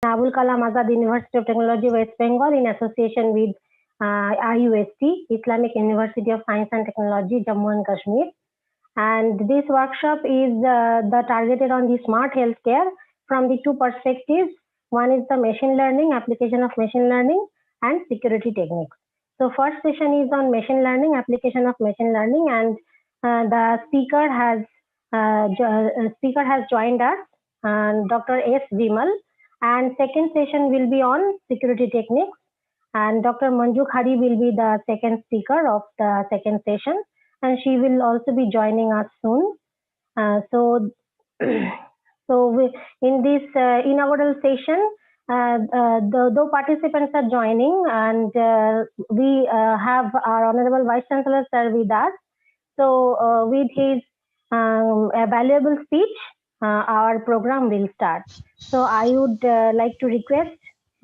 Abul Kalam Azad University of Technology, West Bengal, in association with IUST, Islamic University of Science and Technology, Jammu and Kashmir. And this workshop is the targeted on the smart healthcare from the two perspectives. One is the machine learning, application of machine learning, and security techniques. So first session is on machine learning, application of machine learning, and the speaker has joined us, Dr. S. Vimal. And second session will be on security techniques, and Dr. Manju Khari will be the second speaker of the second session, and she will also be joining us soon. So, in this inaugural session, though participants are joining, and we have our Honorable Vice Chancellor Sir with us. So, with his valuable speech, our program will start. So, I would like to request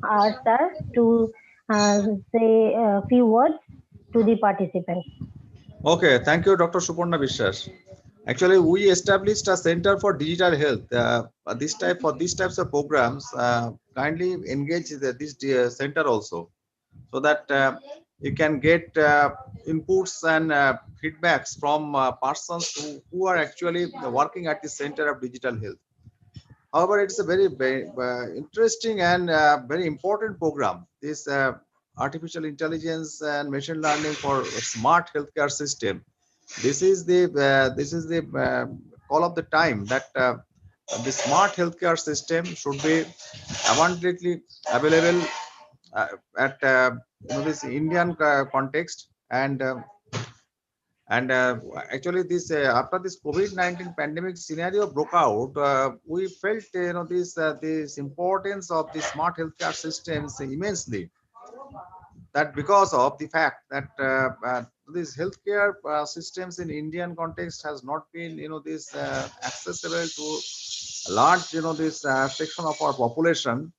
our sir to say a few words to the participants. Okay, thank you, Dr. Suparna Vishwas. Actually, we established a Center for Digital Health. For these types of programs, kindly engage this center also, so that you can get inputs and feedbacks from persons who are actually working at the Center of Digital Health. However, it's a very interesting and very important program. This artificial intelligence and machine learning for smart healthcare system. This is the call of the time that the smart healthcare system should be abundantly available at this Indian context, and actually this after this COVID-19 pandemic scenario broke out, we felt this importance of the smart healthcare systems immensely. That because of the fact that these healthcare systems in Indian context has not been this accessible to a large this section of our population,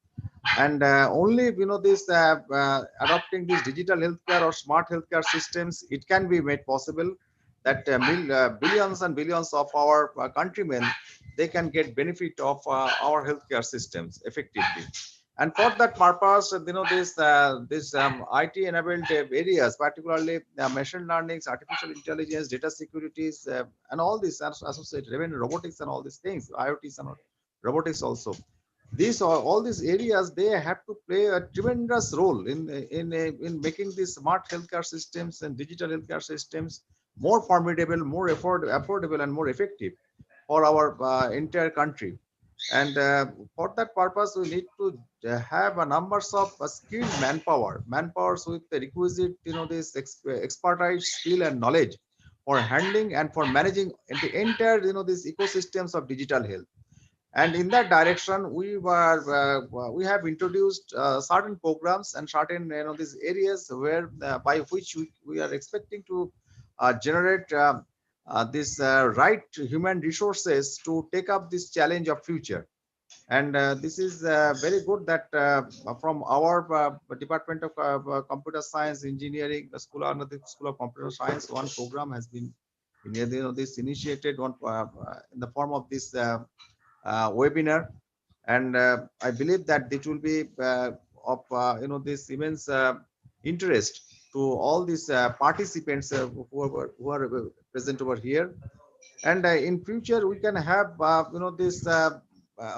and only this adopting these digital healthcare or smart healthcare systems, it can be made possible that billions and billions of our countrymen, they can get benefit of our healthcare systems effectively. And for that purpose, this IT enabled areas, particularly machine learning, artificial intelligence, data securities, and all these associated, even robotics and all these things, IoTs and robotics also, these all these areas, they have to play a tremendous role in making these smart healthcare systems and digital healthcare systems more formidable, more affordable, and more effective for our entire country. And for that purpose, we need to have a numbers of skilled manpowers with the requisite this expertise, skill, and knowledge for handling and for managing the entire these ecosystems of digital health. And in that direction, we have introduced certain programs and certain these areas where by which we are expecting to generate this right human resources to take up this challenge of future. And this is very good that from our Department of Computer Science Engineering, the school under the School of Computer Science, one program has been this initiated one in the form of this webinar. And I believe that it will be of this immense interest to all these participants who are present over here. And in future, we can have this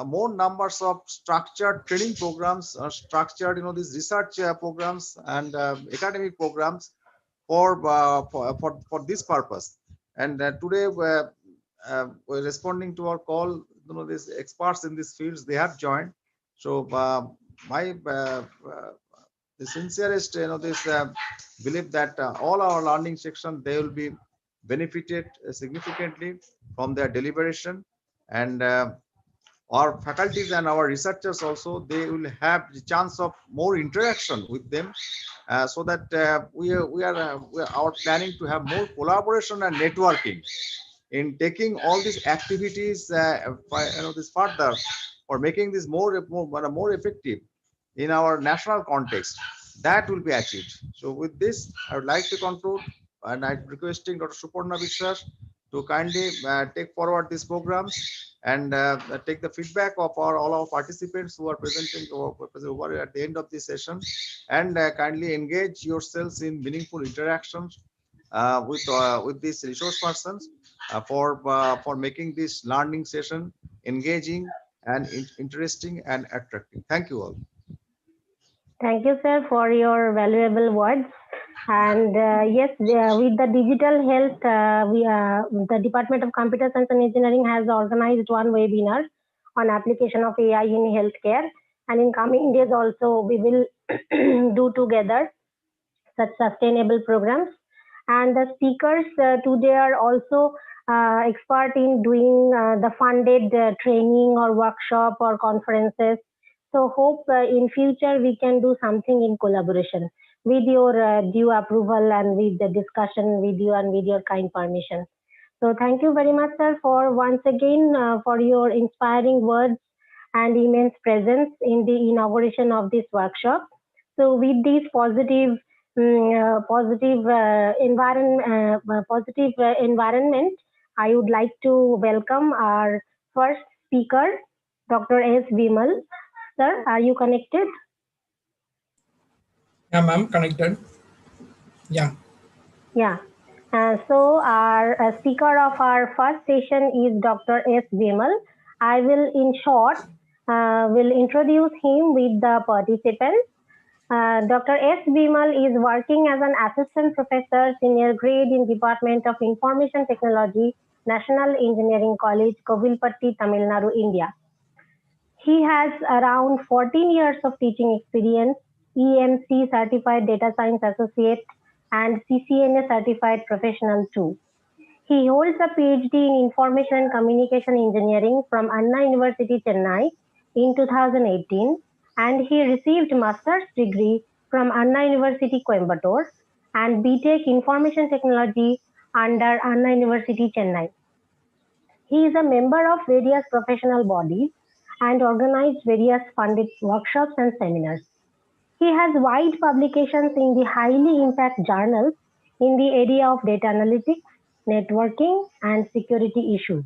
more numbers of structured training programs, structured these research programs and academic programs for this purpose. And today we're responding to our call, these experts in these fields, they have joined. So my the sincerest this belief that all our learning section, they will be benefited significantly from their deliberation. And our faculties and our researchers also, they will have the chance of more interaction with them, so that we are our planning to have more collaboration and networking in taking all these activities this further, or making this more effective in our national context. That will be achieved. So with this, I would like to conclude, and I'm requesting Dr. Suparna Vishwas to kindly take forward these programs and take the feedback of all our participants who are presenting who are at the end of this session, and kindly engage yourselves in meaningful interactions with these resource persons for making this learning session engaging and interesting and attractive. Thank you all. Thank you, sir, for your valuable words. And yes, with the digital health, the Department of Computer Science and Engineering has organized one webinar on application of AI in healthcare. And in coming days also, we will do together such sustainable programs. And the speakers today are also expert in doing the funded training or workshop or conferences. So hope in future we can do something in collaboration with your due approval and with the discussion with you and with your kind permission. So thank you very much, sir, for once again for your inspiring words and immense presence in the inauguration of this workshop. So with this positive environment, I would like to welcome our first speaker, Dr. S. Vimal. Sir, are you connected? Yeah, ma'am, connected. Yeah. Yeah. So our speaker of our first session is Dr. S. Vimal. I will, in short, will introduce him with the participants. Dr. S. Vimal is working as an assistant professor, senior grade in Department of Information Technology, National Engineering College, Kovilpatti, Tamil Nadu, India. He has around 14 years of teaching experience, EMC certified data science associate, and CCNA certified professional too. He holds a PhD in Information and Communication Engineering from Anna University, Chennai in 2018, and he received master's degree from Anna University, Coimbatore, and BTech Information Technology under Anna University, Chennai. He is a member of various professional bodies and organized various funded workshops and seminars. He has wide publications in the highly impact journals in the area of data analytics, networking, and security issues.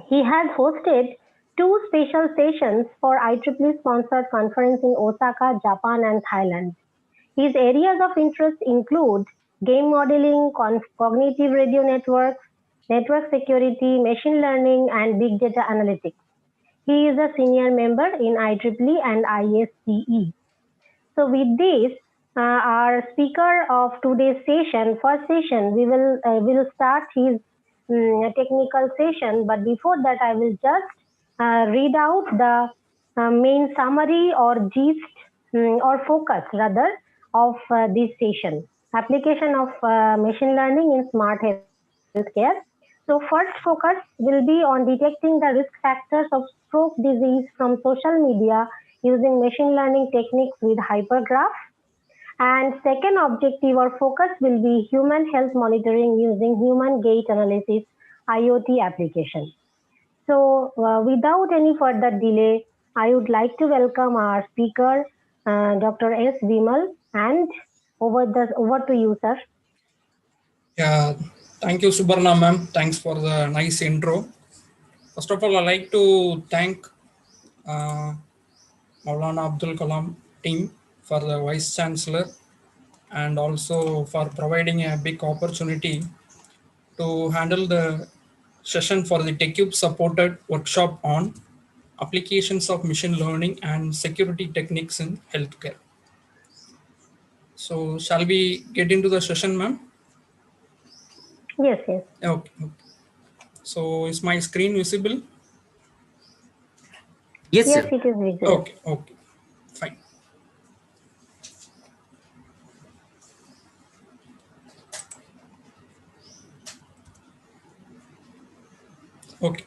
He has hosted two special sessions for IEEE sponsored conference in Osaka, Japan, and Thailand. His areas of interest include game modeling, cognitive radio networks, network security, machine learning, and big data analytics. He is a senior member in IEEE and ISCE. So with this, our speaker of today's session, first session, we will start his technical session. But before that, I will just read out the main summary or gist or focus rather of this session. Application of machine learning in smart healthcare. So first focus will be on detecting the risk factors of stroke disease from social media using machine learning techniques with hypergraph. And second objective or focus will be human health monitoring using human gait analysis IoT application. So without any further delay, I would like to welcome our speaker, Dr. S. Vimal, and over to you, sir. Yeah. Thank you, Subarna ma'am. Thanks for the nice intro. First of all, I'd like to thank uh, Maulana Abdul Kalam team for the Vice Chancellor and also for providing a big opportunity to handle the session for the TechCube supported workshop on applications of machine learning and security techniques in healthcare. So shall we get into the session, ma'am? Yes, yes. Okay. So is my screen visible? Yes, Yes, sir. it is visible. Okay, fine. Okay,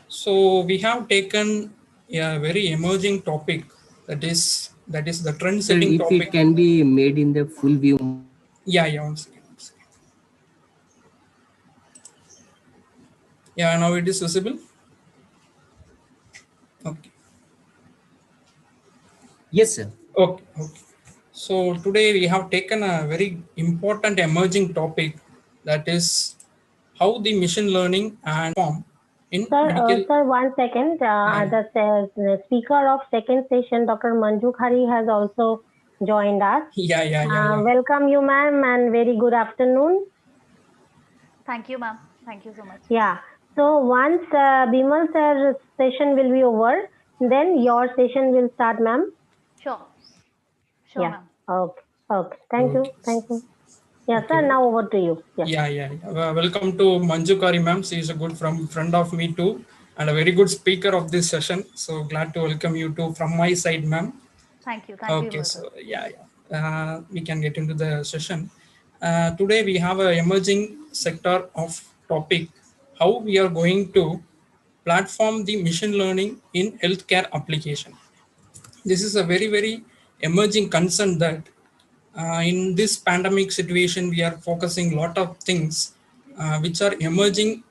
so we have taken a very emerging topic that is the trend Sir, setting if it topic. can be made in the full view. Yeah, one second. Yeah, now it is visible. Okay. Yes, sir. Okay. So today we have taken a very important emerging topic, that is how the machine learning and form in medical. Sir, 1 second. The speaker of second session, Dr. Manju Khari, has also joined us. Yeah. Welcome you, ma'am, and very good afternoon. Thank you, ma'am. Thank you so much. Yeah. So once Bimal sir session will be over, then your session will start, ma'am. Sure. Sure, Yeah. ma'am. Okay. Okay. Thank you. Thank you. Yeah, sir. Okay. Now over to you. Yeah. Welcome to Manju Kari, ma'am. She is a good friend of me too, and a very good speaker of this session. So glad to welcome you too from my side, ma'am. Thank you. Thank you, Okay, brother. so we can get into the session. Today we have an emerging sector of topic, how we are going to platform the machine learning in healthcare application. This is a very emerging concern that in this pandemic situation we are focusing lot of things which are emerging,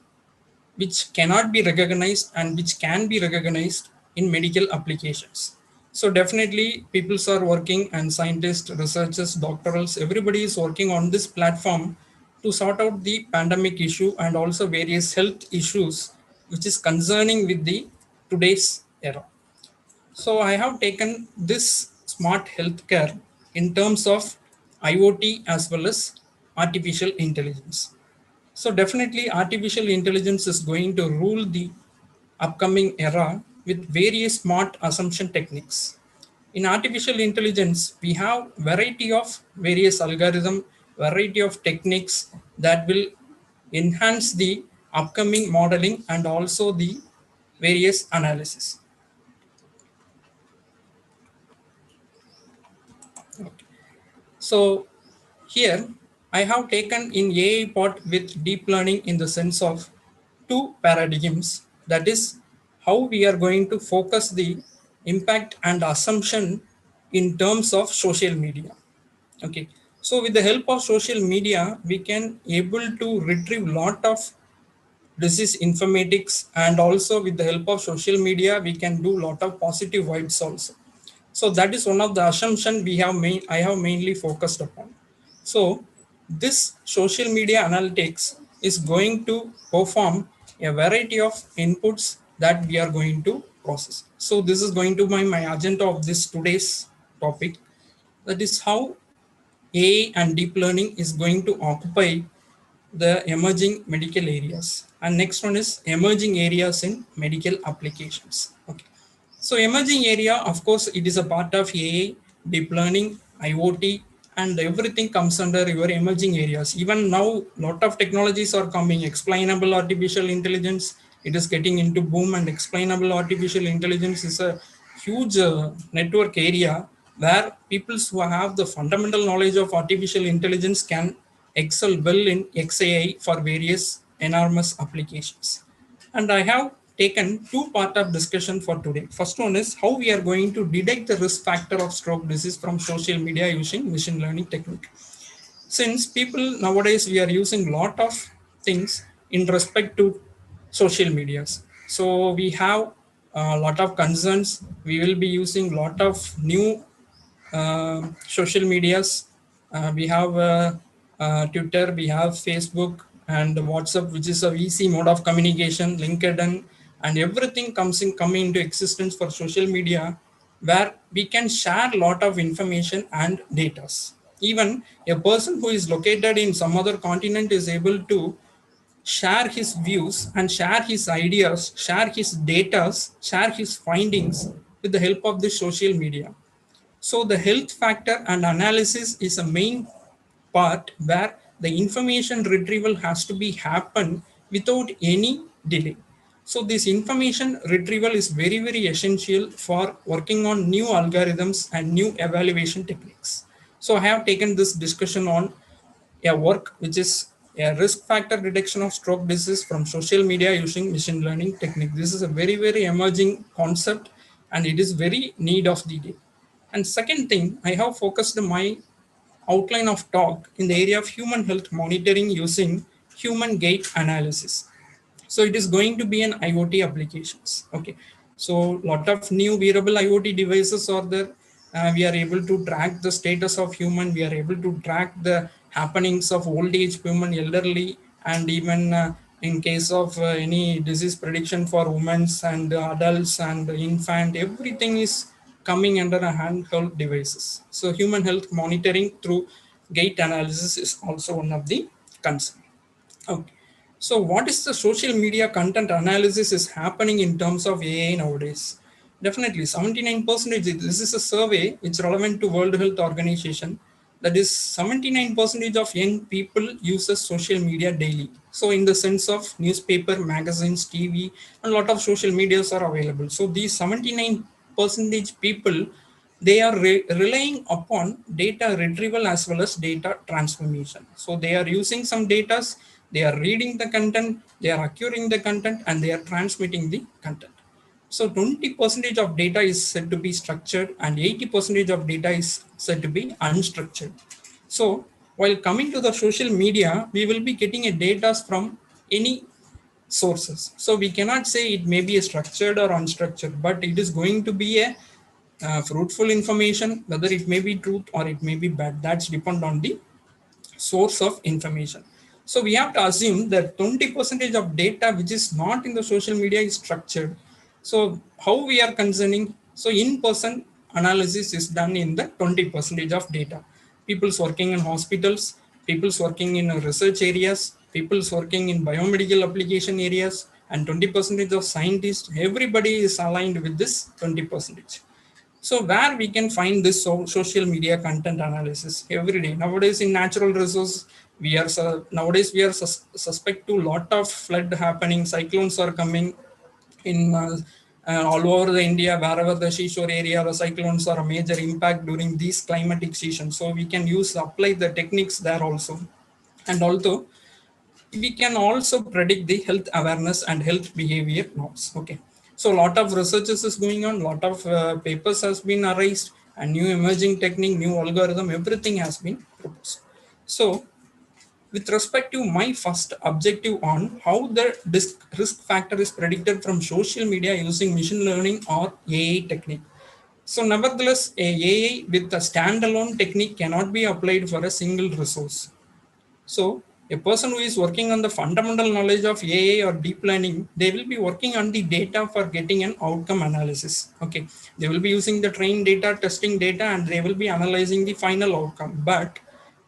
which cannot be recognized and which can be recognized in medical applications. So definitely people are working, and scientists, researchers, doctorals, everybody is working on this platform to sort out the pandemic issue and also various health issues which is concerning with the today's era. So I have taken this smart healthcare in terms of IoT as well as artificial intelligence. So definitely artificial intelligence is going to rule the upcoming era with various smart assumption techniques. In artificial intelligence, we have variety of various algorithm, variety of techniques that will enhance the upcoming modeling and also the various analysis. So here I have taken in AI part with deep learning in the sense of two paradigms, that is how we are going to focus the impact and assumption in terms of social media. Okay, so with the help of social media we can able to retrieve lot of disease informatics, and also with the help of social media we can do lot of positive vibes also. So that is one of the assumption we have I have mainly focused upon. So this social media analytics is going to perform a variety of inputs that we are going to process. So this is going to be my agenda of this today's topic. That is how AI and deep learning is going to occupy the emerging medical areas. And next one is emerging areas in medical applications. Okay. So emerging area, of course, it is a part of AI, deep learning, IoT, and everything comes under your emerging areas. Even now, lot of technologies are coming. Explainable artificial intelligence, it is getting into boom, and explainable artificial intelligence is a huge network area where people who have the fundamental knowledge of artificial intelligence can excel well in XAI for various enormous applications. And I have taken two part of discussion for today. First one is how we are going to detect the risk factor of stroke disease from social media using machine learning technique. Since people nowadays we are using lot of things in respect to social medias, so we have a lot of concerns. We will be using lot of new social medias. We have Twitter, we have Facebook and WhatsApp, which is a VC mode of communication, LinkedIn, and everything coming into existence for social media, where we can share a lot of information and data. Even a person who is located in some other continent is able to share his views and share his ideas, share his data, share his findings with the help of the social media. So the health factor and analysis is a main part where the information retrieval has to be happen without any delay. So this information retrieval is very essential for working on new algorithms and new evaluation techniques. So I have taken this discussion on a work which is a risk factor detection of stroke disease from social media using machine learning technique. This is a very emerging concept, and it is very need of the day. And second thing, I have focused my outline of talk in the area of human health monitoring using human gait analysis. So it is going to be an IoT applications. Okay, so lot of new wearable IoT devices are there, we are able to track the status of human, we are able to track the happenings of old age human, elderly, and even in case of any disease prediction for women and adults and infant, everything is coming under a handheld devices. So human health monitoring through gait analysis is also one of the concern. Okay. So what is the social media content analysis is happening in terms of AI nowadays? Definitely 79%. This is a survey which relevant to World Health Organization. That is 79% of young people uses social media daily. So in the sense of newspaper, magazines, TV, a lot of social medias are available. So these 79% people, they are relying upon data retrieval as well as data transformation. So they are using some data, they are reading the content, they are acquiring the content, and they are transmitting the content. So 20% of data is said to be structured and 80% of data is said to be unstructured. So while coming to the social media, we will be getting a data from any sources. So we cannot say it may be a structured or unstructured, but it is going to be a fruitful information, whether it may be truth or it may be bad. That's depend on the source of information. So we have to assume that 20% of data which is not in the social media is structured. So how we are concerning? So in-person analysis is done in the 20% of data. People's working in hospitals, people's working in research areas, people's working in biomedical application areas, and 20% of scientists. Everybody is aligned with this 20%. So where we can find this social media content analysis every day nowadays in natural resource, we are nowadays we are suspect to lot of flood happening, cyclones are coming in all over the India, wherever the seashore area, the cyclones are a major impact during these climatic seasons. So we can apply the techniques there also, and also we can also predict the health awareness and health behavior norms. Okay, so a lot of researches is going on, lot of papers has been arised, and new emerging technique, new algorithm, everything has been proposed. So with respect to my first objective on how the risk factor is predicted from social media using machine learning or AI technique. So nevertheless, a AI with a standalone technique cannot be applied for a single resource. So a person who is working on the fundamental knowledge of AI or deep learning, they will be working on the data for getting an outcome analysis. Okay, they will be using the trained data, testing data, and they will be analyzing the final outcome. But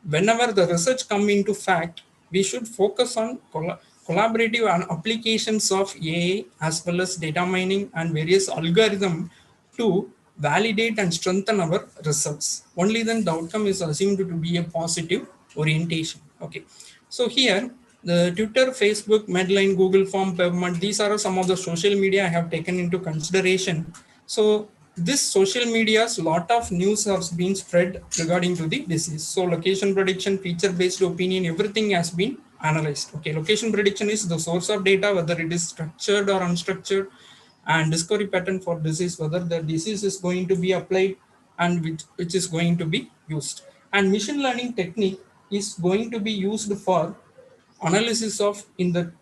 whenever the research come into fact, we should focus on collaborative and applications of AI as well as data mining and various algorithms to validate and strengthen our results. Only then the outcome is assumed to be a positive orientation. Okay, so here the Twitter, Facebook, Medline, Google Form, PubMed, these are some of the social media I have taken into consideration. So this social media's lot of news has been spread regarding to the disease. So location prediction, feature based opinion, everything has been analyzed. Okay, location prediction is the source of data, whether it is structured or unstructured, and discovery pattern for disease, whether the disease is going to be applied and which is going to be used. And machine learning technique is going to be used for analysis of in the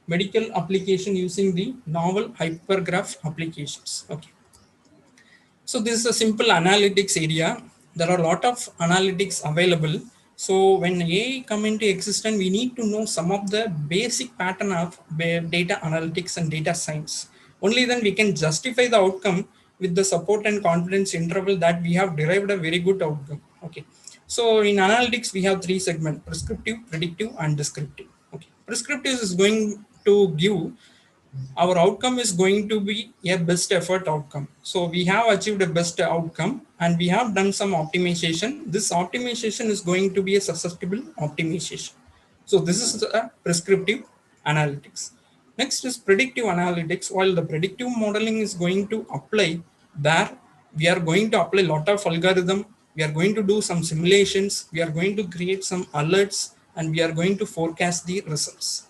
medical application using the novel hypergraph applications. Okay, so this is a simple analytics area. There are a lot of analytics available. So when AI come into existence, we need to know some of the basic pattern of data analytics and data science. Only then we can justify the outcome with the support and confidence interval that we have derived a very good outcome. Okay. So in analytics, we have three segments: prescriptive, predictive, and descriptive. Okay. Prescriptive is going to give our outcome is going to be a best effort outcome. So we have achieved a best outcome and we have done some optimization. This optimization is going to be a susceptible optimization. So this is the prescriptive analytics. Next is predictive analytics. While the predictive modeling is going to apply there, we are going to apply a lot of algorithm. We are going to do some simulations. We are going to create some alerts and we are going to forecast the results.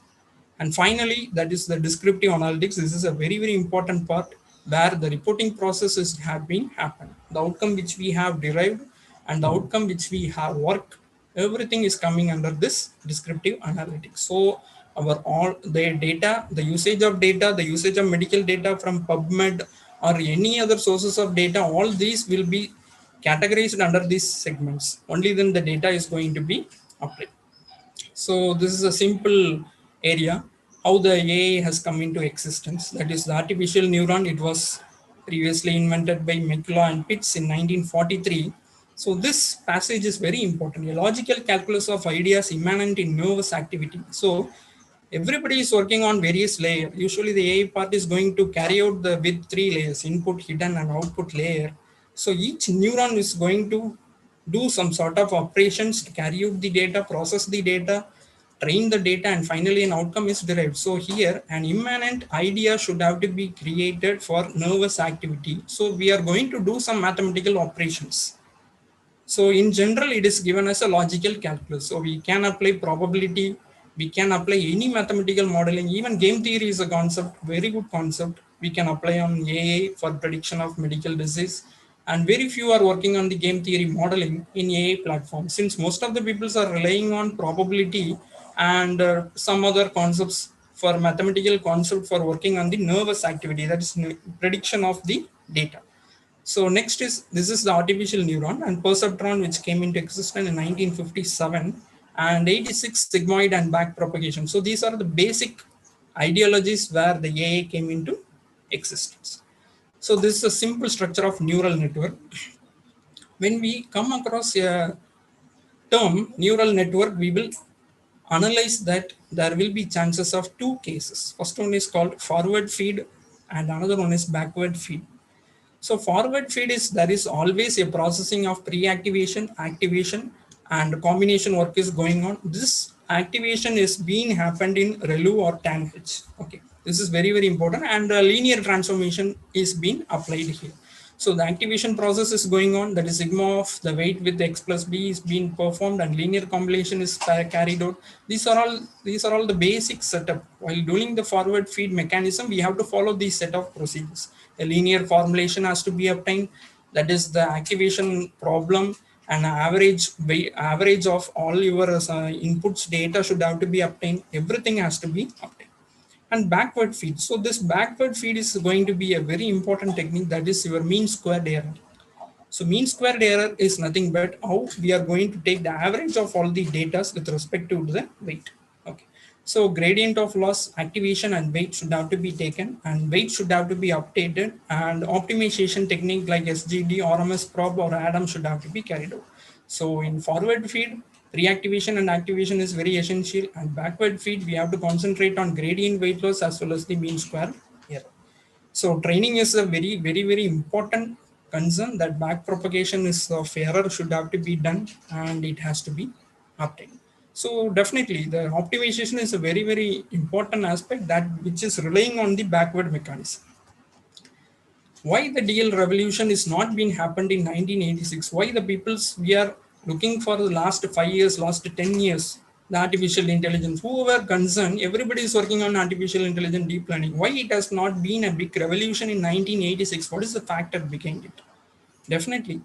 And finally, that is the descriptive analytics. This is a very, very important part where the reporting processes have been happened. The outcome which we have derived and the outcome which we have worked, everything is coming under this descriptive analytics. So our all the data, the usage of medical data from PubMed or any other sources of data, all these will be categorized under these segments. Only then the data is going to be applied. So this is a simple area how the AI has come into existence. That is the artificial neuron. It was previously invented by McCullough and Pitts in 1943. So this passage is very important. A logical calculus of ideas immanent in nervous activity. So everybody is working on various layers. Usually the AI part is going to carry out the with three layers: input, hidden, and output layer. So each neuron is going to do some sort of operations to carry out the data, process the data, train the data, and finally an outcome is derived. So here an immanent idea should have to be created for nervous activity. So we are going to do some mathematical operations. So in general, it is given as a logical calculus. So we can apply probability, we can apply any mathematical modeling. Even game theory is a concept, very good concept. We can apply on AI for prediction of medical disease. And very few are working on the game theory modeling in AI platforms, since most of the people are relying on probability and some other concepts for mathematical concept for working on the nervous activity, that is prediction of the data. So next is, this is the artificial neuron and perceptron, which came into existence in 1957, and 86 sigmoid and back propagation. So these are the basic ideologies where the AI came into existence. So this is a simple structure of neural network. When we come across a term neural network, we will analyze that there will be chances of two cases. First one is called forward feed and another one is backward feed. So forward feed is, there is always a processing of pre-activation, activation, and combination work is going on. This activation is being happened in ReLU or TANH. Okay, this is very, very important, and linear transformation is being applied here. So the activation process is going on, that is sigma of the weight with x plus b is being performed and linear combination is carried out. These are all the basic setup. While doing the forward feed mechanism, we have to follow these set of procedures. A linear formulation has to be obtained, that is the activation problem, and average of all your inputs data should have to be obtained. Everything has to be obtained. And backward feed. So this backward feed is going to be a very important technique, that is your mean squared error. So mean squared error is nothing but how we are going to take the average of all the data with respect to the weight. Okay. So gradient of loss, activation, and weight should have to be taken, and weight should have to be updated, and optimization technique like SGD, RMS probe, or ADAM should have to be carried out. So in forward feed, reactivation and activation is very essential, and backward feed, we have to concentrate on gradient weight loss as well as the mean square error. So training is a very, very, very important concern, that back propagation is of error should have to be done and it has to be obtained. So definitely the optimization is a very, very important aspect, that which is relying on the backward mechanism. Why the DL revolution is not been happened in 1986? Why the peoples we are looking for the last 5 years, last 10 years, the artificial intelligence, whoever concerned, everybody is working on artificial intelligence, deep learning. Why it has not been a big revolution in 1986? What is the factor behind it? Definitely,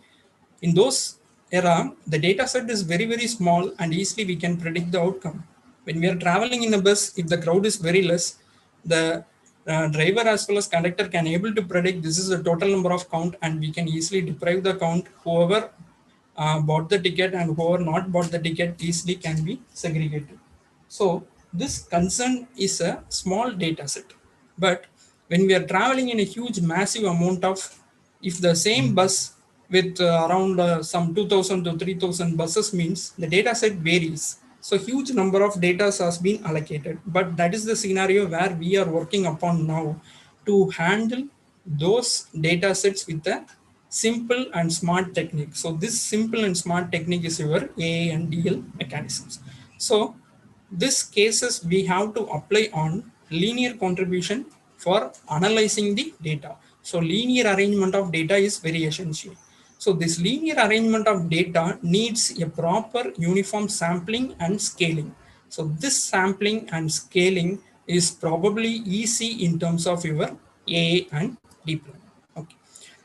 in those era, the data set is very, very small and easily we can predict the outcome. When we are traveling in a bus, if the crowd is very less, the driver as well as conductor can able to predict this is the total number of count, and we can easily deprive the count. Whoever bought the ticket and whoever not bought the ticket easily can be segregated. So this concern is a small data set. But when we are traveling in a huge massive amount of, if the same bus with around some 2000 to 3000 buses means the data set varies. So huge number of data has been allocated, but that is the scenario where we are working upon now to handle those data sets with a simple and smart technique. So this simple and smart technique is your AI and DL mechanisms. So this cases we have to apply on linear contribution for analyzing the data. So linear arrangement of data is very essential. So this linear arrangement of data needs a proper uniform sampling and scaling. So this sampling and scaling is probably easy in terms of your AI and deep learning. Okay.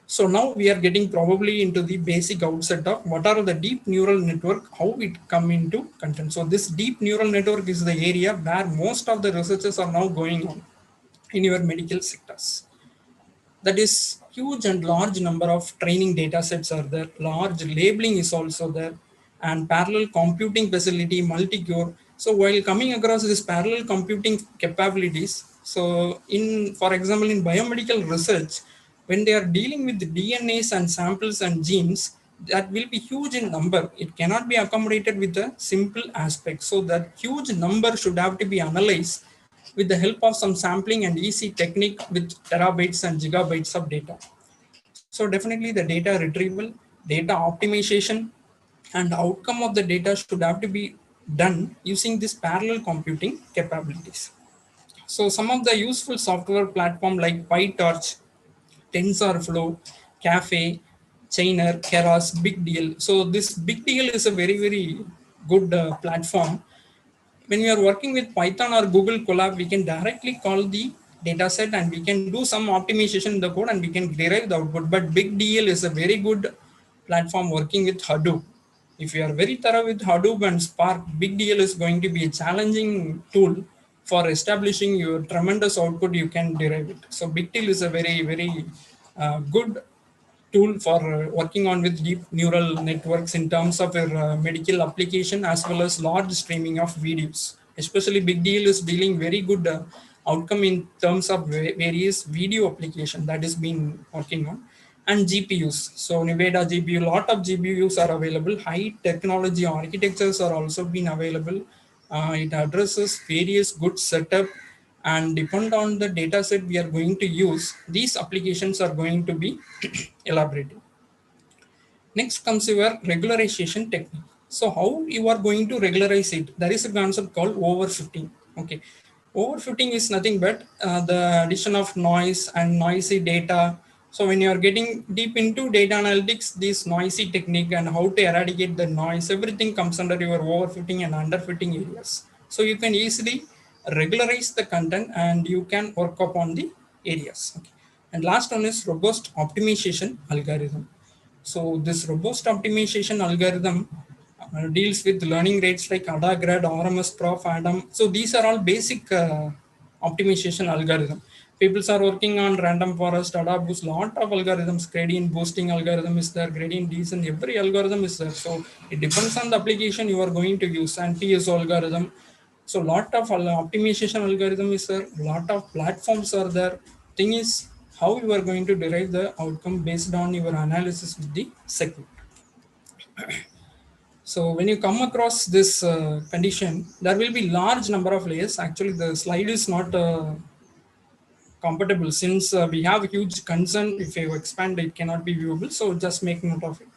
So now we are getting probably into the basic outset of what are the deep neural network, how it come into content. So this deep neural network is the area where most of the researchers are now going on in your medical sectors. That is huge and large number of training data sets are there, large labeling is also there, and parallel computing facility, multi-core. So while coming across this parallel computing capabilities, so in, for example, in biomedical research, when they are dealing with DNAs and samples and genes, that will be huge in number, it cannot be accommodated with a simple aspect, so that huge number should have to be analyzed with the help of some sampling and easy technique with terabytes and gigabytes of data. So definitely the data retrieval, data optimization, and outcome of the data should have to be done using this parallel computing capabilities. So some of the useful software platform like PyTorch, TensorFlow, Cafe, Chainer, Keras, Big Deal. So this Big Deal is a very, very good platform. When we are working with Python or Google Colab, we can directly call the data set and we can do some optimization in the code and we can derive the output. But Big DL is a very good platform working with Hadoop. If you are very thorough with Hadoop and Spark, Big DL is going to be a challenging tool for establishing your tremendous output you can derive it. So Big DL is a very, very good tool for working on with deep neural networks in terms of your medical application as well as large streaming of videos. Especially Big Deal is dealing very good outcome in terms of various video application that is being working on, and GPUs. So Nevada GPU, lot of GPUs are available. High technology architectures are also being available. It addresses various good setup, and depend on the data set we are going to use, these applications are going to be elaborated. Next comes your regularization technique. So how you are going to regularize it? There is a concept called overfitting. Okay, overfitting is nothing but the addition of noise and noisy data. So when you are getting deep into data analytics, this noisy technique and how to eradicate the noise, everything comes under your overfitting and underfitting areas. So you can easily regularize the content and you can work upon the areas. Okay. And last one is robust optimization algorithm. So this robust optimization algorithm deals with learning rates like ADA, GRAD, RMS, Prof, ADAM. So these are all basic optimization algorithm. People are working on random forest, ADA boost, lot of algorithms, gradient boosting algorithm is there, gradient descent, every algorithm is there. So it depends on the application you are going to use, and TSO algorithm. So lot of optimization algorithm is there, lot of platforms are there. Thing is how you are going to derive the outcome based on your analysis with the segment. So when you come across this condition, there will be large number of layers. Actually, the slide is not compatible since we have a huge concern. If you expand, it cannot be viewable. So just make note of it.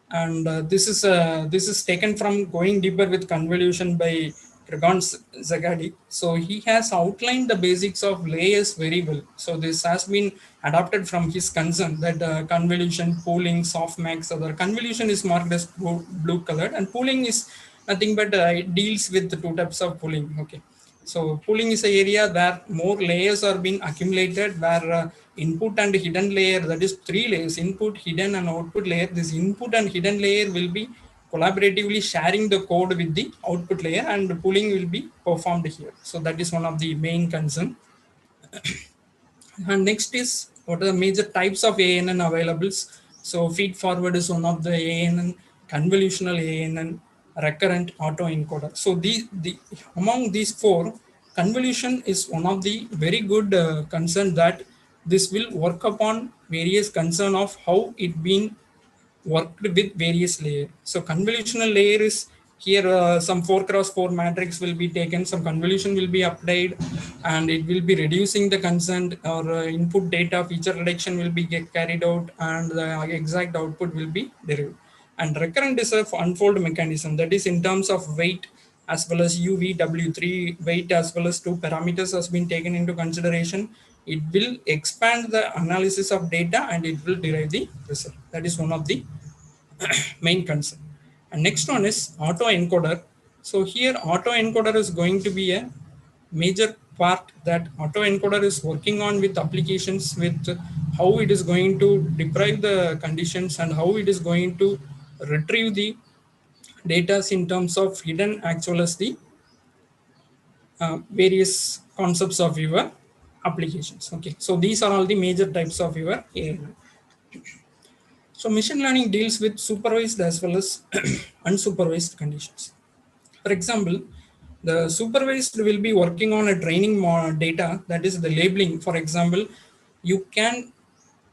And this is taken from Going Deeper with Convolution by Dragon Zagadi. So he has outlined the basics of layers very well. So this has been adapted from his concern that convolution, pooling, softmax, other convolution is marked as blue colored, and pooling is nothing but it deals with the two types of pooling. Okay. So pooling is an area where more layers are being accumulated, where input and hidden layer, that is three layers, input, hidden and output layer. This input and hidden layer will be collaboratively sharing the code with the output layer, and pooling will be performed here. So that is one of the main concern. And next is what are the major types of ANN availables. So feed forward is one of the ANN, convolutional ANN, recurrent autoencoder. So among these four, convolution is one of the very good concern that this will work upon various concern of how it been worked with various layers. So convolutional layer is here some 4 cross 4 matrix will be taken, some convolution will be applied, and it will be reducing the consent or input data feature reduction will be carried out, and the exact output will be derived. And recurrent is a unfold mechanism, that is in terms of weight as well as UVW3 weight as well as two parameters has been taken into consideration. It will expand the analysis of data and it will derive the result. That is one of the main concern. And next one is autoencoder. So here autoencoder is going to be a major part that autoencoder is working on with applications, with how it is going to deprive the conditions and how it is going to retrieve the data in terms of hidden as well as the various concepts of your applications. Okay, so these are all the major types of your AI. So machine learning deals with supervised as well as unsupervised conditions. For example, the supervised will be working on a training data, that is the labeling. For example, you can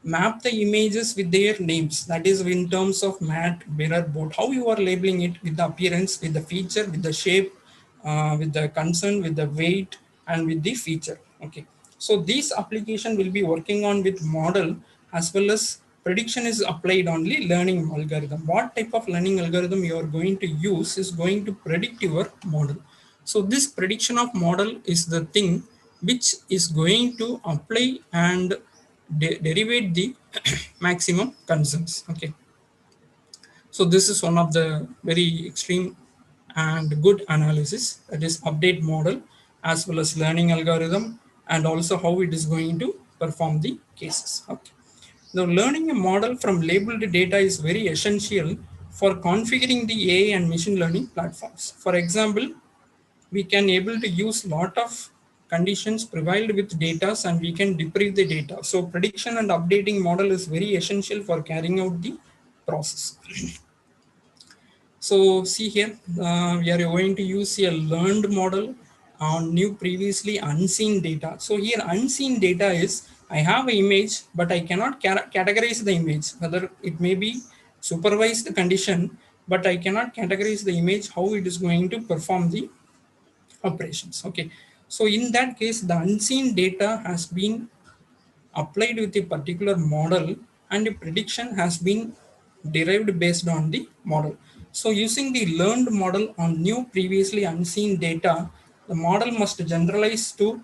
map the images with their names, that is in terms of mat, mirror, boat, how you are labeling it with the appearance, with the feature, with the shape, with the concern, with the weight, and with the feature. Okay, so this application will be working on with model as well as prediction is applied only learning algorithm. What type of learning algorithm you are going to use is going to predict your model. So this prediction of model is the thing which is going to apply and derivate the maximum concerns. Okay, so this is one of the very extreme and good analysis, that is update model as well as learning algorithm, and also how it is going to perform the cases. Okay, now learning a model from labeled data is very essential for configuring the AI and machine learning platforms. For example, we can able to use lot of conditions provided with data and we can deprive the data. So prediction and updating model is very essential for carrying out the process. So see here, we are going to use a learned model on new previously unseen data. So here unseen data is, I have an image, but I cannot categorize the image, whether it may be supervised condition, but I cannot categorize the image, how it is going to perform the operations. Okay, so in that case, the unseen data has been applied with a particular model and a prediction has been derived based on the model. So using the learned model on new previously unseen data, the model must generalize to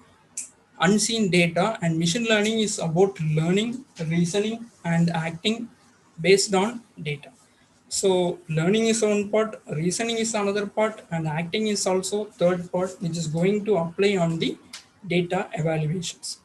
unseen data, and machine learning is about learning, reasoning, and acting based on data. So learning is one part, reasoning is another part, and acting is also third part, which is going to apply on the data evaluations.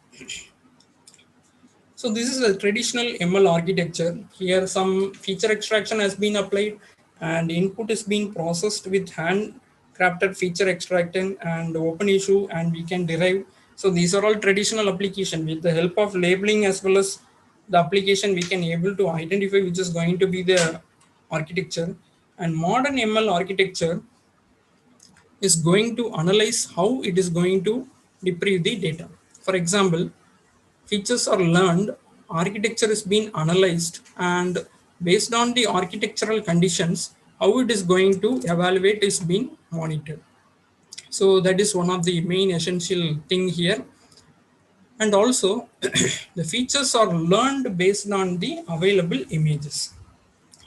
So this is a traditional ML architecture. Here some feature extraction has been applied and input is being processed with handcrafted feature extracting and open issue, and we can derive. So these are all traditional application. With the help of labeling as well as the application, we can able to identify which is going to be the architecture. And modern ML architecture is going to analyze how it is going to deprive the data. For example, features are learned, architecture is being analyzed, and based on the architectural conditions, how it is going to evaluate is being monitored. So that is one of the main essential thing here. And also the features are learned based on the available images,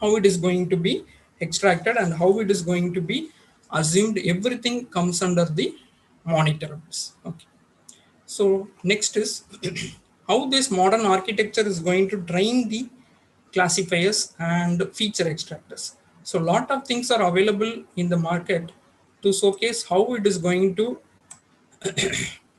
how it is going to be extracted and how it is going to be assumed. Everything comes under the monitorables. Okay. So next is how this modern architecture is going to train the classifiers and feature extractors. So a lot of things are available in the market to showcase how it is going to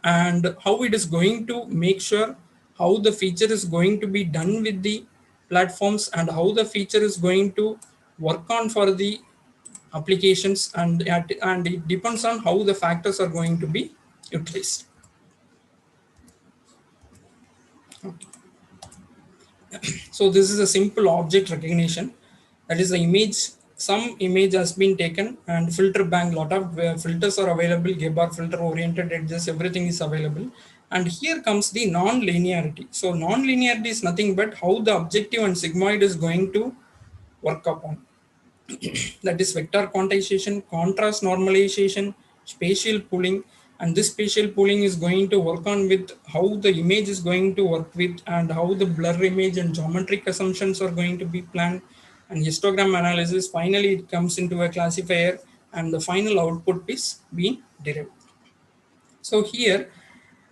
and how it is going to make sure how the feature is going to be done with the platforms and how the feature is going to work on for the applications, and it depends on how the factors are going to be utilized. So this is a simple object recognition. That is the image. Some image has been taken and filter bank. Lot of filters are available. Gbar filter, oriented edges, everything is available. And here comes the non-linearity. So non-linearity is nothing but how the objective and sigmoid is going to work upon. That is vector quantization, contrast normalization, spatial pooling, and this spatial pooling is going to work on with how the image is going to work with and how the blur image and geometric assumptions are going to be planned, and histogram analysis. Finally, it comes into a classifier and the final output is being derived. So here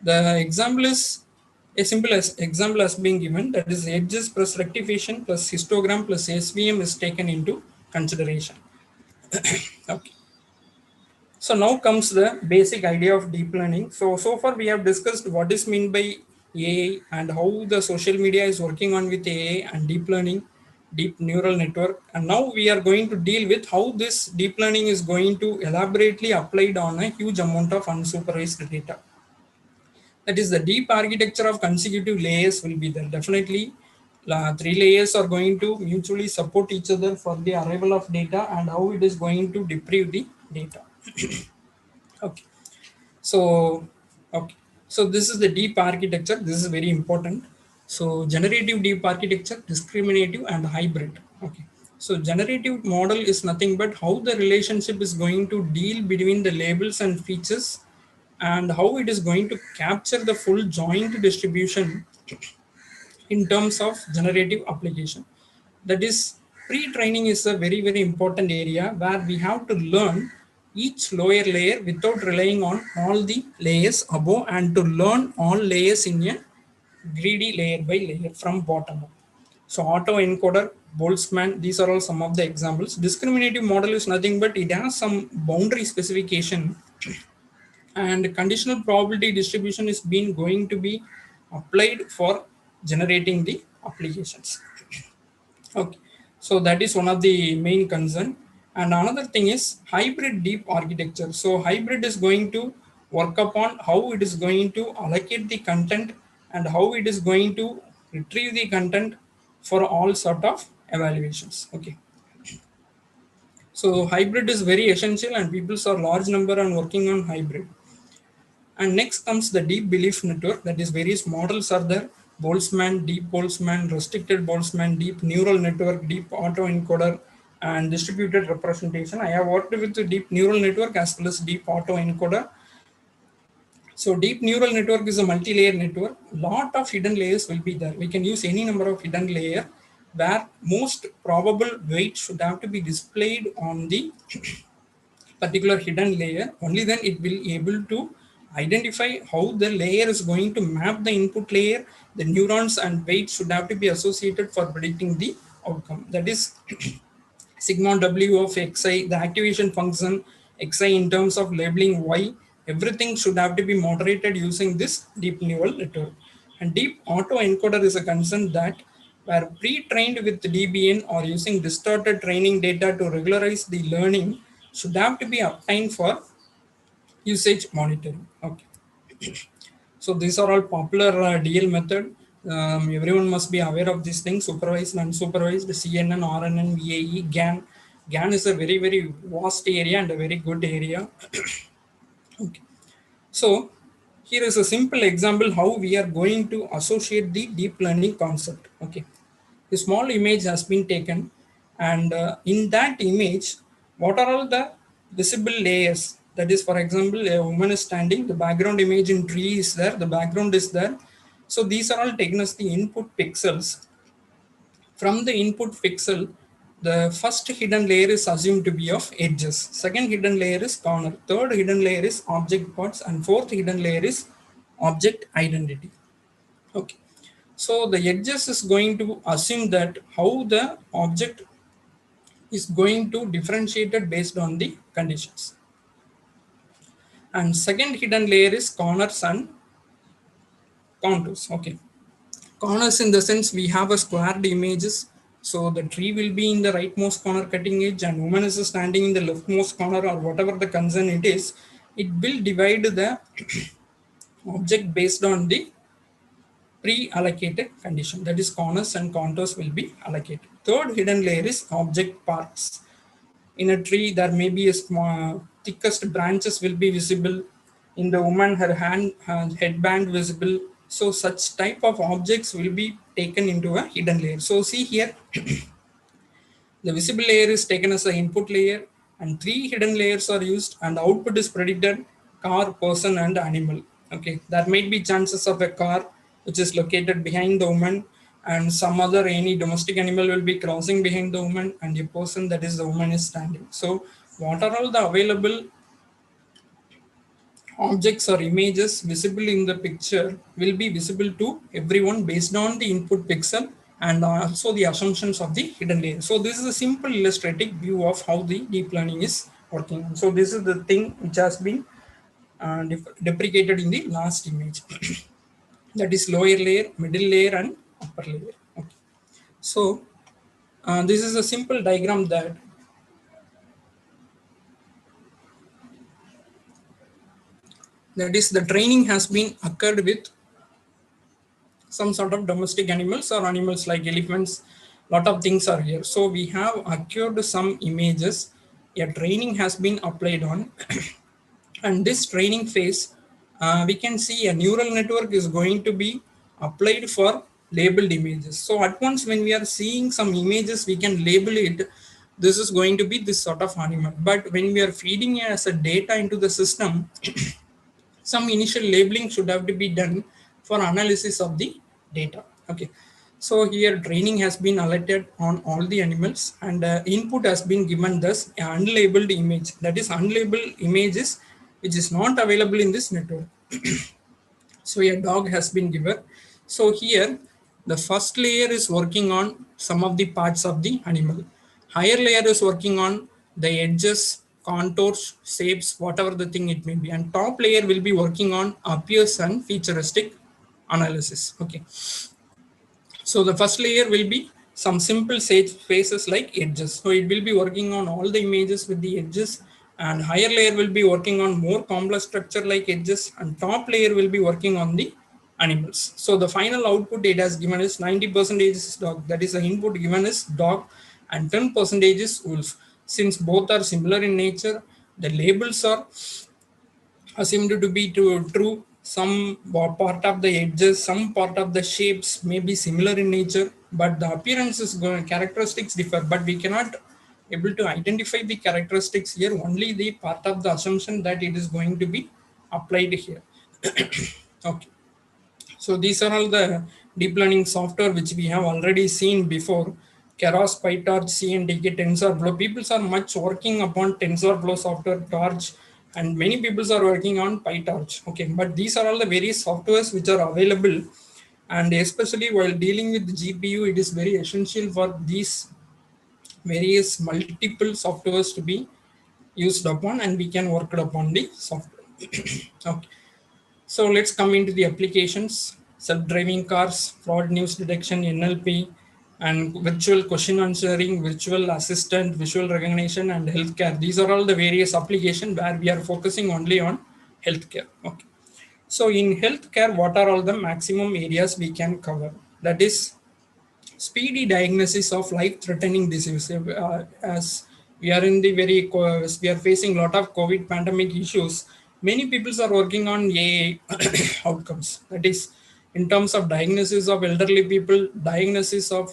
the example is a simple as example has been given, that is edges plus rectification plus histogram plus SVM is taken into consideration. Okay. So now comes the basic idea of deep learning. So far we have discussed what is meant by AI and how the social media is working on with AI and deep learning, deep neural network. And now we are going to deal with how this deep learning is going to elaborately applied on a huge amount of unsupervised data. That is the deep architecture of consecutive layers will be there. Definitely, three layers are going to mutually support each other for the arrival of data and how it is going to deprive the data. Okay. So, okay. So this is the deep architecture. This is very important. So generative deep architecture, discriminative and hybrid. Okay. So generative model is nothing but how the relationship is going to deal between the labels and features and how it is going to capture the full joint distribution in terms of generative application. That is, pre-training is a very, very important area where we have to learn each lower layer without relying on all the layers above and to learn all layers in a greedy layer by layer from bottom up. So autoencoder, Boltzmann, these are all some of the examples. Discriminative model is nothing but it has some boundary specification and conditional probability distribution is being going to be applied for generating the applications. Okay, so that is one of the main concern. And another thing is hybrid deep architecture. So hybrid is going to work upon how it is going to allocate the content and how it is going to retrieve the content for all sort of evaluations. Okay, so hybrid is very essential and people are large number and working on hybrid. And next comes the deep belief network. That is, various models are there. Boltzmann, deep Boltzmann, restricted Boltzmann, deep neural network, deep autoencoder, and distributed representation. I have worked with the deep neural network as well as deep autoencoder. So deep neural network is a multi-layer network. Lot of hidden layers will be there. We can use any number of hidden layer where most probable weight should have to be displayed on the particular hidden layer. Only then it will be able to identify how the layer is going to map the input layer. The neurons and weights should have to be associated for predicting the outcome. That is sigma w of xi, the activation function xi in terms of labeling y, everything should have to be moderated using this deep neural network. And deep autoencoder is a concern that were pre-trained with DBN or using distorted training data to regularize the learning should have to be obtained for usage monitoring. Okay. So these are all popular DL method. Everyone must be aware of these things: supervised, unsupervised, CNN, RNN, VAE, GAN. GAN is a very, very vast area and a very good area. Okay. So here is a simple example how we are going to associate the deep learning concept. Okay. A small image has been taken, and in that image, what are all the visible layers? That is, for example, a woman is standing, the background image in tree is there, the background is there. So these are all taken as the input pixels. From the input pixel, the first hidden layer is assumed to be of edges. Second hidden layer is corner. Third hidden layer is object parts, and fourth hidden layer is object identity. Okay. So the edges is going to assume that how the object is going to differentiate it based on the conditions. And second hidden layer is corners and contours. Okay. Corners in the sense we have a squared images. So the tree will be in the rightmost corner cutting edge and woman is standing in the leftmost corner or whatever the concern it is. It will divide the object based on the pre-allocated condition. That is, corners and contours will be allocated. Third hidden layer is object parts. In a tree, there may be a small, thickest branches will be visible. In the woman, her headband visible. So such type of objects will be taken into a hidden layer. So see here, the visible layer is taken as an input layer and three hidden layers are used and output is predicted: car, person and animal. Okay, there might be chances of a car which is located behind the woman and some other any domestic animal will be crossing behind the woman and a person, that is the woman, is standing. So what are all the available objects or images visible in the picture will be visible to everyone based on the input pixel and also the assumptions of the hidden layer. So this is a simple illustrative view of how the deep learning is working. So this is the thing which has been deprecated in the last image. That is lower layer, middle layer and upper layer. Okay. So this is a simple diagram that That is, the training has been occurred with some sort of domestic animals or animals like elephants. Lot of things are here. So we have acquired some images. A training has been applied on, and this training phase, we can see a neural network is going to be applied for labeled images. So at once when we are seeing some images, we can label it. This is going to be this sort of animal. But when we are feeding as a data into the system, some initial labeling should have to be done for analysis of the data. Okay, so here training has been allotted on all the animals, and input has been given thus unlabeled image. That is, unlabeled images which is not available in this network. So a dog has been given. So here the first layer is working on some of the parts of the animal. Higher layer is working on the edges, contours, shapes, whatever the thing it may be. And top layer will be working on appears and featuristic analysis. Okay. So the first layer will be some simple faces like edges. So it will be working on all the images with the edges, and higher layer will be working on more complex structure like edges, and top layer will be working on the animals. So the final output it has given is 90% is dog. That is, the input given is dog, and 10% is wolf. Since both are similar in nature, the labels are assumed to be true. Some part of the edges, some part of the shapes may be similar in nature, but the appearances characteristics differ. But we cannot able to identify the characteristics here. Only the part of the assumption that it is going to be applied here. Okay. So these are all the deep learning software which we have already seen before. Keras, PyTorch, CNTK, TensorFlow. People are much working upon TensorFlow software, Torch, and many people are working on PyTorch. Okay, but these are all the various softwares which are available, and especially while dealing with GPU, it is very essential for these various multiple softwares to be used upon, and we can work upon the software. Okay. So let's come into the applications: self-driving cars, fraud news detection, NLP, and virtual question answering, virtual assistant, visual recognition, and healthcare. These are all the various applications where we are focusing only on healthcare. Okay. So in healthcare, what are all the maximum areas we can cover? That is speedy diagnosis of life-threatening disease. As we are in the we are facing a lot of COVID pandemic issues. Many people are working on AI outcomes. That is, in terms of diagnosis of elderly people, diagnosis of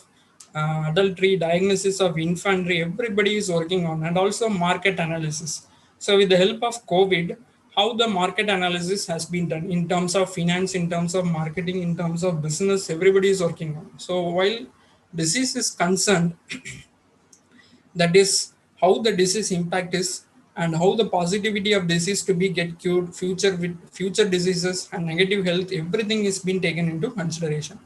adultery, diagnosis of infantry. Everybody is working on, and also market analysis. So, with the help of COVID, how the market analysis has been done in terms of finance, in terms of marketing, in terms of business, everybody is working on. So while disease is concerned, that is how the disease impact is, and how the positivity of disease to be get cured, future with future diseases and negative health, everything is being taken into consideration.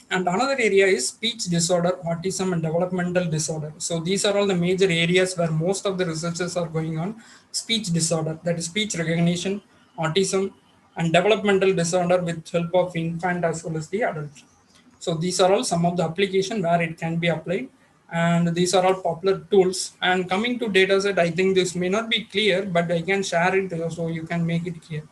And another area is speech disorder, autism, and developmental disorder. So these are all the major areas where most of the researchers are going on. Speech disorder, that is speech recognition, autism, and developmental disorder with help of infant as well as the adult. So these are all some of the application where it can be applied, and these are all popular tools. And coming to dataset, I think this may not be clear, but I can share it so you can make it clear.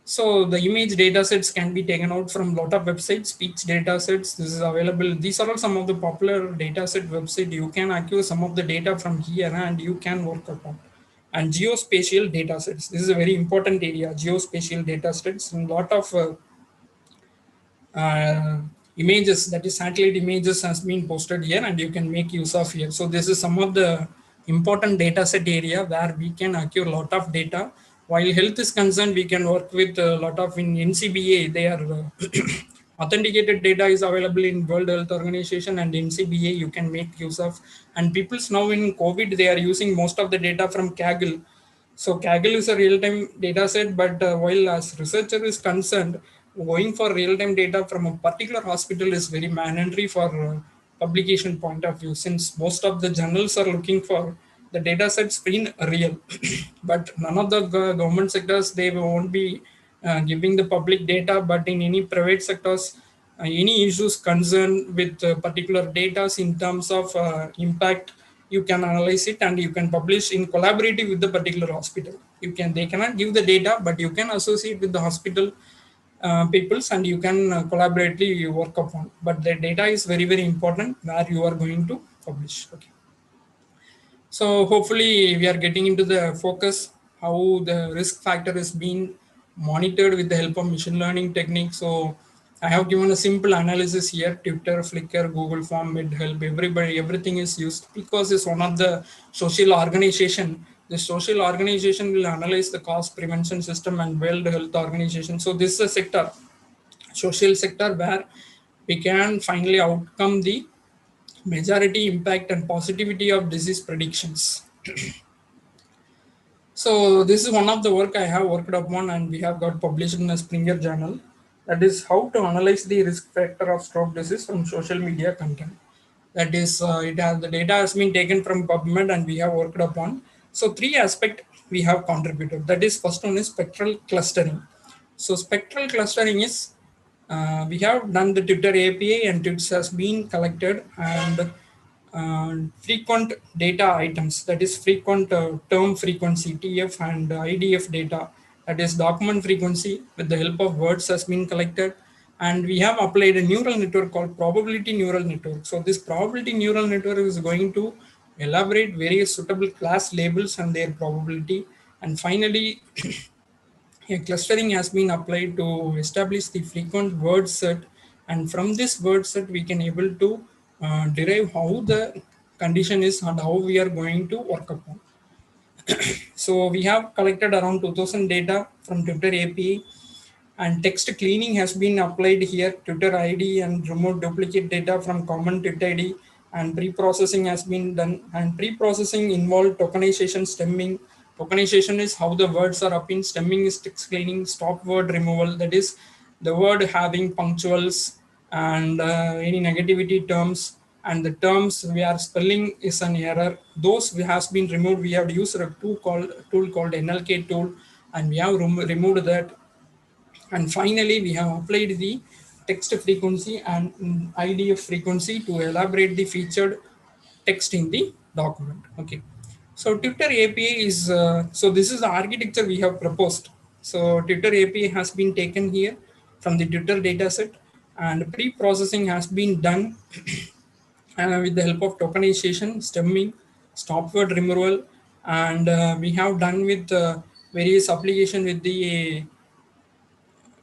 So the image data sets can be taken out from a lot of websites, speech data sets. This is available. These are all some of the popular data set website. You can access some of the data from here and you can work upon. And geospatial data sets. This is a very important area, geospatial data sets. And a lot of images, that is satellite images, has been posted here and you can make use of here. So this is some of the important data set area where we can acquire a lot of data. While health is concerned, we can work with a lot of in NCBA. They are authenticated data is available in World Health Organization, and NCBA you can make use of. And people's now in COVID, they are using most of the data from Kaggle. So Kaggle is a real-time data set, but while as researcher is concerned, going for real-time data from a particular hospital is very mandatory for publication point of view, since most of the journals are looking for the data sets being real. But none of the government sectors, they won't be giving the public data, but in any private sectors, any issues concerned with particular data in terms of impact, you can analyze it and you can publish in collaborative with the particular hospital. They cannot give the data, but you can associate with the hospital peoples, and you can collaboratively work upon. But the data is very, very important where you are going to publish. Okay. So hopefully we are getting into the focus how the risk factor is being monitored with the help of machine learning techniques. So I have given a simple analysis here: Twitter, Flickr, Google Form, MedHelp, everybody, everything is used because it's one of the social organization. The social organization will analyze the cost prevention system and World Health Organization. So this is a sector, social sector, where we can finally outcome the majority impact and positivity of disease predictions. So this is one of the work I have worked upon, and we have got published in a Springer journal. That is how to analyze the risk factor of stroke disease from social media content. That is, the data has been taken from PubMed, and we have worked upon. So three aspects we have contributed. That is, first one is spectral clustering. So spectral clustering is we have done the Twitter API, and tweets has been collected, and frequent data items, that is frequent term frequency TF and IDF data, that is document frequency, with the help of words has been collected, and we have applied a neural network called probability neural network. So this probability neural network is going to elaborate various suitable class labels and their probability, and finally a clustering has been applied to establish the frequent word set, and from this word set we can able to derive how the condition is and how we are going to work upon. So we have collected around 2000 data from Twitter API, and text cleaning has been applied here, Twitter ID, and remove duplicate data from common Twitter ID, and pre-processing has been done, and pre-processing involved tokenization, stemming. Tokenization is how the words are up in, stemming is text cleaning, stop word removal, that is the word having punctuals and any negativity terms, and the terms where spelling is an error, those has been removed. We have used a tool called NLK tool, and we have removed that. And finally, we have applied the text frequency and IDF frequency to elaborate the featured text in the document. Okay. So Twitter API is, so this is the architecture we have proposed. So Twitter API has been taken here from the Twitter dataset, and pre-processing has been done with the help of tokenization, stemming, stop word removal, and we have done with various application with the,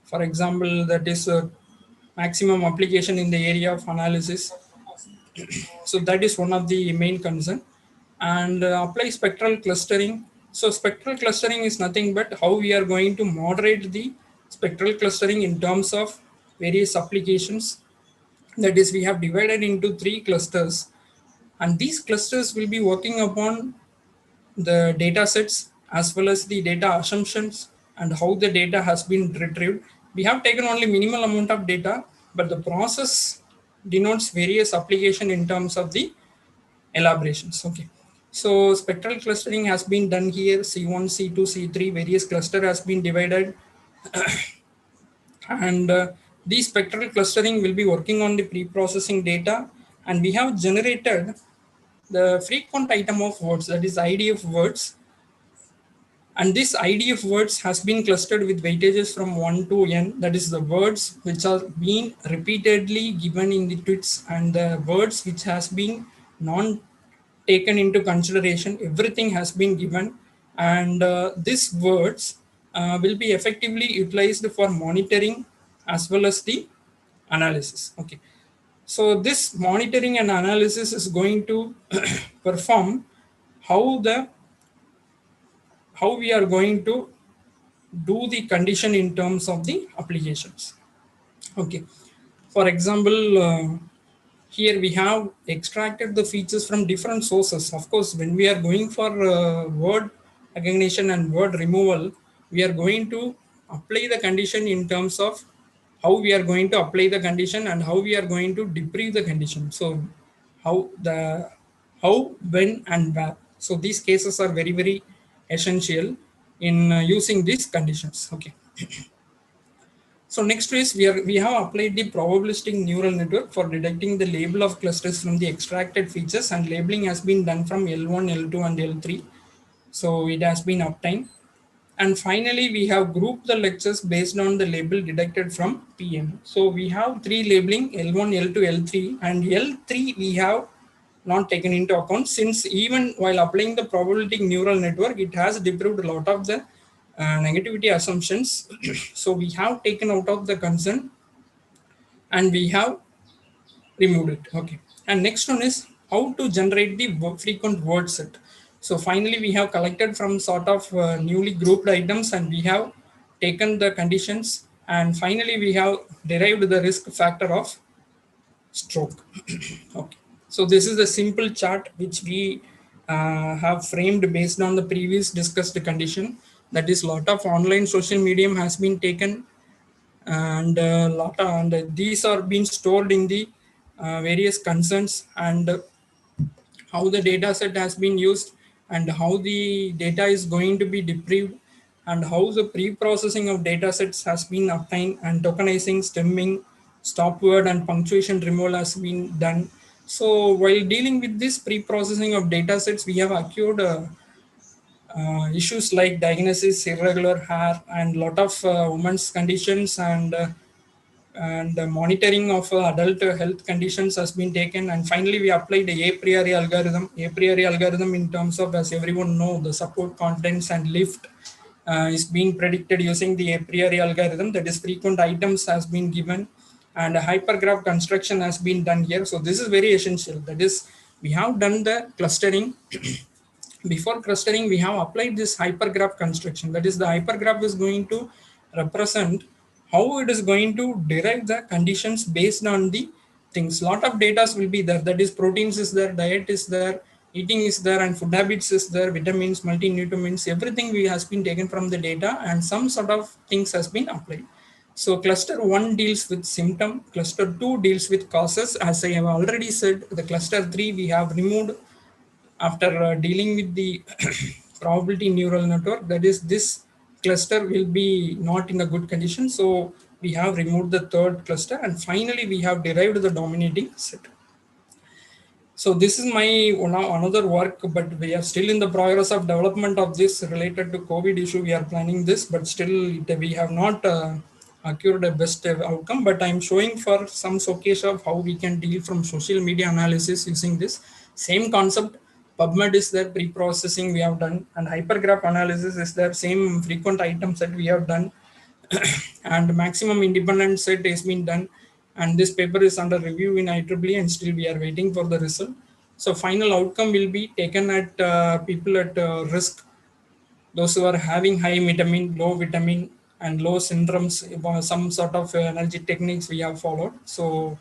for example, that is maximum application in the area of analysis. So that is one of the main concern. And apply spectral clustering. So spectral clustering is nothing but how we are going to moderate the spectral clustering in terms of various applications. That is, we have divided into 3 clusters, and these clusters will be working upon the data sets as well as the data assumptions and how the data has been retrieved. We have taken only minimal amount of data, but the process denotes various application in terms of the elaborations. Okay. So spectral clustering has been done here, C1, C2, C3, various cluster has been divided. And these spectral clustering will be working on the pre-processing data, and we have generated the frequent item of words, that is IDF words, and this IDF words has been clustered with weightages from 1 to n, that is the words which are being repeatedly given in the tweets and the words which has been non taken into consideration, everything has been given, and these words will be effectively utilized for monitoring as well as the analysis. Okay. So this monitoring and analysis is going to perform how we are going to do the condition in terms of the applications. Okay. For example, here we have extracted the features from different sources. Of course, when we are going for word recognition and word removal, we are going to apply the condition in terms of how we are going to apply the condition and how we are going to debrief the condition. So how, when, and where. So these cases are very, very essential in using these conditions. Okay. So next is we have applied the probabilistic neural network for detecting the label of clusters from the extracted features, and labeling has been done from L1, L2, and L3. So it has been obtained. And finally, we have grouped the lectures based on the label detected from PM. So we have three labeling L1, L2, L3, and L3 we have not taken into account, since even while applying the probabilistic neural network, it has disproved a lot of the negativity assumptions. So we have taken out of the concern and we have removed it. Okay. And next one is how to generate the frequent word set. So finally, we have collected from sort of newly grouped items and we have taken the conditions, and finally we have derived the risk factor of stroke. Okay. So this is the simple chart which we have framed based on the previous discussed condition. That is, lot of online social medium has been taken, and these are being stored in the various concerns, and how the data set has been used, and how the data is going to be deprived, and how the pre-processing of data sets has been obtained, and tokenizing, stemming, stop word, and punctuation removal has been done. So while dealing with this pre-processing of data sets, we have occurred issues like diagnosis, irregular hair, and lot of women's conditions, and monitoring of adult health conditions has been taken. And finally, we applied the a priori algorithm. A priori algorithm, in terms of, as everyone know, the support contents and lift is being predicted using the a priori algorithm. That is, frequent items has been given, and a hypergraph construction has been done here. So this is very essential. That is, we have done the clustering. Before clustering, we have applied this hypergraph construction. That is, the hypergraph is going to represent how it is going to derive the conditions based on the things. Lot of data will be there. That is, proteins is there, diet is there, eating is there, and food habits is there, vitamins, multinutrients, everything we has been taken from the data, and some sort of things has been applied. So cluster 1 deals with symptom, cluster 2 deals with causes. As I have already said, the cluster 3 we have removed after dealing with the probability neural network. That is, this cluster will be not in a good condition, so we have removed the third cluster, and finally we have derived the dominating set. So this is my another work, but we are still in the progress of development of this related to COVID issue. We are planning this, but still we have not occurred a best outcome. But I'm showing for some showcase of how we can deal from social media analysis using this same concept. PubMed is there, pre-processing we have done, and hypergraph analysis is there, same frequent items that we have done, and maximum independent set has been done, and this paper is under review in IEEE, and still we are waiting for the result. So final outcome will be taken at people at risk, those who are having high vitamin, low vitamin, and low syndromes. Some sort of energy techniques we have followed. So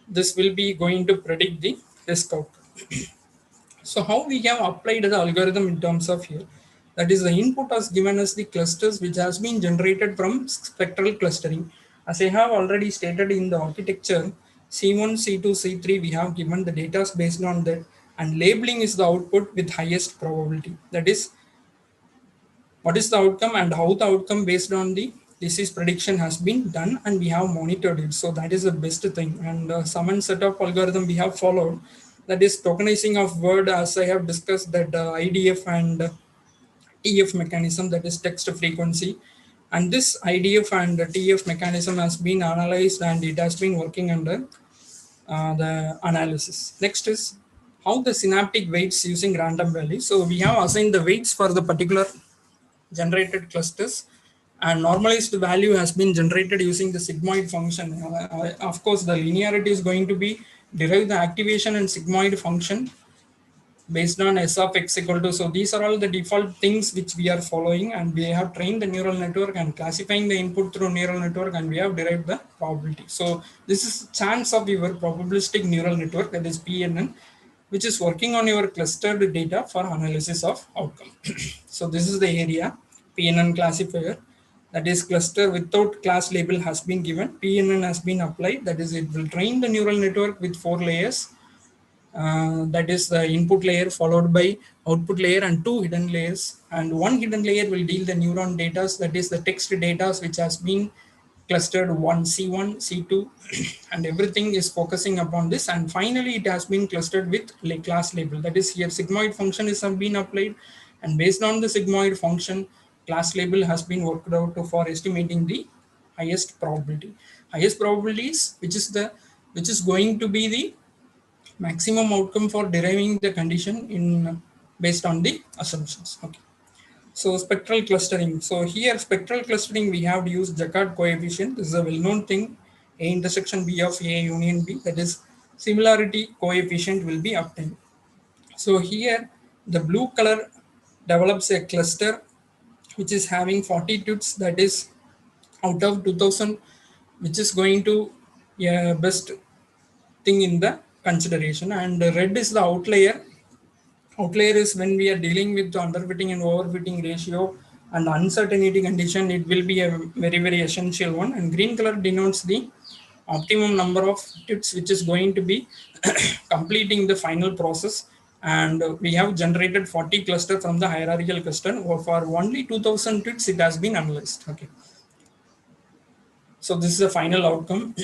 this will be going to predict the risk outcome. So how we have applied the algorithm in terms of here? That is, the input has given us the clusters which has been generated from spectral clustering. As I have already stated in the architecture, C1, C2, C3, we have given the data based on that, and labeling is the output with highest probability. That is, what is the outcome and how the outcome based on the disease prediction has been done, and we have monitored it. So that is the best thing. And some set of algorithm we have followed, that is tokenizing of word, as I have discussed, that IDF and TF mechanism, that is text frequency. And this IDF and TF mechanism has been analyzed, and it has been working under the analysis. Next is how the synaptic weights using random values. So we have assigned the weights for the particular generated clusters, and normalized value has been generated using the sigmoid function. Of course, the linearity is going to be derive the activation and sigmoid function based on S of x equal to. So these are all the default things which we are following, and we have trained the neural network and classifying the input through neural network, and we have derived the probability. So this is chance of your probabilistic neural network, that is PNN, which is working on your clustered data for analysis of outcome. So this is the area, PNN classifier, that is cluster without class label has been given. PNN has been applied, that is, it will train the neural network with 4 layers. That is the input layer followed by output layer and 2 hidden layers, and one hidden layer will deal the neuron data, that is the text data, which has been clustered C1, C2, and everything is focusing upon this. And finally, it has been clustered with class label. That is, here sigmoid function is been applied, and based on the sigmoid function, class label has been worked out for estimating the highest probability. Highest probabilities, which is going to be the maximum outcome for deriving the condition in based on the assumptions. Okay. So spectral clustering. So here spectral clustering, we have to use Jaccard coefficient. This is a well-known thing. A intersection B of A union B, that is similarity coefficient will be obtained. So here the blue color develops a cluster which is having 40 tutes, that is out of 2000, which is going to best thing in the consideration, and red is the outlier. Outlier is when we are dealing with the underfitting and overfitting ratio and uncertainty condition, it will be a very essential one. And green color denotes the optimum number of tits which is going to be completing the final process. And we have generated 40 cluster from the hierarchical cluster. For only 2000 tits it has been analyzed. Okay. So this is the final outcome.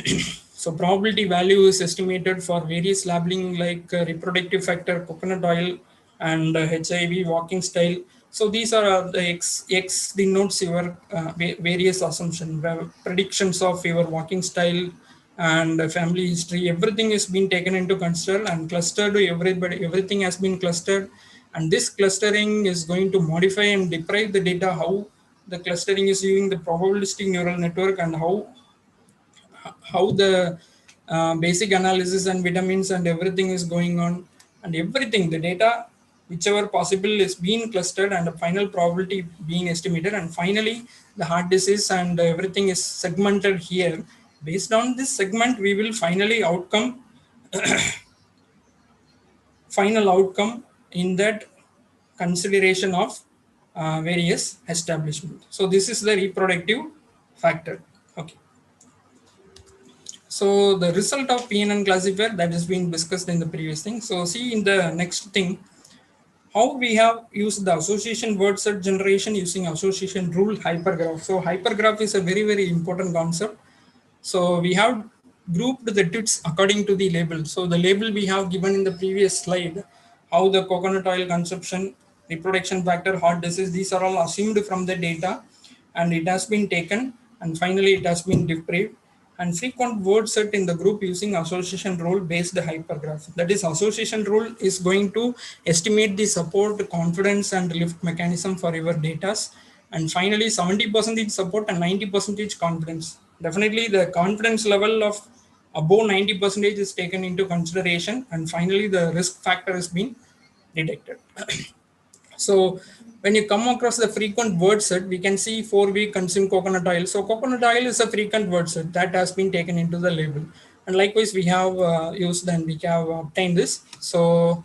So probability value is estimated for various labeling like reproductive factor, coconut oil, and HIV, walking style. So these are the X denotes your various assumptions, predictions of your walking style and family history. Everything is being taken into consider and clustered. Everything has been clustered, and this clustering is going to modify and deprive the data how the clustering is using the probabilistic neural network, and how the basic analysis and vitamins and everything is going on, and everything the data whichever possible is being clustered and the final probability being estimated, and finally the heart disease and everything is segmented here. Based on this segment we will finally final outcome in that consideration of various establishment. So this is the reproductive factor. Okay. So the result of PNN classifier that is being discussed in the previous thing. So see in the next thing, how we have used the association word set generation using association rule hypergraph. So hypergraph is a very important concept. So we have grouped the tits according to the label. So the label we have given in the previous slide, how the coconut oil consumption, reproduction factor, heart disease, these are all assumed from the data, and it has been taken, and finally it has been depraved. And frequent word set in the group using association rule based hypergraph. That is, association rule is going to estimate the support, confidence, and lift mechanism for your data. And finally 70% support and 90% confidence. Definitely the confidence level of above 90% is taken into consideration, and finally the risk factor is being detected. So when you come across the frequent word set, we can see 4 week consume coconut oil. So coconut oil is a frequent word set that has been taken into the label, and likewise we have used and we have obtained this. So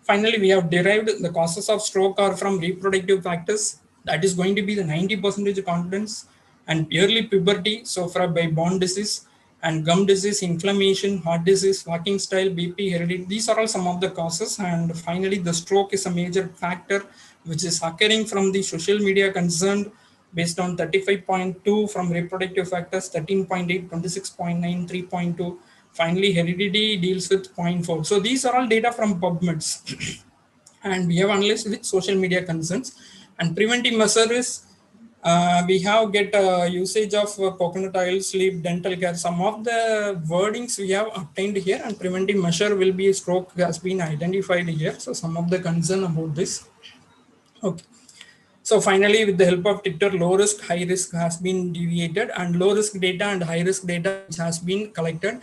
finally we have derived the causes of stroke are from reproductive factors, that is going to be the 90% confidence, and early puberty, so for by bone disease and gum disease, inflammation, heart disease, walking style, BP, heredity. These are all some of the causes. And finally, the stroke is a major factor which is occurring from the social media concerned, based on 35.2 from reproductive factors, 13.8, 26.9, 3.2. Finally, heredity deals with 0.4. So these are all data from PubMeds. And we have analyzed with social media concerns. And preventive measure is we have get usage of coconut oil, sleep, dental care. Some of the wordings we have obtained here, and preventive measure will be stroke has been identified here. So some of the concern about this. Okay. So finally, with the help of Twitter, low risk, high risk has been deviated, and low risk data and high risk data which has been collected.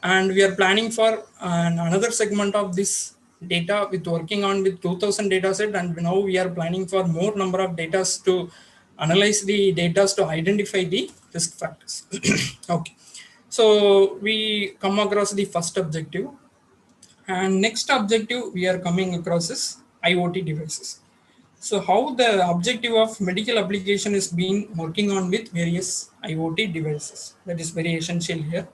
And we are planning for another segment of this data with working on with 2000 data set. And now we are planning for more number of data to analyze the data to identify the risk factors. Okay. So we come across the first objective, and next objective we are coming across is IoT devices. So how the objective of medical application is being working on with various IoT devices. That is very essential here.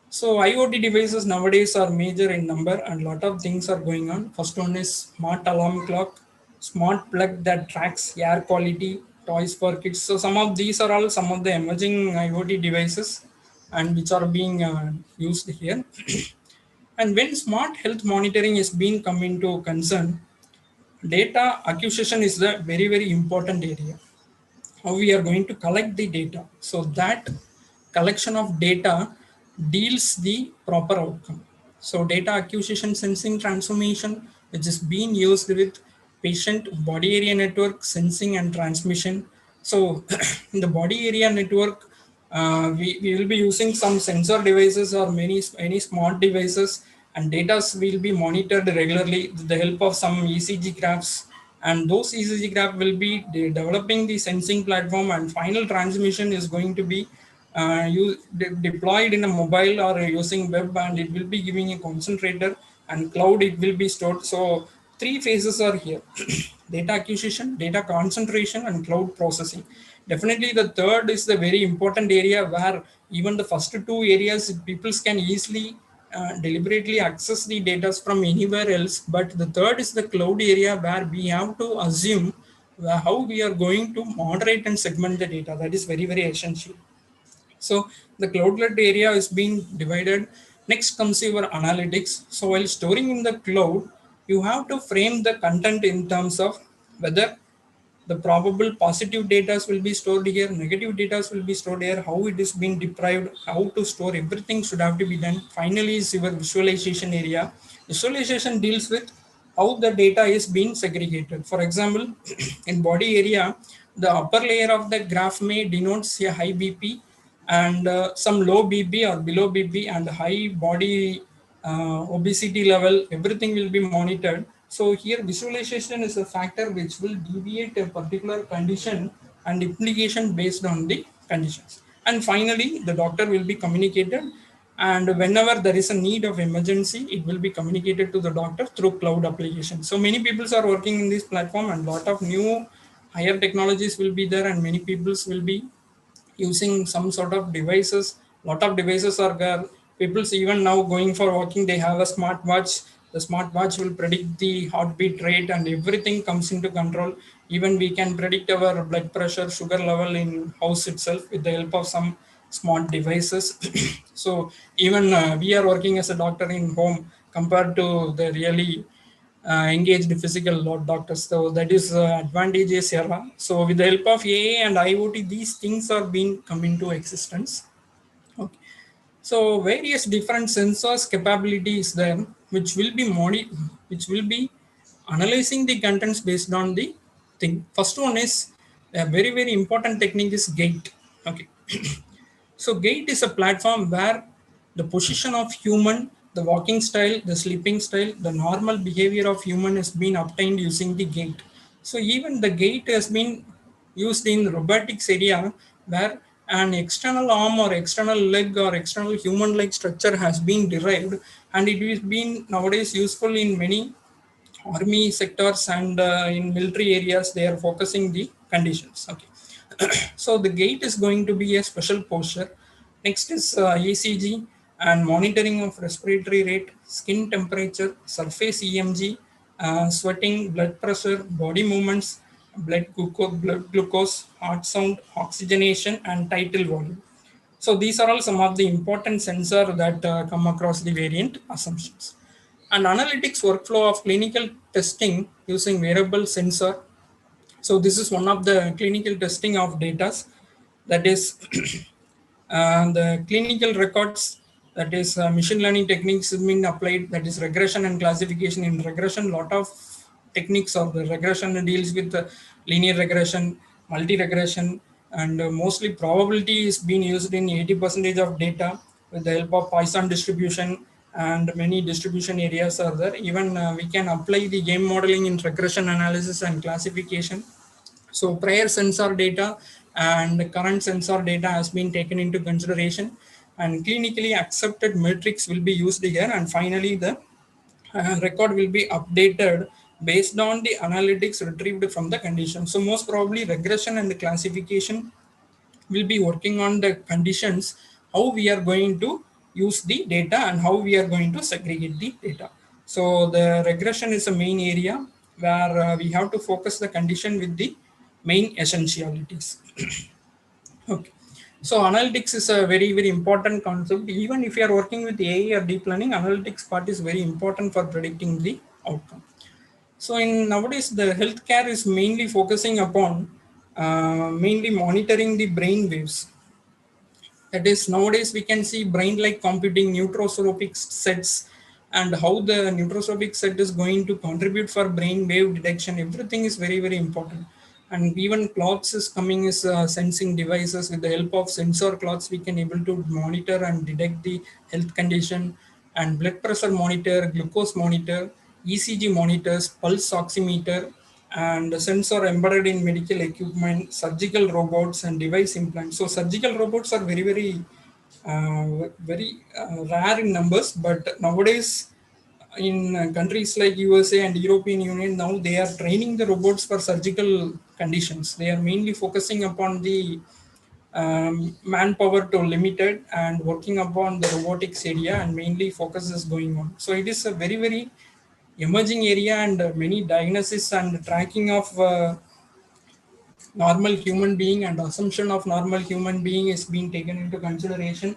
So IoT devices nowadays are major in number, and lot of things are going on. First one is smart alarm clock, smart plug that tracks air quality, toys for kids. So some of these are all some of the emerging IoT devices and which are being used here. And when smart health monitoring is being come into concern, data acquisition is the very, very important area. How we are going to collect the data. So that collection of data deals the proper outcome. So data acquisition, sensing, transformation, which is being used with patient body area network sensing and transmission. So in the body area network, we will be using some sensor devices or many smart devices, and data will be monitored regularly with the help of some ECG graphs, and those ECG graph will be developing the sensing platform, and final transmission is going to be deployed in a mobile or using web, and it will be giving a concentrator, and cloud it will be stored. So three phases are here: data acquisition, data concentration, and cloud processing. Definitely the third is the very important area, where even the first two areas people can easily deliberately access the data from anywhere else, but the third is the cloud area, where we have to assume how we are going to moderate and segment the data. That is very, very essential. So the cloudlet area is being divided. Next comes your analytics. So while storing in the cloud, you have to frame the content in terms of whether the probable positive data will be stored here, negative data will be stored here, how it is being deprived, how to store, everything should have to be done. Finally is your visualization area. Visualization deals with how the data is being segregated. For example, in body area, the upper layer of the graph may denotes a high BP, and some low BP or below BP and high body obesity level, everything will be monitored. So here visualization is a factor which will deviate a particular condition and implication based on the conditions. And finally, the doctor will be communicated, and whenever there is a need of emergency, it will be communicated to the doctor through cloud application. So many people are working in this platform, and lot of new higher technologies will be there, and many people will be using some sort of devices. Lot of devices are there. People's even now going for walking, they have a smartwatch. The smartwatch will predict the heartbeat rate, and everything comes into control. Even we can predict our blood pressure, sugar level in house itself with the help of some smart devices. So even we are working as a doctor in home compared to the really engaged physical doctors. So that is advantageous era. So with the help of AI and IoT, these things are being come into existence. Okay. So various different sensors capabilities there, which will be which will be analyzing the contents based on the thing. First one is a very, very important technique is gait. Okay. So gait is a platform where the position of human, the walking style, the sleeping style, the normal behavior of human is being obtained using the gait. So even the gait has been used in robotics area, where an external arm or external leg or external human like structure has been derived, and it is being nowadays useful in many army sectors, and in military areas they are focusing the conditions. Okay. So the gait is going to be a special posture. Next is ECG and monitoring of respiratory rate, skin temperature, surface EMG, sweating, blood pressure, body movements, blood glucose, heart sound, oxygenation, and tidal volume. So these are all some of the important sensors that come across the variant assumptions. And analytics workflow of clinical testing using wearable sensor. So this is one of the clinical testing of data, that is the clinical records, that is machine learning techniques has been applied, that is regression and classification. In regression, lot of techniques of the regression deals with the linear regression, multi-regression, and mostly probability is being used in 80% of data with the help of Poisson distribution, and many distribution areas are there. Even we can apply the game modeling in regression analysis and classification. So prior sensor data and current sensor data has been taken into consideration, and clinically accepted metrics will be used here. And finally, the record will be updated based on the analytics retrieved from the condition. So most probably regression and classification will be working on the conditions, how we are going to use the data and how we are going to segregate the data. So the regression is a main area where we have to focus the condition with the main essentialities. Okay. So analytics is a very, very important concept. Even if you are working with AI or deep learning, analytics part is very important for predicting the outcome. So in nowadays, the healthcare is mainly focusing upon mainly monitoring the brain waves. That is, nowadays we can see brain-like computing, neuroscopic sets, and how the neuroscopic set is going to contribute for brain wave detection. Everything is very, very important. And even clocks is coming as sensing devices. With the help of sensor clocks, we can able to monitor and detect the health condition, and blood pressure monitor, glucose monitor, ECG monitors, pulse oximeter, and sensor embedded in medical equipment, surgical robots, and device implants. So surgical robots are very, very rare in numbers, but nowadays in countries like USA and European Union, now they are training the robots for surgical conditions. They are mainly focusing upon the manpower to limited and working upon the robotics area, and mainly focus is going on. So it is a very, very emerging area, and many diagnosis and tracking of normal human being and assumption of normal human being is being taken into consideration,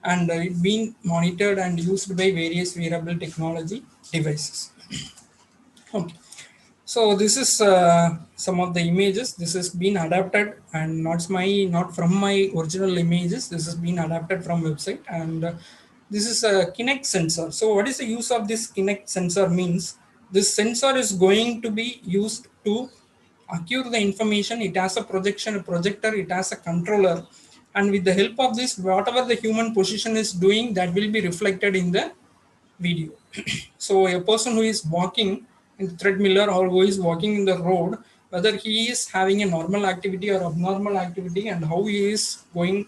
and it being monitored and used by various wearable technology devices. Okay. So this is some of the images. This has been adapted, and not from my original images. This has been adapted from website, and this is a Kinect sensor. So what is the use of this Kinect sensor means? This sensor is going to be used to acquire the information. It has a projection, a projector. It has a controller, and with the help of this, whatever the human position is doing, that will be reflected in the video. So a person who is walking in the treadmill or who is walking in the road, whether he is having a normal activity or abnormal activity, and how he is going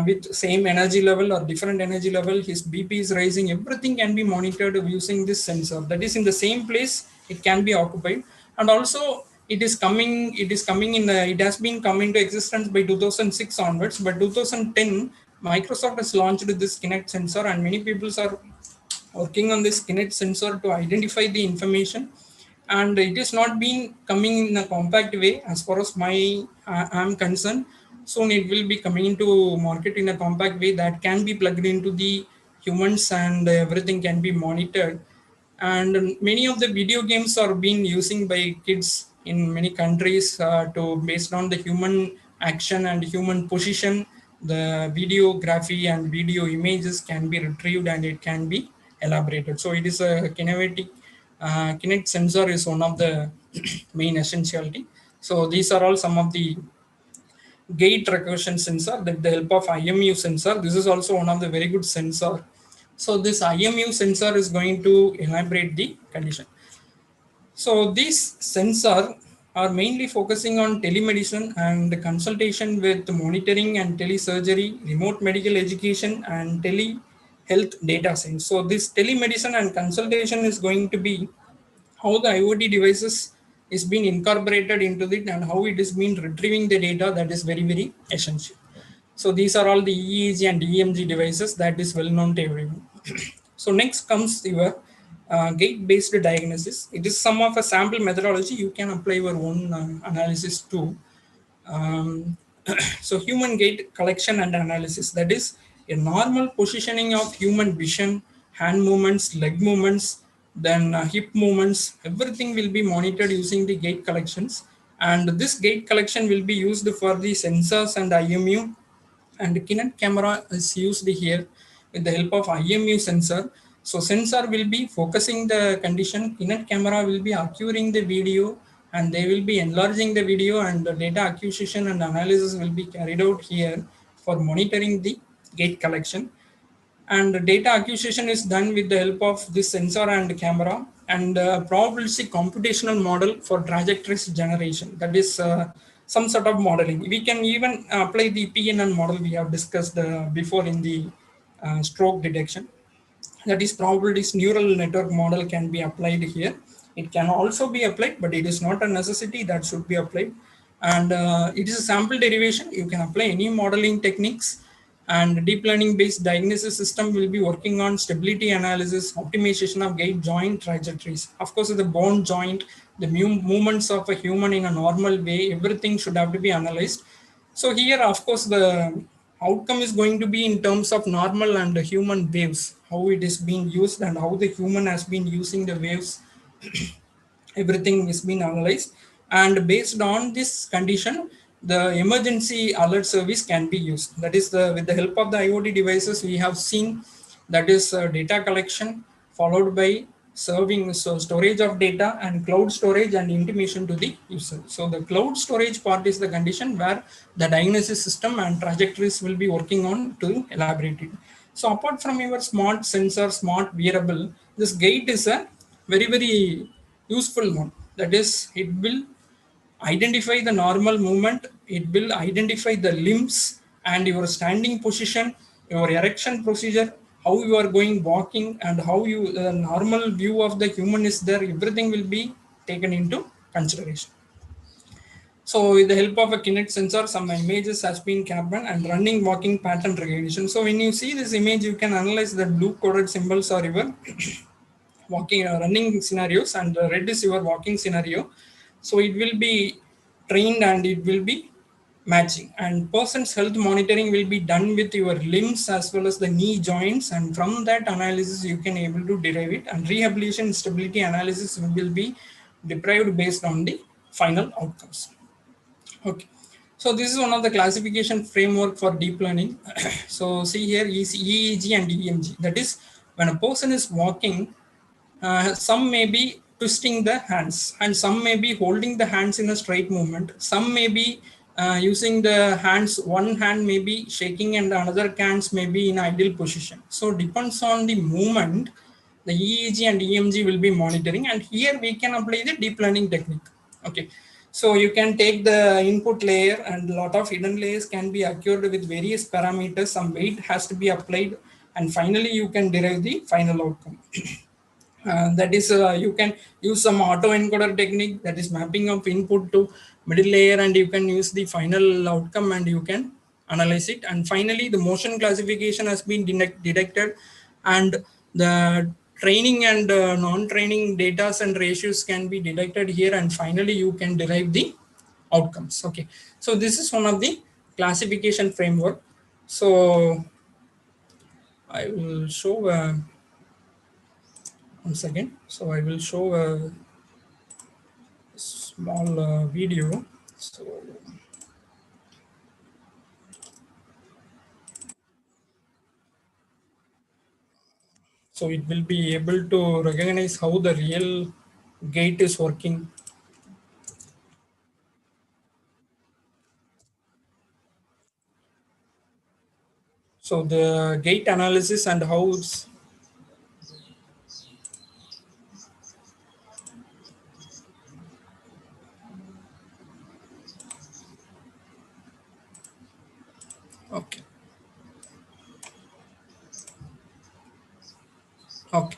with same energy level or different energy level, his BP is rising, everything can be monitored using this sensor. That is in the same place it can be occupied. And also it has been come into existence by 2006 onwards, but 2010 Microsoft has launched this Kinect sensor, and many people are working on this Kinect sensor to identify the information, and it is not been coming in a compact way as far as I'm concerned. Soon it will be coming into market in a compact way that can be plugged into the humans, and everything can be monitored. And many of the video games are being using by kids in many countries to based on the human action and human position, the videography and video images can be retrieved and it can be elaborated. So it is a kinematic Kinect sensor is one of the main essentiality. So these are all some of the gait recursion sensor with the help of IMU sensor. This is also one of the very good sensor. So this IMU sensor is going to elaborate the condition. So these sensor are mainly focusing on telemedicine and consultation with monitoring and telesurgery, remote medical education, and telehealth data science. So this telemedicine and consultation is going to be how the IoT devices is being incorporated into it and how it is being retrieving the data. That is very, very essential. So these are all the EEG and EMG devices that is well known to everyone. So next comes your gate-based diagnosis. It is some of a sample methodology. You can apply your own analysis too. Um, so human gait collection and analysis, that is a normal positioning of human vision, hand movements, leg movements, then hip movements, everything will be monitored using the gait collections. And this gait collection will be used for the sensors and IMU, and Kinect camera is used here with the help of IMU sensor. So sensor will be focusing the condition, Kinect camera will be acquiring the video, and they will be enlarging the video, and the data acquisition and analysis will be carried out here for monitoring the gait collection. And data acquisition is done with the help of this sensor and camera, and probabilistic computational model for trajectories generation. That is some sort of modeling. We can even apply the PNN model we have discussed before in the stroke detection. That is probabilities neural network model can be applied here. It can also be applied, but it is not a necessity that should be applied. And it is a sample derivation. You can apply any modeling techniques, and deep learning based diagnosis system will be working on stability analysis, optimization of gait joint trajectories. Of course, the bone joint, the movements of a human in a normal way, everything should have to be analyzed. So here, of course, the outcome is going to be in terms of normal and human waves, how it is being used and how the human has been using the waves Everything is being analyzed, and based on this condition, the emergency alert service can be used. That is, with the help of the IoT devices, we have seen that is data collection followed by serving, so storage of data and cloud storage and intimation to the user. So the cloud storage part is the condition where the diagnosis system and trajectories will be working on to elaborate it. So apart from your smart sensor, smart wearable, this gate is a very useful one. That is, it will identify the normal movement, it will identify the limbs and your standing position, your erection procedure, how you are going walking, and how you the normal view of the human is there. Everything will be taken into consideration. So with the help of a Kinect sensor, some images has been captured and running walking pattern recognition. So when you see this image, you can analyze the blue coded symbols or your walking running scenarios, and red is your walking scenario. So it will be trained and it will be matching, and person's health monitoring will be done with your limbs as well as the knee joints, and from that analysis you can able to derive it, and rehabilitation stability analysis will be derived based on the final outcomes. Okay, so this is one of the classification framework for deep learning. So see here is EEG and EMG. That is, when a person is walking, some may be twisting the hands, and some may be holding the hands in a straight movement. Some may be using the hands, one hand may be shaking and another hands may be in ideal position. So depends on the movement, the EEG and EMG will be monitoring, and here we can apply the deep learning technique. Okay, so you can take the input layer, and a lot of hidden layers can be acquired with various parameters. Some weight has to be applied, and finally you can derive the final outcome. That is, you can use some autoencoder technique, that is mapping of input to middle layer, and you can use the final outcome and you can analyze it. And finally the motion classification has been detected, and the training and non-training data and ratios can be detected here, and finally you can derive the outcomes. Okay, so this is one of the classification framework. So I will show once again. So I will show a small video. So it will be able to recognize how the real gate is working. So the gate analysis and how it's okay. Okay.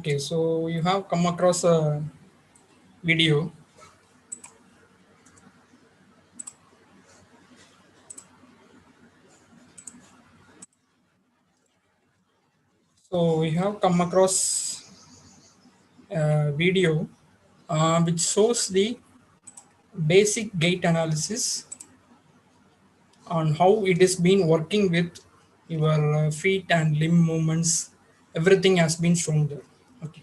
Okay, so you have come across a video. So we have come across a video which shows the basic gait analysis on how it is been working with your feet and limb movements. Everything has been shown there. Okay.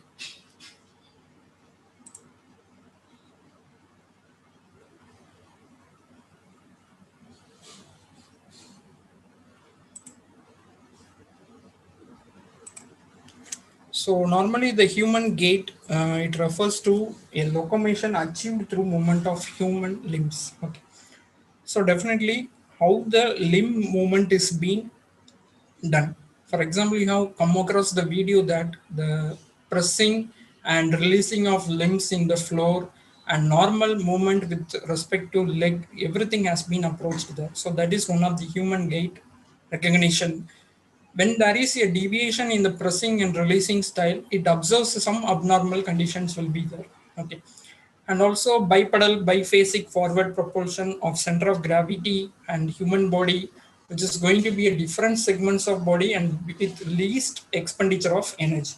So normally the human gait, it refers to a locomotion achieved through movement of human limbs. Okay. So definitely how the limb movement is being done. For example, you have come across the video that the pressing and releasing of limbs in the floor and normal movement with respect to leg, everything has been approached there. So that is one of the human gait recognition. When there is a deviation in the pressing and releasing style, it observes some abnormal conditions will be there. Okay. And also bipedal biphasic forward propulsion of center of gravity and human body, which is going to be a different segments of body and with least expenditure of energy.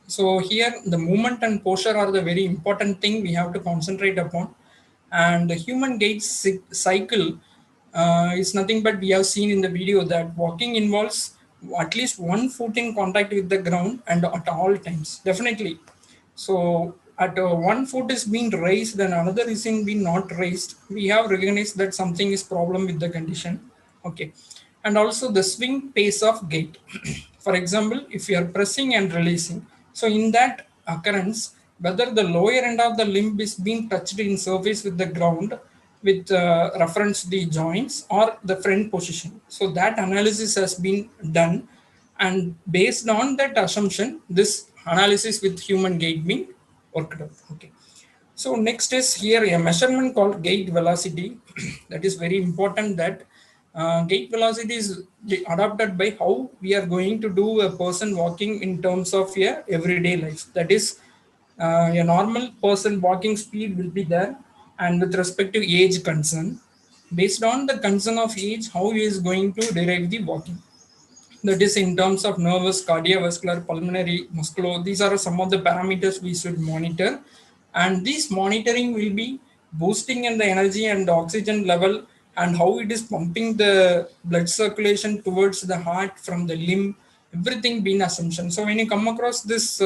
So here the movement and posture are the very important thing we have to concentrate upon. And the human gait cycle is nothing but we have seen in the video that walking involves at least one foot in contact with the ground and at all times. Definitely. So at one foot is being raised and another is in being not raised. We have recognized that something is problem with the condition. Okay. And also the swing pace of gait. For example, if you are pressing and releasing, so in that occurrence, whether the lower end of the limb is being touched in surface with the ground with reference to the joints or the front position. So that analysis has been done, and based on that assumption, this analysis with human gait being worked out. Okay. So next is here a measurement called gait velocity. That is very important that gait velocity is adapted by how we are going to do a person walking in terms of a everyday life. That is a normal person walking speed will be there, and with respect to age concern, based on the concern of age, how he is going to derive the walking. That is in terms of nervous, cardiovascular, pulmonary, muscular. These are some of the parameters we should monitor. And this monitoring will be boosting in the energy and the oxygen level and how it is pumping the blood circulation towards the heart from the limb, everything being assumption. So when you come across this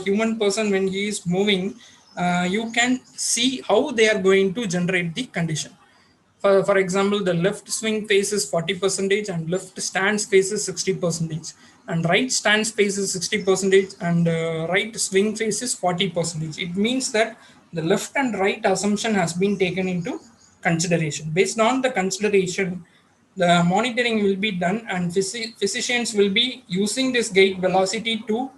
human person, when he is moving, you can see how they are going to generate the condition. For example, the left swing faces 40 percentage and left stance faces 60 percentage, and right stance faces 60 percentage and right swing faces 40 percentage. It means that the left and right assumption has been taken into consideration. Based on the consideration, the monitoring will be done, and physicians will be using this gait velocity to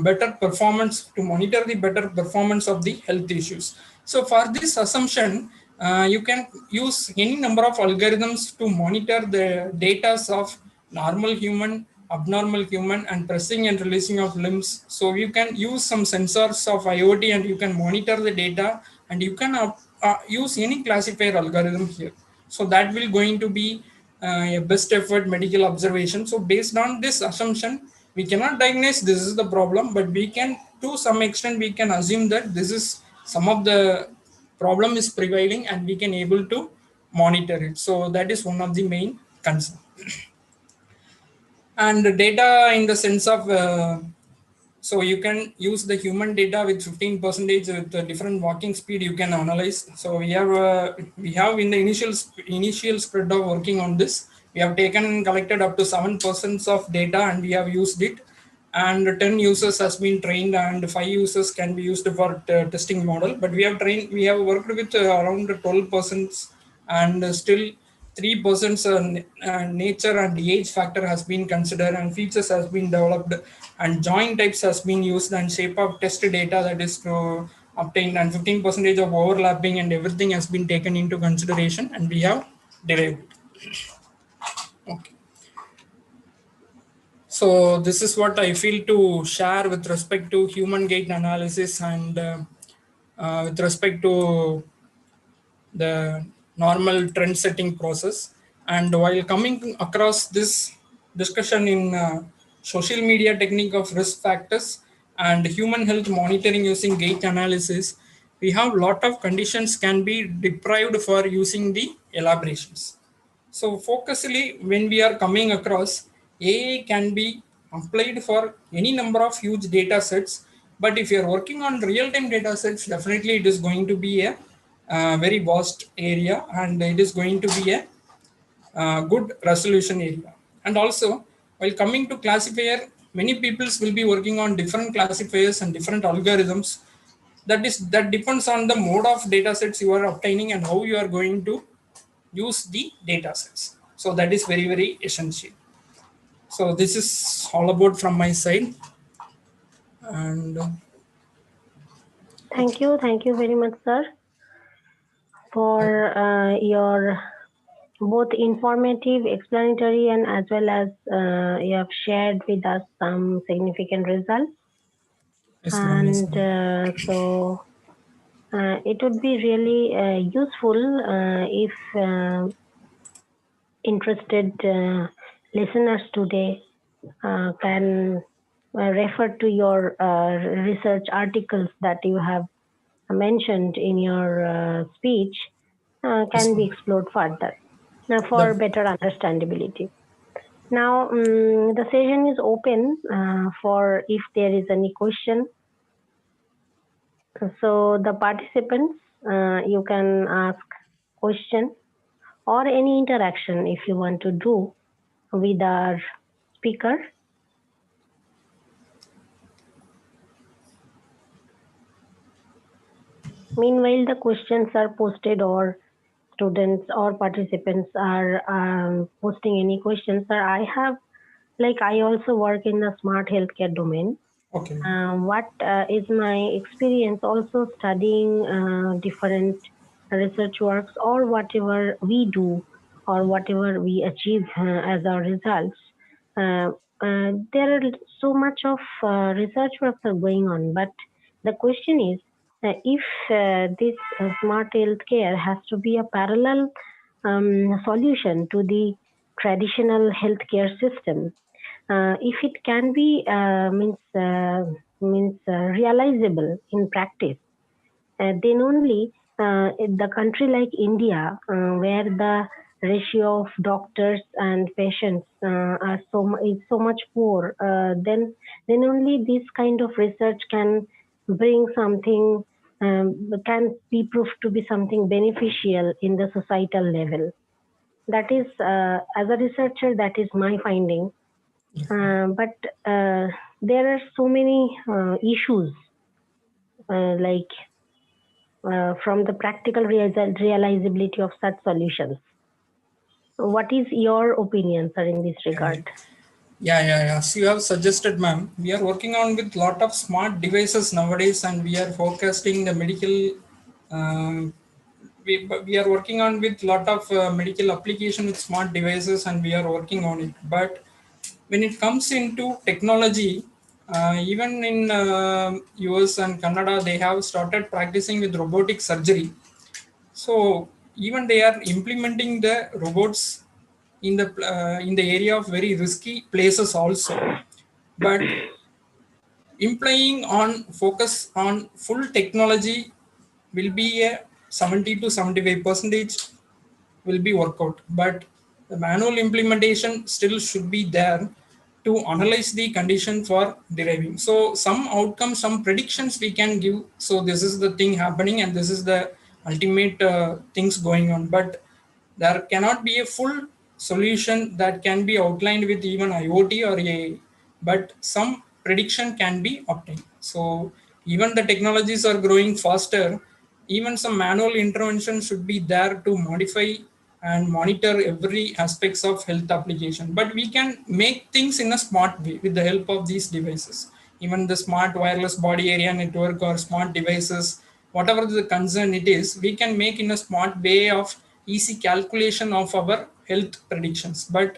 better performance, to monitor the better performance of the health issues. So for this assumption, you can use any number of algorithms to monitor the data of normal human, abnormal human, and pressing and releasing of limbs. So you can use some sensors of IoT and you can monitor the data, and you can use any classifier algorithm here. So that will going to be a best effort medical observation. So based on this assumption, we cannot diagnose this is the problem, but we can, to some extent, we can assume that this is some of the problem is prevailing and we can able to monitor it. So that is one of the main concern. And the data in the sense of so you can use the human data with 15 percentage with the different walking speed you can analyze. So we have in the initial spread of working on this, we have taken and collected up to 7% of data and we have used it, and 10 users has been trained and 5 users can be used for testing model. But we have worked with around 12%, and still 3% nature and age factor has been considered, and features has been developed, and joint types has been used, and shape of test data that is obtained, and 15% of overlapping and everything has been taken into consideration, and we have derived it. Okay. So this is what I feel to share with respect to human gait analysis and with respect to the normal trend setting process. And while coming across this discussion in social media technique of risk factors and human health monitoring using gait analysis, we have lot of conditions can be deprived for using the elaborations. So focusly, when we are coming across, AI can be applied for any number of huge data sets. But if you are working on real-time data sets, definitely it is going to be a very vast area, and it is going to be a good resolution area. And also, while coming to classifier, many peoples will be working on different classifiers and different algorithms. That depends on the mode of data sets you are obtaining and how you are going to use the data sets. So that is very, very essential. So this is all about from my side. And Thank you very much, sir, for your both informative, explanatory, and as well as you have shared with us some significant results. yes, ma'am, yes, And ma'am. so it would be really useful if interested listeners today can refer to your research articles that you have mentioned in your speech Yes, can be ma'am. explored further for Def- better understandability. Now, the session is open for if there is any question. So the participants, you can ask question or any interaction if you want to do with our speaker. Meanwhile, the questions are posted or students or participants are posting any questions. Sir, I also work in the smart healthcare domain. okay. What is my experience also studying different research works or whatever we do or whatever we achieve as our results. Uh, there are so much of research works are going on, but the question is if this smart healthcare has to be a parallel solution to the traditional healthcare system, if it can be realizable in practice, then only the country like India, where the ratio of doctors and patients is so much poor, then only this kind of research can bring something, can be proved to be something beneficial in the societal level. That is, as a researcher, that is my finding. But there are so many issues, like from the practical realizability of such solutions. What is your opinion, sir, in this regard? Yeah. So you have suggested, ma'am. We are working on with lot of smart devices nowadays, and we are forecasting the medical. Uh, we are working on with lot of medical application with smart devices, and we are working on it. But when it comes into technology, even in US and Canada, they have started practicing with robotic surgery. So even they are implementing the robots in the area of very risky places also. But implying on focus on full technology will be a 70 to 75 percentage will be workout, but the manual implementation still should be there to analyze the condition for deriving. So some outcomes, some predictions we can give. So this is the thing happening, and this is the ultimate things going on. But there cannot be a full solution that can be outlined with even IoT or AI, but some prediction can be obtained. So even the technologies are growing faster, even some manual intervention should be there to modify and monitor every aspects of health application. But we can make things in a smart way with the help of these devices. Even the smart wireless body area network or smart devices, whatever the concern it is, we can make in a smart way of easy calculation of our health predictions. But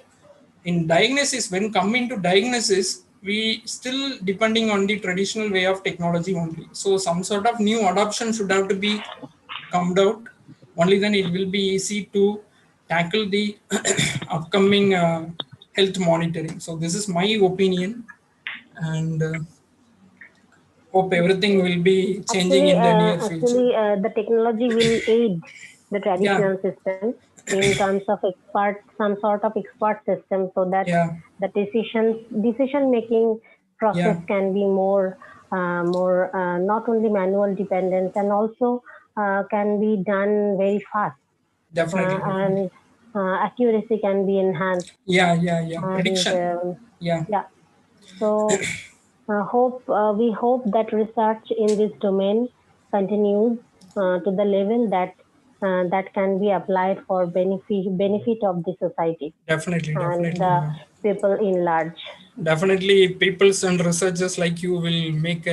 in diagnosis, when coming to diagnosis, we still depending on the traditional way of technology only. So some sort of new adoption should have to be come out. Only then it will be easy to tackle the upcoming health monitoring. So this is my opinion, and hope everything will be changing in the near future. The technology will aid the Yeah, traditional system in terms of some sort of expert system, so that yeah, the decision making process yeah, can be more not only manual dependent, and also can be done very fast, definitely, definitely. and accuracy can be enhanced. Yeah, yeah, yeah. And Prediction. Yeah, yeah, so we hope that research in this domain continues to the level that can be applied for benefit of the society definitely, and definitely, the ma'am. people in large. Definitely, peoples and researchers like you will make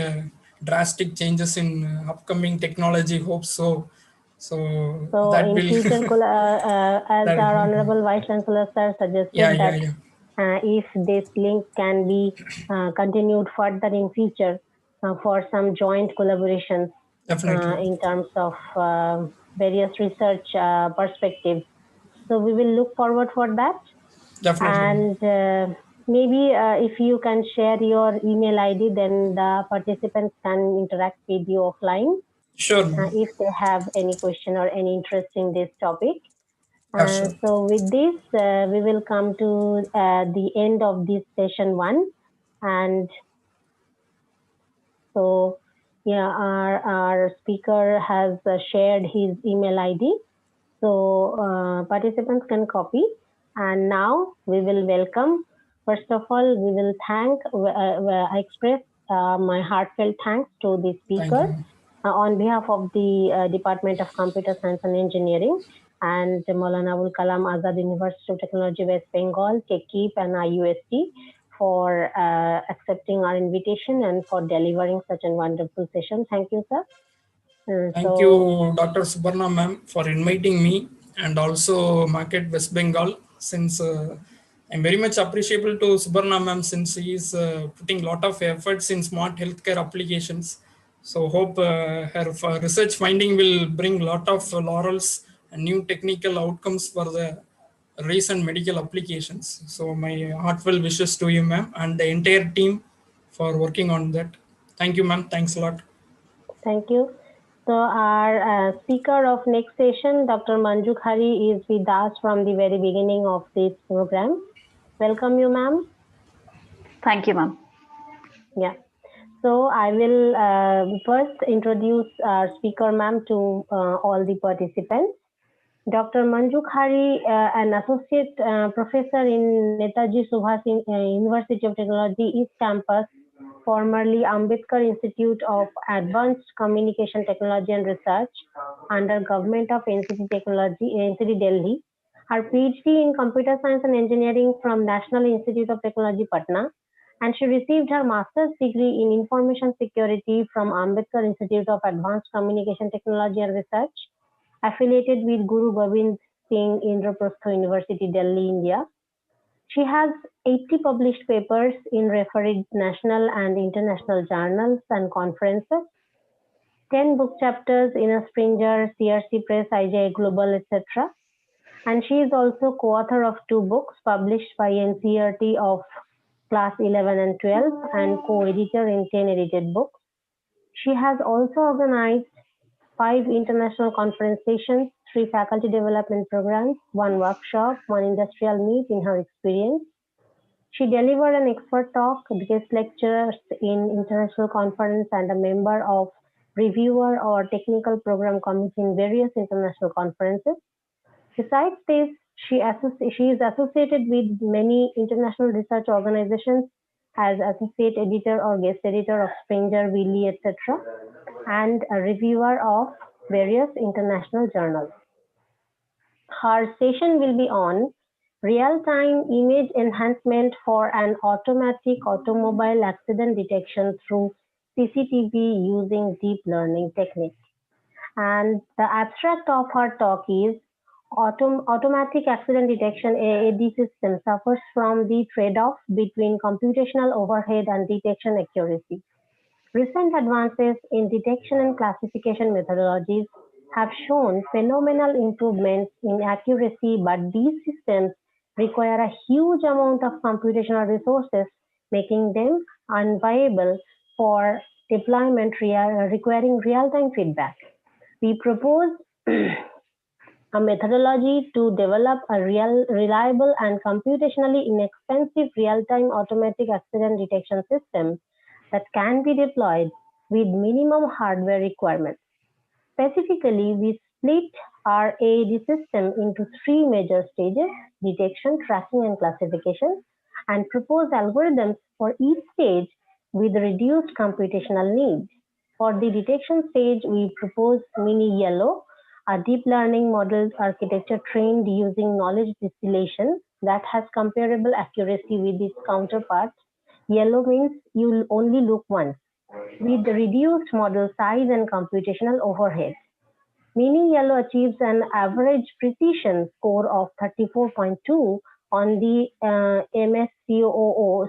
drastic changes in upcoming technology. Hope so. So So that in will. future, as that, our Honorable Vice Chancellor Sir yeah, suggested yeah, that yeah. if this link can be continued further in future for some joint collaborations Definitely, in terms of various research perspectives. So we will look forward for that. definitely, ma'am. And maybe if you can share your email ID, then the participants can interact with you offline Sure, ma'am. if they have any question or any interest in this topic. Yeah, sure. So with this, we will come to the end of this session one. And so, yeah, our speaker has shared his email ID. So participants can copy. And now we will welcome. First of all, we will I express my heartfelt thanks to the Thank speaker you, ma'am. on behalf of the Department of Computer Science and Engineering and Maulana Abul Kalam Azad University of Technology, West Bengal, KEEP and IUST for accepting our invitation and for delivering such a wonderful session. Thank you, sir. Thank So you, Dr. Subarna ma'am, for inviting me, and also Market West Bengal. Since I'm very much appreciable to Subarna ma'am, since he is putting lot of efforts in smart healthcare applications. So hope her research finding will bring lot of laurels and new technical outcomes for the recent medical applications. So my heartfelt wishes to you, ma'am, and the entire team for working on that. Thank you, ma'am. Thanks a lot. thank you. So our speaker of next session, Dr. Manju Khari, is with us from the very beginning of this program. Welcome you, ma'am. Thank you, ma'am. Yeah. So I will first introduce our speaker, ma'am, to all the participants. Dr. Manju Khari, an associate professor in Netaji Subhas University of Technology East Campus, formerly Ambedkar Institute of Advanced Communication Technology and Research under Government of NCT Delhi. Her PhD in Computer Science and Engineering from National Institute of Technology Patna, and she received her master's degree in Information Security from Ambedkar Institute of Advanced Communication Technology and Research, affiliated with Guru Gobind Singh Indraprastha University, Delhi, India. She has 80 published papers in referred national and international journals and conferences, 10 book chapters in a Springer, CRC Press, IGI Global, etc. And she is also co-author of 2 books published by NCERT of class 11 and 12 and co-editor in 10 edited books. She has also organized 5 international conference sessions, 3 faculty development programs, 1 workshop, 1 industrial meet in her experience. She delivered an expert talk, guest lectures in international conference, and a member of reviewer or technical program committee in various international conferences. Besides this, she is associated with many international research organizations as associate editor or guest editor of Springer, Wiley, etc., and a reviewer of various international journals. Her session will be on real-time image enhancement for an automatic automobile accident detection through CCTV using deep learning technique. And the abstract of her talk is Automatic accident detection AAD system suffers from the trade-off between computational overhead and detection accuracy. Recent advances in detection and classification methodologies have shown phenomenal improvements in accuracy, but these systems require a huge amount of computational resources, making them unviable for deployment requiring real-time feedback. We propose a methodology to develop a reliable and computationally inexpensive real-time automatic accident detection system that can be deployed with minimum hardware requirements. Specifically, we split our AAD system into three major stages: detection, tracking, and classification, and propose algorithms for each stage with reduced computational needs. For the detection stage, we propose Mini Yellow, a deep learning model architecture trained using knowledge distillation that has comparable accuracy with its counterparts. Yellow means you'll only look once, with reduced model size and computational overhead. Mini Yellow achieves an average precision score of 34.2 on the MSCOCO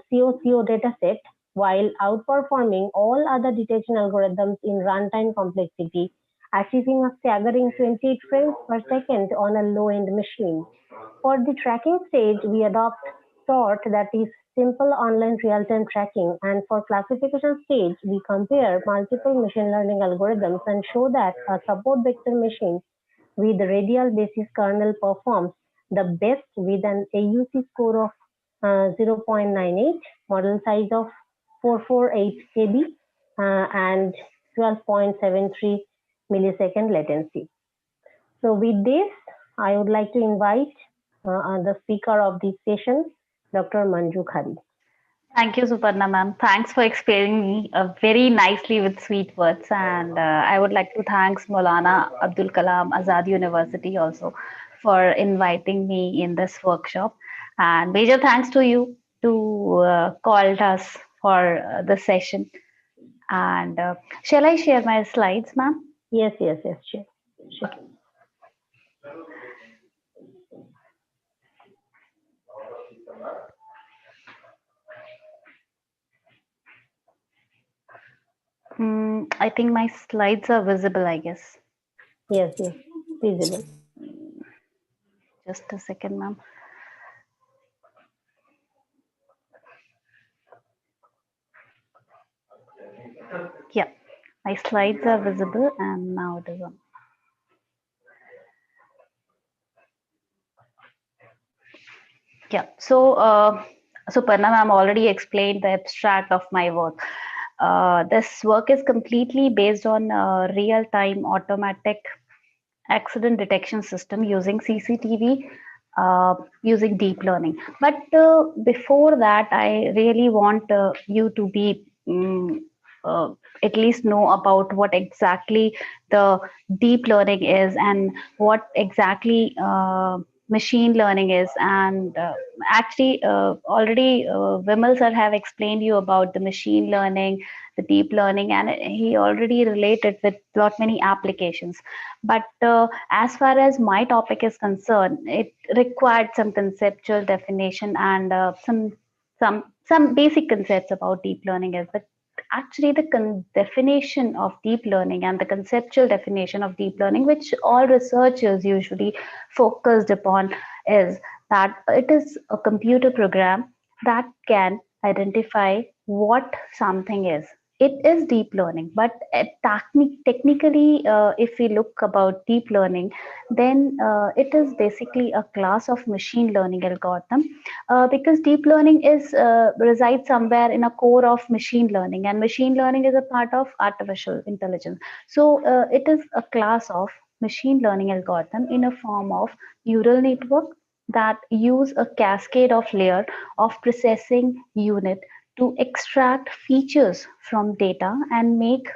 dataset, while outperforming all other detection algorithms in runtime complexity, achieving a staggering 28 frames per second on a low-end machine. For the tracking stage, we adopt SORT, that is simple online real-time tracking, and for classification stage, we compare multiple machine learning algorithms and show that a support vector machine with radial basis kernel performs the best with an AUC score of 0.98, model size of 448 KB, and 12.73 millisecond latency. So with this, I would like to invite the speaker of this session, Dr. Manju Khari. Thank you, Suparna ma'am. Thanks for explaining me very nicely with sweet words. And I would like to thank Maulana Abdul Kalam Azad University also for inviting me in this workshop. And major thanks to you to called us for the session. And shall I share my slides, ma'am? Yes, sure. I think my slides are visible, I guess. Yes, visible. Just a second, ma'am. Yeah, my slides are visible and now it is on. Yeah, so Suparna ma'am already explained the abstract of my work. This work is completely based on real-time automatic accident detection system using CCTV, using deep learning. But before that, I really want you to be at least know about what exactly the deep learning is and what exactly machine learning is. And actually already Vimal sir have explained you about the machine learning, the deep learning, and he already related with lot many applications. But as far as my topic is concerned, it required some conceptual definition and some basic concepts about deep learning is that actually the definition of deep learning and the conceptual definition of deep learning, which all researchers usually focused upon, is that it is a computer program that can identify what something is. It is deep learning, but technically, if we look about deep learning, then it is basically a class of machine learning algorithm, because deep learning is resides somewhere in a core of machine learning, and machine learning is a part of artificial intelligence. So it is a class of machine learning algorithm in a form of neural network that use a cascade of layer of processing unit to extract features from data and make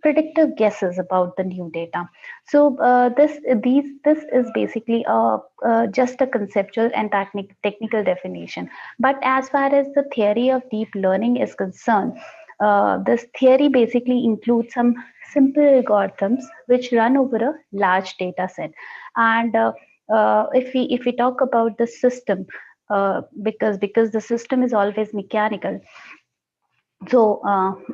predictive guesses about the new data. So this is basically just a conceptual and technical definition. But as far as the theory of deep learning is concerned, this theory basically includes some simple algorithms which run over a large data set. And if we talk about the system, because the system is always mechanical, so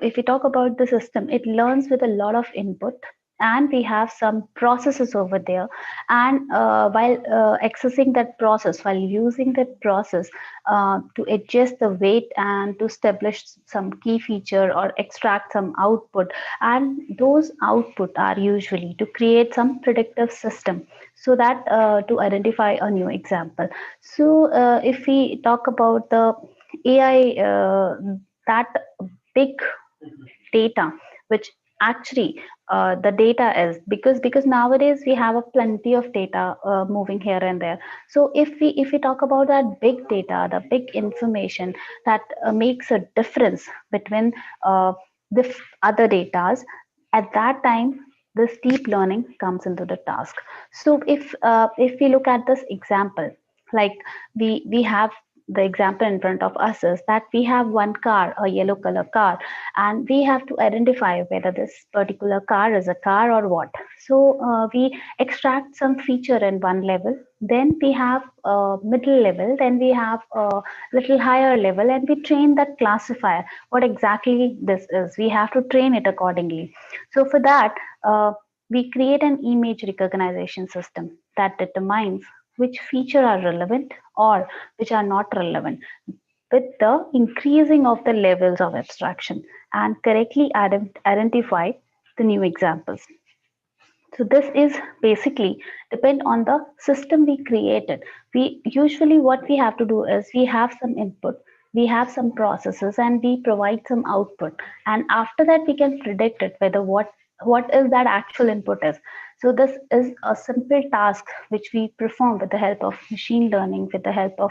if we talk about the system, it learns with a lot of input, and we have some processes over there. And while accessing that process, while using that process to adjust the weight and to establish some key feature or extract some output, and those output are usually to create some predictive system, so that to identify a new example. So if we talk about the AI, that big data which actually the data is, because nowadays we have a plenty of data moving here and there. So if we talk about that big data, the big information that makes a difference between the other datas, at that time this deep learning comes into the task. So if we look at this example, like we have the example in front of us is that we have one car, a yellow color car, and we have to identify whether this particular car is a car or what. So we extract some feature in one level, then we have a middle level, then we have a little higher level, and we train that classifier what exactly this is. We have to train it accordingly. So for that, we create an image recognition system that determines which feature are relevant or which are not relevant, with the increasing of the levels of abstraction, and correctly identify the new examples. So this is basically depend on the system we created. We usually, what we have to do is we have some input, we have some processes, and we provide some output, and after that we can predict it whether what is that actual input is. So this is a simple task which we perform with the help of machine learning, with the help of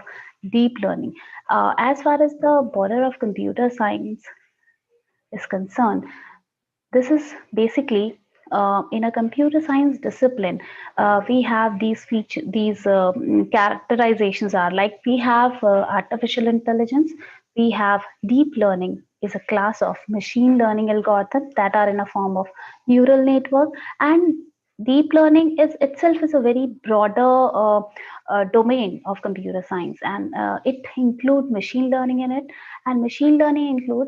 deep learning. As far as the border of computer science is concerned, this is basically in a computer science discipline, we have these feature, these characterizations are like we have artificial intelligence, we have deep learning is a class of machine learning algorithms that are in a form of neural network, and deep learning is itself is a very broader domain of computer science, and it include machine learning in it, and machine learning include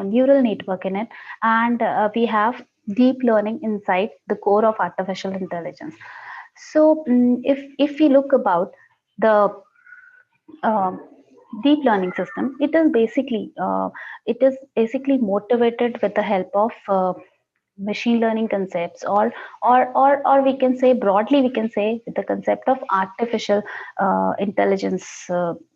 neural network in it, and we have deep learning inside the core of artificial intelligence. So if we look about the um deep learning system, it is basically motivated with the help of machine learning concepts, or we can say broadly, we can say with the concept of artificial intelligence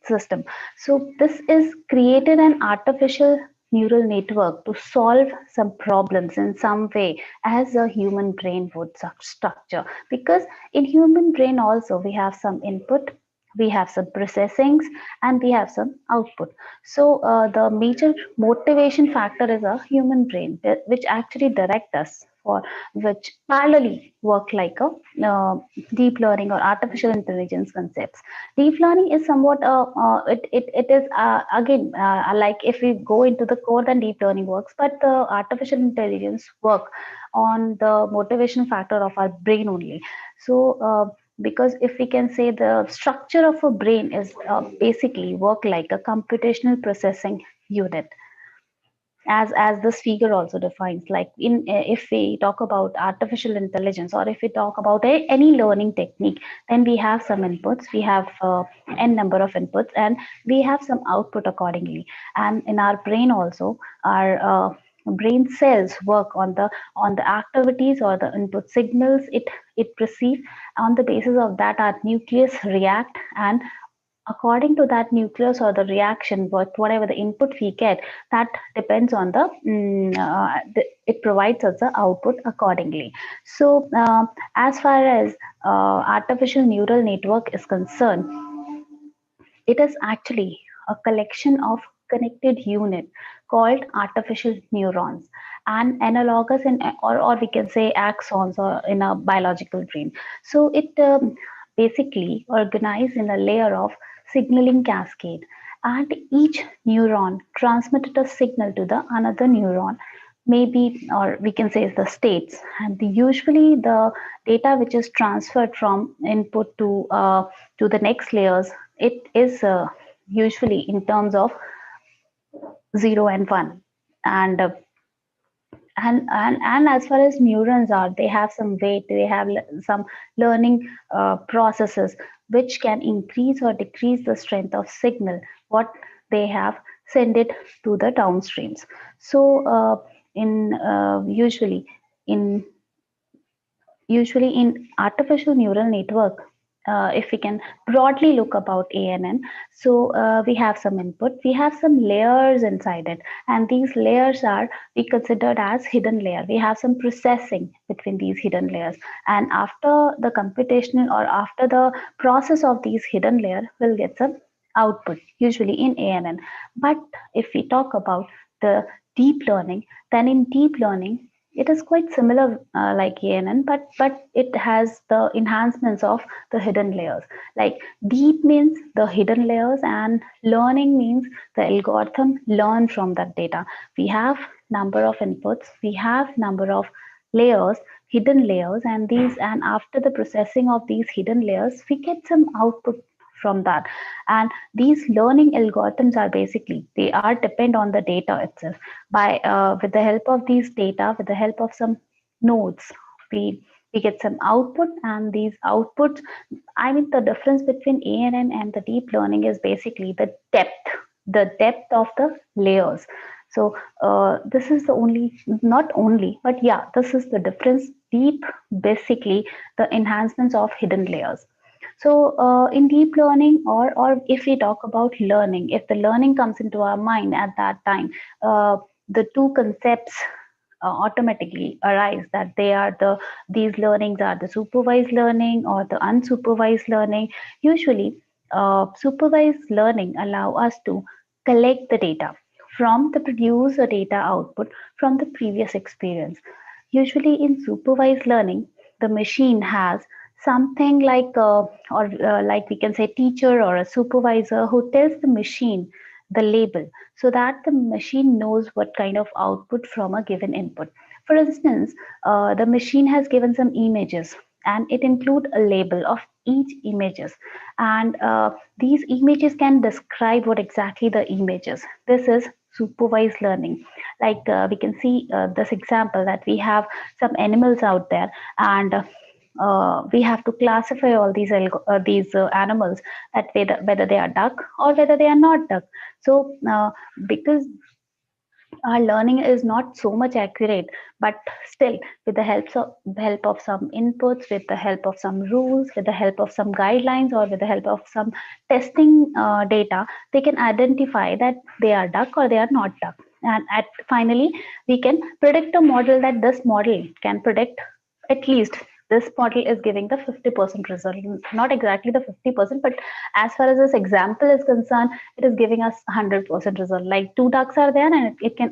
system. So this is created an artificial neural network to solve some problems in some way as a human brain would structure, because in human brain also we have some input, we have some processings, and we have some output. So the major motivation factor is a human brain, which actually direct us for, which parallelly work like a deep learning or artificial intelligence concepts. Deep learning is somewhat it is again like if we go into the core, then deep learning works, but the artificial intelligence work on the motivation factor of our brain only. So because if we can say the structure of a brain is basically work like a computational processing unit, as this figure also defines, like in if we talk about artificial intelligence, or if we talk about any learning technique, then we have some inputs, we have n number of inputs, and we have some output accordingly. And in our brain also, our brain cells work on the activities or the input signals it perceives. On the basis of that, our nucleus react, and according to that nucleus or the reaction, whatever the input we get, that depends on it provides us the output accordingly. So as far as artificial neural network is concerned, it is actually a collection of connected unit called artificial neurons, and analogous in, or we can say axons, or in a biological brain. So it basically organized in a layer of signaling cascade, and each neuron transmitted a signal to the another neuron, maybe, or we can say the states. And usually the data which is transferred from input to the next layers, it is usually in terms of 0 and 1. And and as far as neurons are, they have some weight, they have some learning processes which can increase or decrease the strength of signal what they have send it to the downstreams. So in in usually in artificial neural network, if we can broadly look about ANN, so we have some input, we have some layers inside it, and these layers are we considered as hidden layer. We have some processing between these hidden layers, and after the computational or after the process of these hidden layer, we'll get some output, usually in ANN. But if we talk about the deep learning, then in deep learning, it is quite similar like ANN, but it has the enhancements of the hidden layers. Like deep means the hidden layers, and learning means the algorithm learn from that data. We have number of inputs, we have number of layers, hidden layers, and after the processing of these hidden layers, we get some output from that. And these learning algorithms are basically, they are depend on the data itself. By with the help of these data, with the help of some nodes, we get some output, and these outputs, I mean, the difference between ANN and the deep learning is basically the depth of the layers. So this is the only, not only, but yeah, this is the difference. Deep, basically the enhancements of hidden layers. So in deep learning, or if we talk about learning, if the learning comes into our mind at that time, the two concepts automatically arise, that they are these learnings are the supervised learning or the unsupervised learning. Usually supervised learning allow us to collect the data from the producer data output from the previous experience. Usually in supervised learning, the machine has something like like we can say teacher or a supervisor who tells the machine the label, so that the machine knows what kind of output from a given input. For instance, the machine has given some images, and it include a label of each images, and these images can describe what exactly the images. This is supervised learning. Like we can see this example, that we have some animals out there, and we have to classify all these animals, that whether they are duck or whether they are not duck. So because our learning is not so much accurate, but still with the help of some inputs, with the help of some rules, with the help of some guidelines, or with the help of some testing data, they can identify that they are duck or they are not duck. And finally we can predict a model, that this model can predict at least this model is giving the 50% result, not exactly the 50%, but as far as this example is concerned, it is giving us 100% result. Like two ducks are there, and it can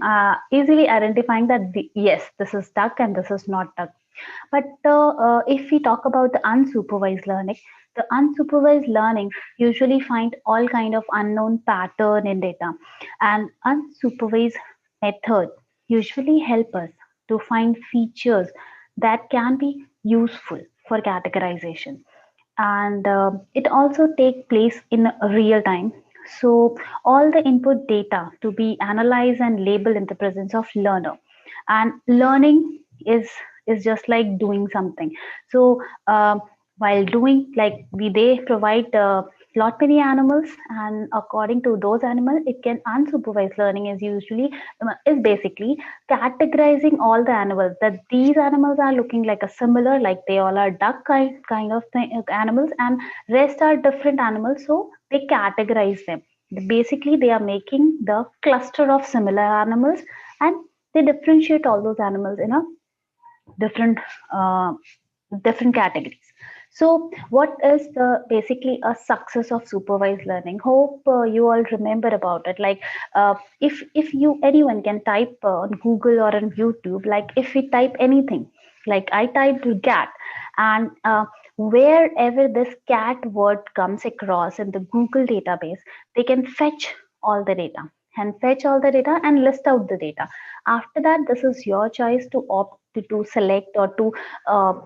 easily identifying that yes, this is duck and this is not duck. But if we talk about the unsupervised learning usually find all kind of unknown pattern in data, and unsupervised method usually help us to find features that can be useful for categorization. And it also take place in real time, so all the input data to be analyzed and labeled in the presence of learner. And learning is just like doing something. So while doing, like they provide lot many animals, and according to those animals, it can unsupervised learning is usually is basically categorizing all the animals, that these animals are looking like a similar, like they all are duck kind of thing, animals, and rest are different animals, so they categorize them. Basically they are making the cluster of similar animals, and they differentiate all those animals in a different uh, different categories. So what is the basically a success of supervised learning? Hope you all remember about it. Like if you anyone can type on Google or on YouTube, like if we type anything, like I typed gat, and wherever this cat word comes across in the Google database, they can fetch all the data and list out the data. After that, this is your choice to opt to select or to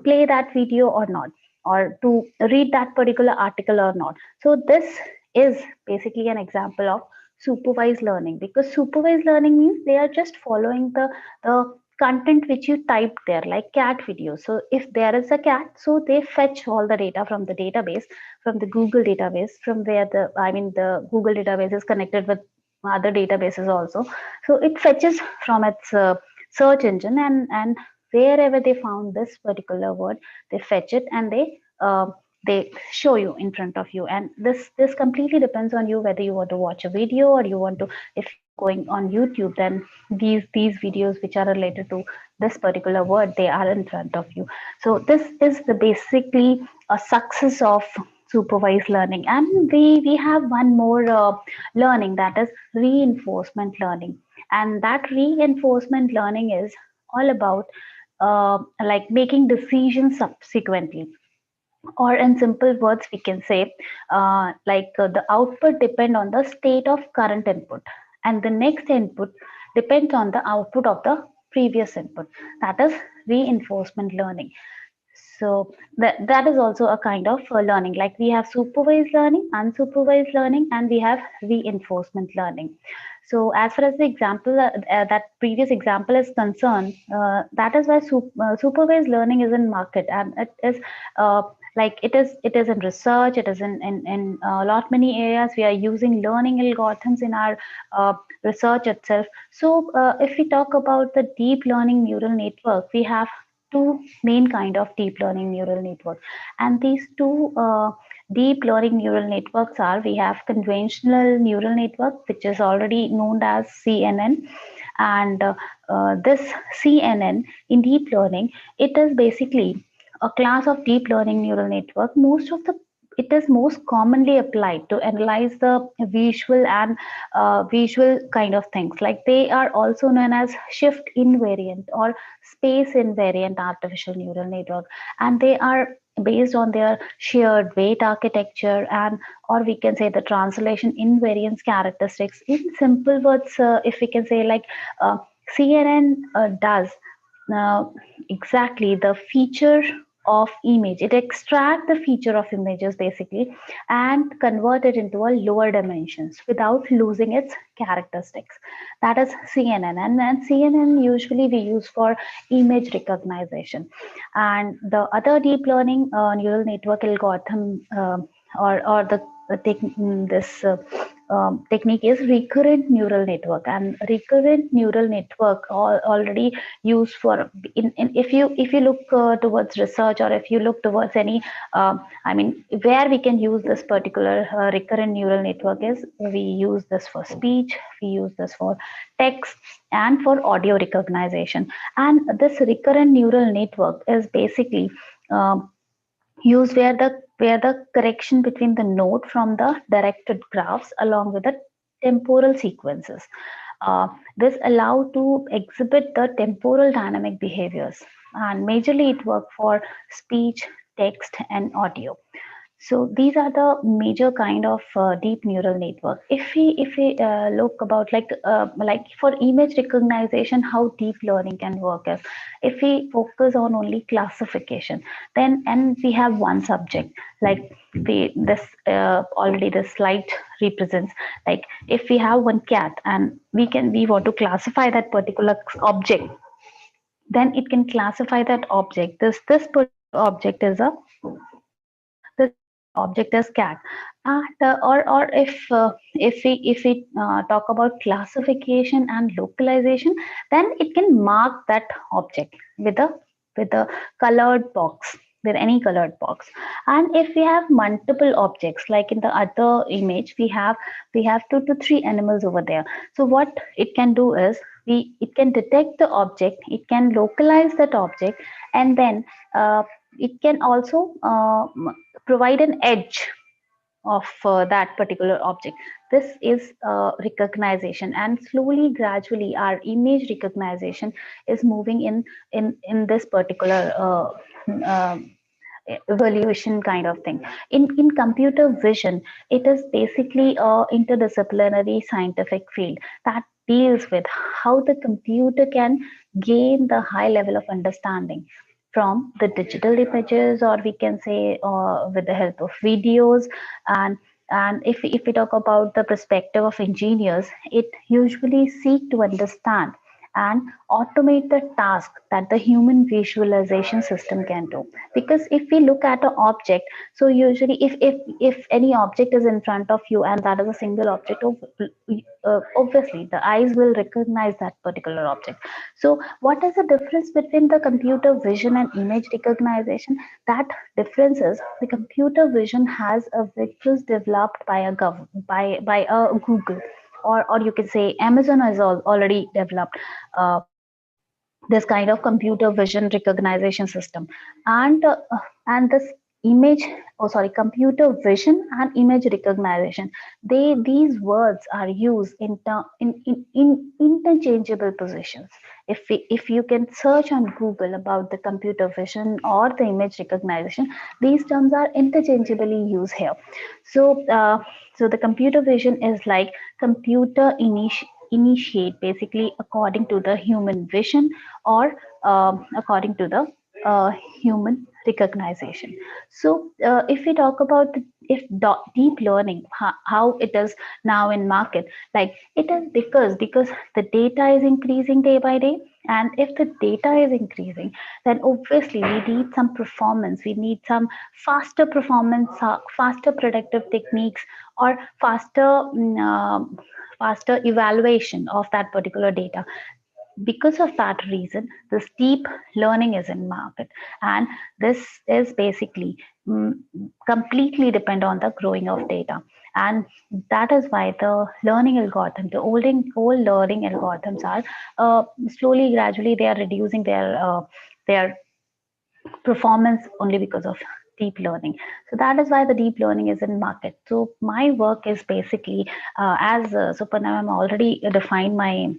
play that video or not, or to read that particular article or not. So this is basically an example of supervised learning, because supervised learning means they are just following the content which you typed there, like cat videos. So if there is a cat, so they fetch all the data from the database, from the Google database, from where the Google database is connected with other databases also. So it fetches from its search engine, and wherever they found this particular word, they fetch it, and they show you in front of you. And this completely depends on you, whether you want to watch a video, or you want to, if you're going on YouTube, then these videos which are related to this particular word, they are in front of you. So this is the basically a success of supervised learning. And we have one more learning, that is reinforcement learning. And that reinforcement learning is all about like making decisions subsequently, or in simple words we can say the output depend on the state of current input, and the next input depends on the output of the previous input. That is reinforcement learning. So that is also a kind of learning. Like we have supervised learning, unsupervised learning, and we have reinforcement learning. So as far as the example, that previous example is concerned, that is why supervised learning is in market, and it is it is in research, it is in a lot many areas. We are using learning algorithms in our research itself. So if we talk about the deep learning neural network, we have two main kind of deep learning neural network, and these two deep learning neural networks are, we have conventional neural network, which is already known as CNN. And this CNN in deep learning, it is basically a class of deep learning neural network. It is most commonly applied to analyze the visual and visual kind of things. Like they are also known as shift invariant or space invariant artificial neural network, and they are based on their shared weight architecture, and or we can say the translation invariance characteristics. In simple words, if we can say, like CNN does exactly the feature of image. It extract the feature of images basically and convert it into a lower dimensions without losing its characteristics. That is CNN. And then CNN usually we use for image recognition. And the other deep learning neural network algorithm or the this technique is recurrent neural network. And recurrent neural network already used for if you look towards research, or if you look towards any where we can use this particular recurrent neural network is, we use this for speech, we use this for text, and for audio recognition. And this recurrent neural network is basically used where the correction between the node from the directed graphs along with the temporal sequences. This allow to exhibit the temporal dynamic behaviors, and majorly it work for speech, text, and audio. So these are the major kind of deep neural network. If we look about like for image recognition, how deep learning can work is, if we focus on only classification, then and we have one subject, like already this slide represents, like if we have one cat and we want to classify that particular object, then it can classify that object. This particular object is a this particular object is cat. And or if we talk about classification and localization, then it can mark that object with a colored box, with any colored box. And if we have multiple objects, like in the other image, we have 2 to 3 animals over there. So what it can do is, it can detect the object, it can localize that object, and then it can also provide an edge of that particular object. This is recognition, and slowly, gradually, our image recognition is moving in this particular evaluation kind of thing. In computer vision, it is basically a interdisciplinary scientific field that deals with how the computer can gain the high level of understanding from the digital images, or we can say with the help of videos. And if we talk about the perspective of engineers, it usually seek to understand and automate the task that the human visualization system can do. Because if we look at an object, so usually if any object is in front of you and that is a single object, obviously the eyes will recognize that particular object. So what is the difference between the computer vision and image recognition? That difference is the computer vision has a which was developed by by a Google, or you can say Amazon has already developed this kind of computer vision recognition system. And this image, oh sorry, computer vision and image recognition, these words are used in interchangeable positions. If you can search on Google about the computer vision or the image recognition, these terms are interchangeably used here. So the computer vision is like computer initiate basically according to the human vision, or according to the human recognition. So if we talk about if deep learning, how it is now in market, like it is because the data is increasing day by day. And if the data is increasing, then obviously we need some performance, we need some faster performance, faster predictive techniques, or faster evaluation of that particular data. Because of that reason, this deep learning is in market, and this is basically completely depend on the growing of data. And that is why the learning algorithm, the old learning algorithms are slowly, gradually, they are reducing their performance only because of deep learning. So that is why the deep learning is in market. So my work is basically, as Suparna already defined my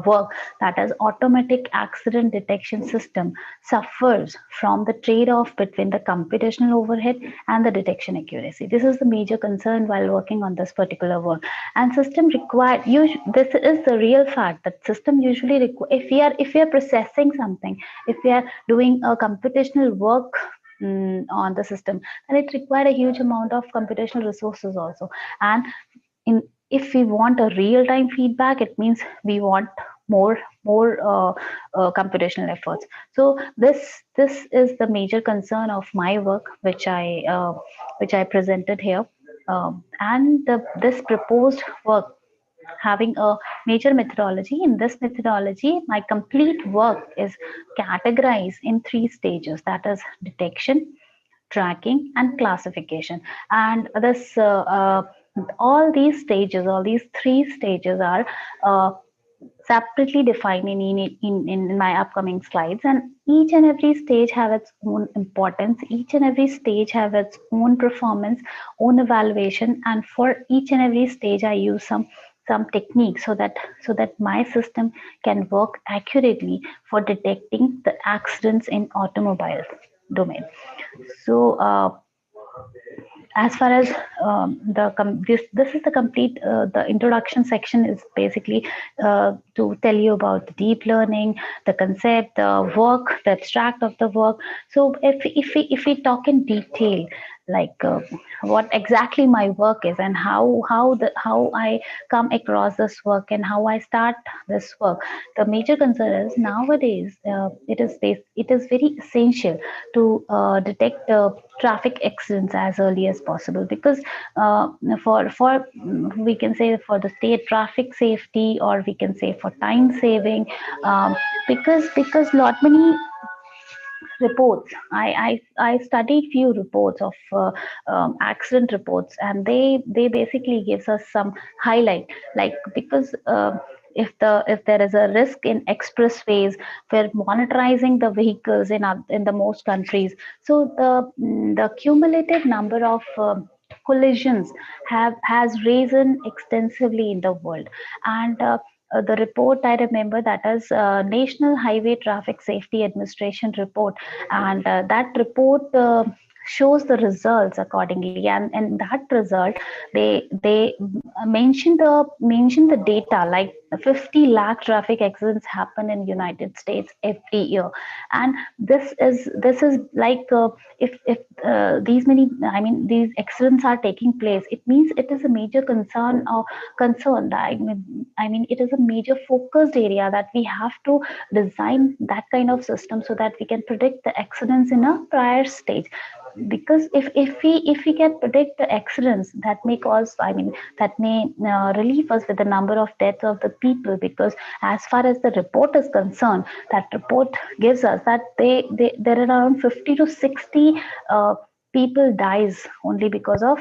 work, that is automatic accident detection system suffers from the trade-off between the computational overhead and the detection accuracy. This is the major concern while working on this particular work. And system required, this is the real fact that system usually if we are processing something, if we are doing a computational work on the system, and it required a huge amount of computational resources also. And if we want a real-time feedback, it means we want more computational efforts. So this is the major concern of my work, which I presented here. And this proposed work having a major methodology. In this methodology, my complete work is categorized in 3 stages, that is detection, tracking, and classification. And this all these 3 stages are separately defined in my upcoming slides, and each and every stage have its own importance, each and every stage have its own performance, own evaluation, and for each and every stage I use some techniques so that my system can work accurately for detecting the accidents in automobile domain. So as far as this is the complete the introduction section is basically to tell you about the deep learning, the concept, the work, the abstract of the work. So if we talk in detail, like what exactly my work is, and how I come across this work and how I start this work. The major concern is nowadays it is very essential to detect traffic accidents as early as possible, because for we can say for the state traffic safety, or we can say for time saving, because lot many reports. I studied few reports of accident reports, and they basically gives us some highlight, like because if there is a risk in expressways, we're monitoring the vehicles in the most countries. So the cumulative number of collisions has risen extensively in the world. And the report I remember, that is National Highway Traffic Safety Administration report, and that report shows the results accordingly. And in that result, they mention the data, like 50 lakh traffic accidents happen in United States every year. And this is like if these many, I mean, these accidents are taking place, it means it is a major concern. I mean it is a major focused area that we have to design that kind of system so that we can predict the accidents in a prior stage. Because if we can predict the accidents that may cause, I mean, that may relieve us with the number of deaths of the people. Because as far as the report is concerned, that report gives us that there are around 50 to 60 people dies only because of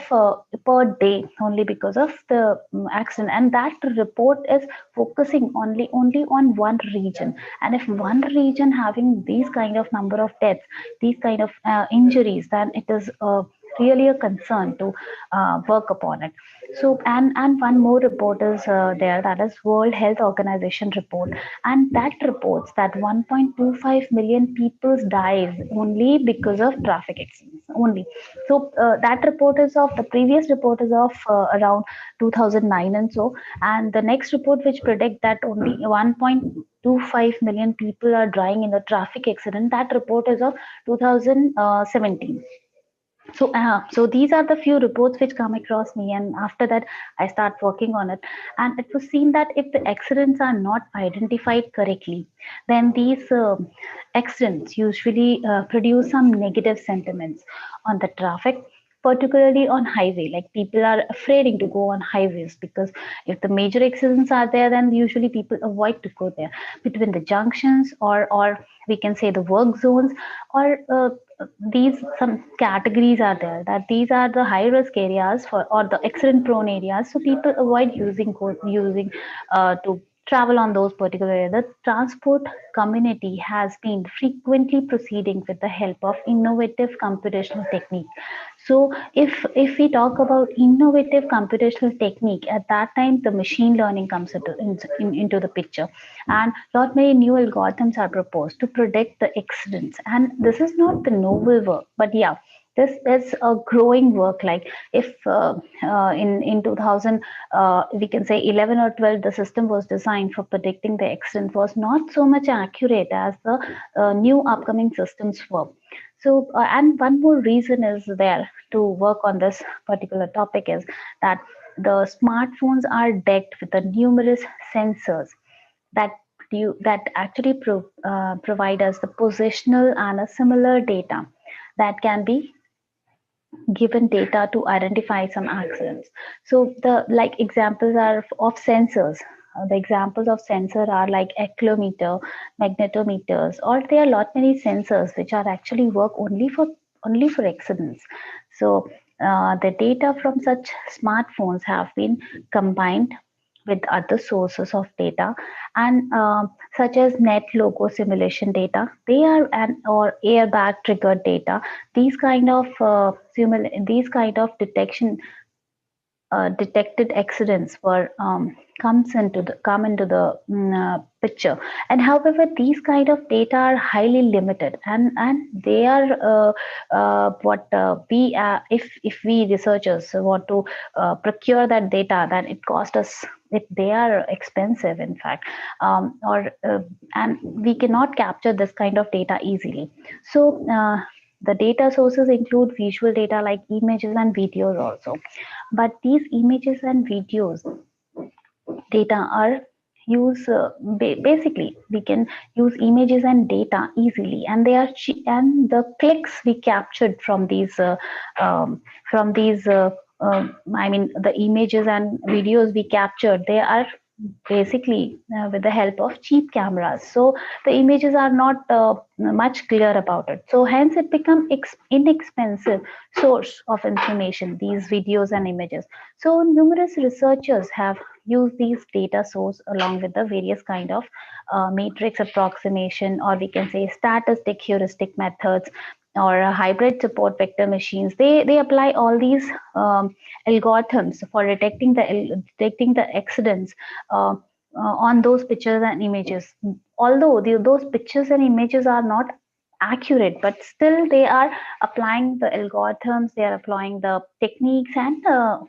per day, only because of the accident. And that report is focusing only on one region. And if one region having these kind of number of deaths, these kind of injuries, then it is really a concern to work upon it. So, and one more report is there, that is World Health Organization report, and that reports that 1.25 million people dies only because of traffic accidents only. So that report is of, the previous report is of around 2009 and so, and the next report which predict that only 1.25 million people are dying in the traffic accident, that report is of 2017. So these are the few reports which come across me, and after that I start working on it. And it was seen that if the accidents are not identified correctly, then these accidents usually produce some negative sentiments on the traffic, particularly on highway. Like, people are afraid to go on highways, because if the major accidents are there, then usually people avoid to go there between the junctions, or we can say the work zones, or these some categories are there, that these are the high risk areas for, or the accident prone areas, so people avoid using to travel on those particular areas. The transport community has been frequently proceeding with the help of innovative computational technique. So if we talk about innovative computational technique, at that time the machine learning comes into the picture, and lot many new algorithms are proposed to predict the accidents. And this is not the novel work, but yeah, this is a growing work. Like, if in 2000 we can say 11 or 12, the system was designed for predicting the accident, was not so much accurate as the new upcoming systems were. So and one more reason is there to work on this particular topic is that the smartphones are decked with the numerous sensors that actually provide us the positional and a similar data that can be given data to identify some accidents. So the like examples are of sensors. The examples of sensor are like accelerometer, magnetometers, or there are lot many sensors which are actually work only for accidents. So the data from such smartphones have been combined with other sources of data, and such as net logo simulation data, they are, and or airbag triggered data. These kind of detection detected accidents were come into the picture. And however, these kind of data are highly limited, and they are what we if we researchers want to procure that data, then it costs us, if they are expensive in fact, or and we cannot capture this kind of data easily. So the data sources include visual data like images and videos also. But these images and videos data are basically, we can use images and data easily, and they are and the clicks we captured from these I mean, the images and videos we captured, they are basically with the help of cheap cameras, so the images are not much clear about it. So hence it become inexpensive source of information, these videos and images. So numerous researchers have used these data source along with the various kind of matrix approximation, or we can say statistic heuristic methods, or hybrid support vector machines. They apply all these algorithms for detecting the accidents on those pictures and images. Although those pictures and images are not accurate, but still they are applying the algorithms, they are applying the techniques and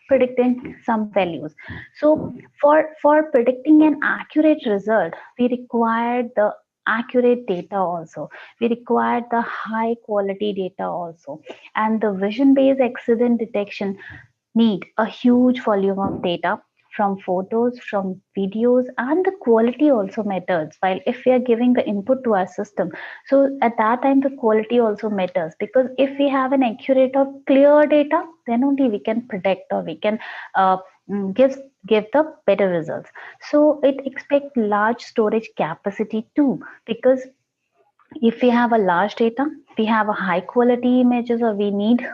predicting some values. So for predicting an accurate result, we required the accurate data also, we required the high quality data also, and the vision based accident detection need a huge volume of data from photos, from videos, and the quality also matters. While if we are giving the input to our system, so at that time the quality also matters, because if we have an accurate or clear data, then only we can predict, or we can uh, give the better results. So it expect large storage capacity too, because if we have a large data, we have a high quality images, or we need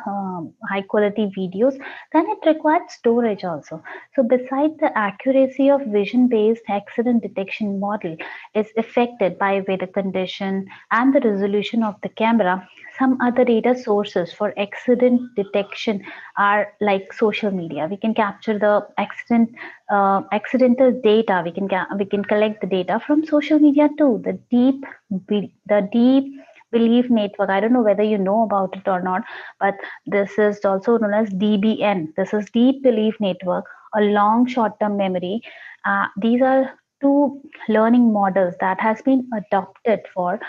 high quality videos, then it requires storage also. So besides, the accuracy of vision based accident detection model is affected by weather condition and the resolution of the camera. Some other data sources for accident detection are like social media. We can capture the accidental data. We can collect the data from social media too. The deep belief network. I don't know whether you know about it or not, but this is also known as DBN. This is deep belief network, a long short-term memory. These are two learning models that has been adopted for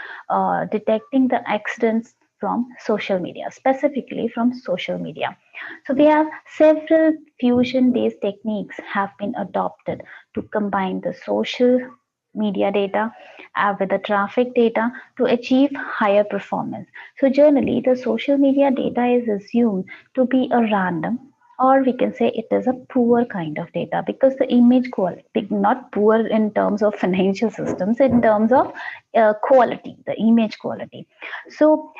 detecting the accidents from social media, specifically from social media. So we have several fusion-based techniques have been adopted to combine the social media data with the traffic data to achieve higher performance. So generally, the social media data is assumed to be a random, or we can say it is a poor kind of data, because the image quality, not poor in terms of financial systems, in terms of quality, the image quality. So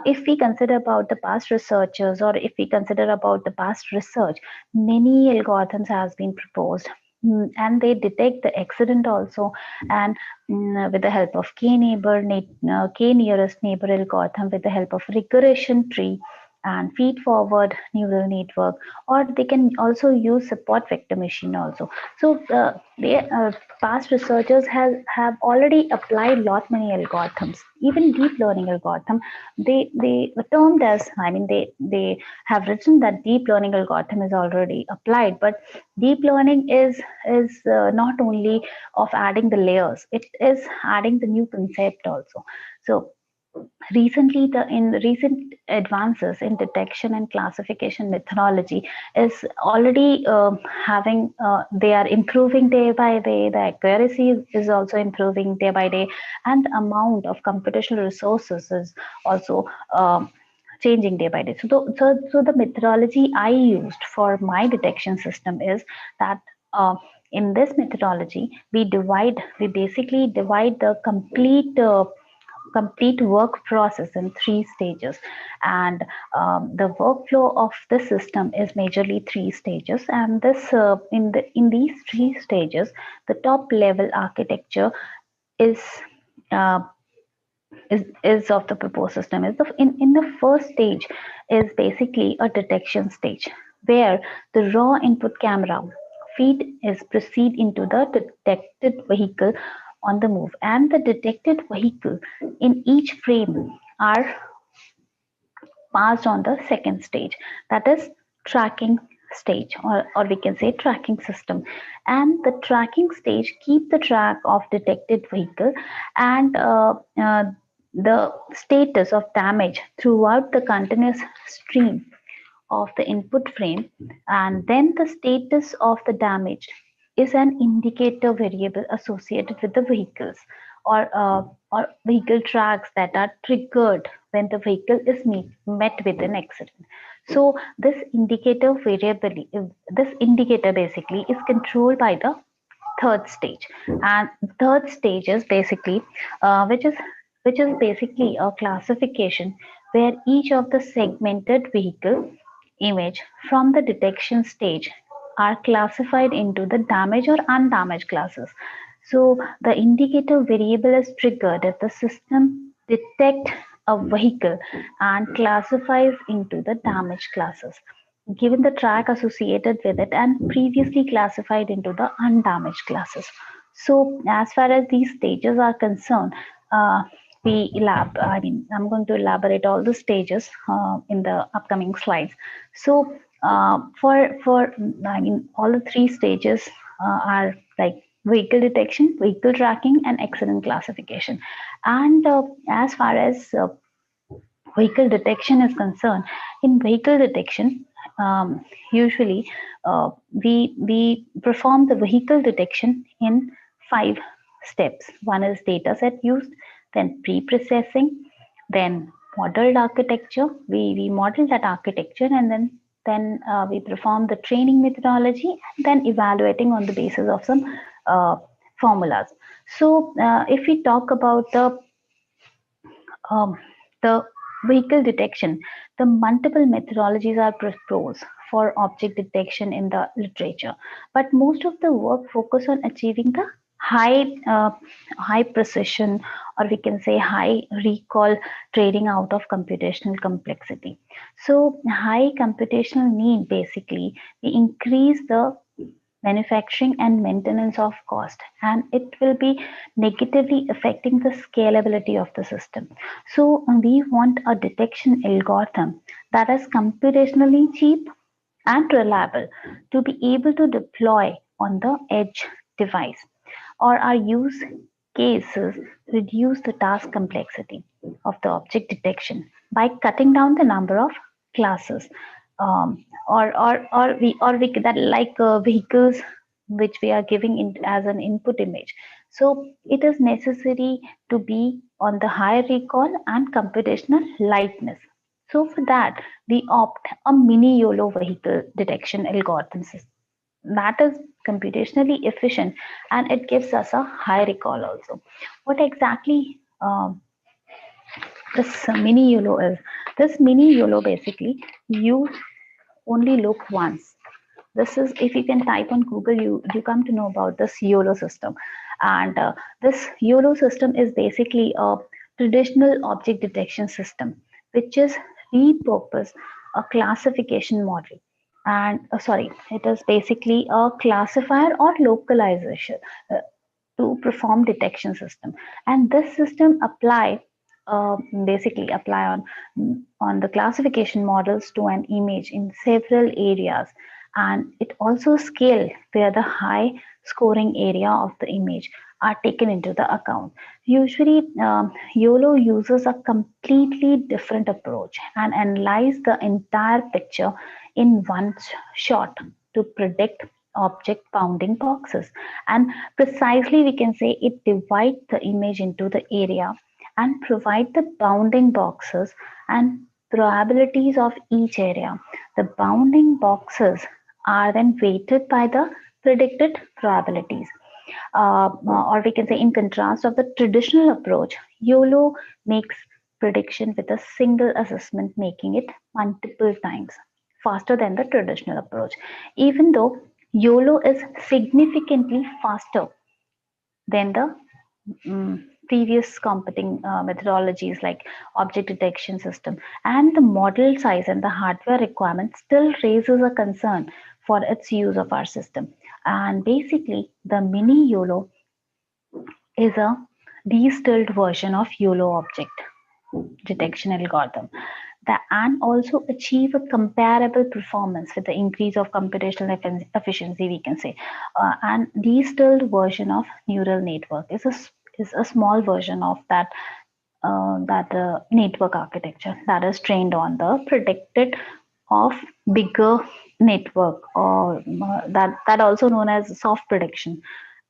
if we consider about the past researchers, or if we consider about the past research, many algorithms has been proposed, and they detect the accident also, and with the help of k nearest neighbor algorithm, with the help of regression tree and feed forward neural network, or they can also use support vector machine also. So past researchers have already applied lot many algorithms, even deep learning algorithm. They termed as, I mean, they have written that deep learning algorithm is already applied, but deep learning is not only of adding the layers, it is adding the new concept also. So recently, the in recent advances in detection and classification methodology is already having they are improving day by day, the accuracy is also improving day by day, and the amount of computational resources is also changing day by day. So the methodology I used for my detection system is that in this methodology we basically divide the complete work process in three stages, and the workflow of the system is majorly three stages. And this in these three stages, the top level architecture is uh, is of the proposed system is in the first stage is basically a detection stage, where the raw input camera feed is proceed into the detected vehicle on the move, and the detected vehicle in each frame are passed on the second stage, that is tracking stage, or we can say tracking system. And the tracking stage keep the track of detected vehicle, and the status of damage throughout the continuous stream of the input frame. And then the status of the damage is an indicator variable associated with the vehicles, or vehicle tracks that are triggered when the vehicle is met with an accident. So this indicator basically is controlled by the third stage. And third stage is basically which is basically a classification, where each of the segmented vehicle image from the detection stage are classified into the damaged or undamaged classes. So the indicator variable is triggered if the system detect a vehicle and classifies into the damaged classes, given the track associated with it, and previously classified into the undamaged classes. So as far as these stages are concerned, I'm going to elaborate all the stages in the upcoming slides. So all the three stages are like vehicle detection, vehicle tracking, and accident classification. And as far as vehicle detection is concerned, in vehicle detection, usually we perform the vehicle detection in 5 steps. One is data set used, then pre-processing, then modeled architecture. We model that architecture, and then we perform the training methodology, and then evaluating on the basis of some formulas. So if we talk about the vehicle detection, the multiple methodologies are proposed for object detection in the literature, but most of the work focus on achieving the high precision, or we can say high recall trading out of computational complexity. So high computational need, basically we increase the manufacturing and maintenance of cost, and it will be negatively affecting the scalability of the system. So we want a detection algorithm that is computationally cheap and reliable to be able to deploy on the edge device, or our use cases reduce the task complexity of the object detection by cutting down the number of classes, or we that like vehicles which we are giving in as an input image. So it is necessary to be on the high recall and computational lightness. So for that, we opt a mini YOLO vehicle detection algorithm system that is computationally efficient, and it gives us a high recall also. What exactly this mini YOLO is? This mini YOLO, basically you only look once. This is, if you can type on Google, you come to know about this YOLO system. And this YOLO system is basically a traditional object detection system which is repurposed a classification model. And sorry, it is basically a classifier or localization to perform detection system. And this system basically apply on the classification models to an image in several areas, and it also scale where the high scoring area of the image are taken into the account. Usually YOLO uses a completely different approach and analyze the entire picture in one shot to predict object bounding boxes. And precisely we can say it divides the image into the area and provide the bounding boxes and probabilities of each area. The bounding boxes are then weighted by the predicted probabilities. Or we can say, in contrast of the traditional approach, YOLO makes prediction with a single assessment, making it multiple times faster than the traditional approach. Even though YOLO is significantly faster than the previous competing methodologies like object detection system, and the model size and the hardware requirement still raises a concern for its use of our system. And basically the mini YOLO is a distilled version of YOLO object detection algorithm that, and also achieve a comparable performance with the increase of computational efficiency, we can say. And distilled version of neural network is a small version of that network architecture that is trained on the predicted of bigger network, or that also known as soft prediction.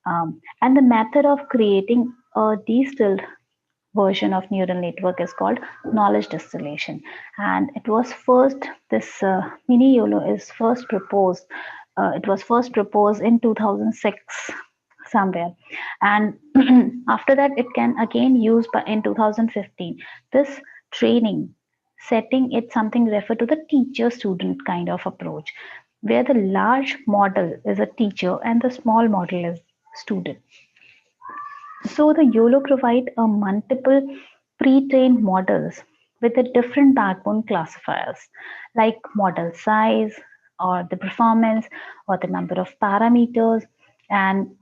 And the method of creating a distilled version of neural network is called knowledge distillation. And it was first, this mini YOLO is first proposed, it was first proposed in 2006 somewhere, and after that it can again use in 2015. This training setting, it's something referred to the teacher student kind of approach, where the large model is a teacher and the small model is student. So the YOLO provide a multiple pre-trained models with a different backbone classifiers like model size, or the performance, or the number of parameters. And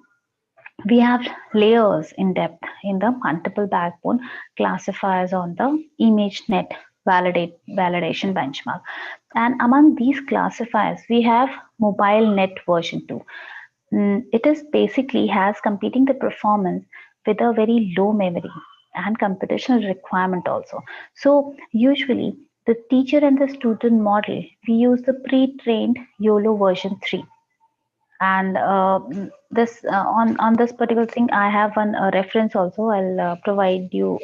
we have layers in depth in the multiple backbone classifiers on the ImageNet validation benchmark. And among these classifiers, we have MobileNet version 2. It is basically has competing the performance with a very low memory and computational requirement also. So usually the teacher and the student model, we use the pre-trained YOLO version 3. And this on this particular thing, I have one reference also. I'll provide you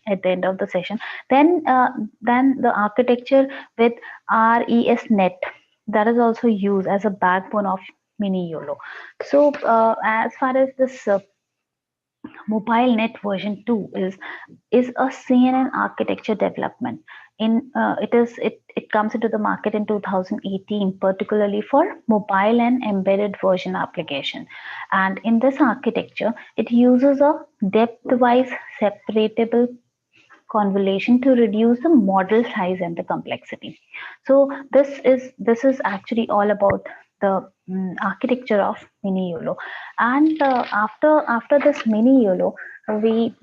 at the end of the session. Then the architecture with RESNet, that is also used as a backbone of mini YOLO. So as far as this MobileNet version 2 is a CNN architecture development. It comes into the market in 2018, particularly for mobile and embedded version application. And in this architecture, it uses a depth-wise separatable convolution to reduce the model size and the complexity. So this is actually all about the architecture of mini YOLO. And after this mini YOLO, we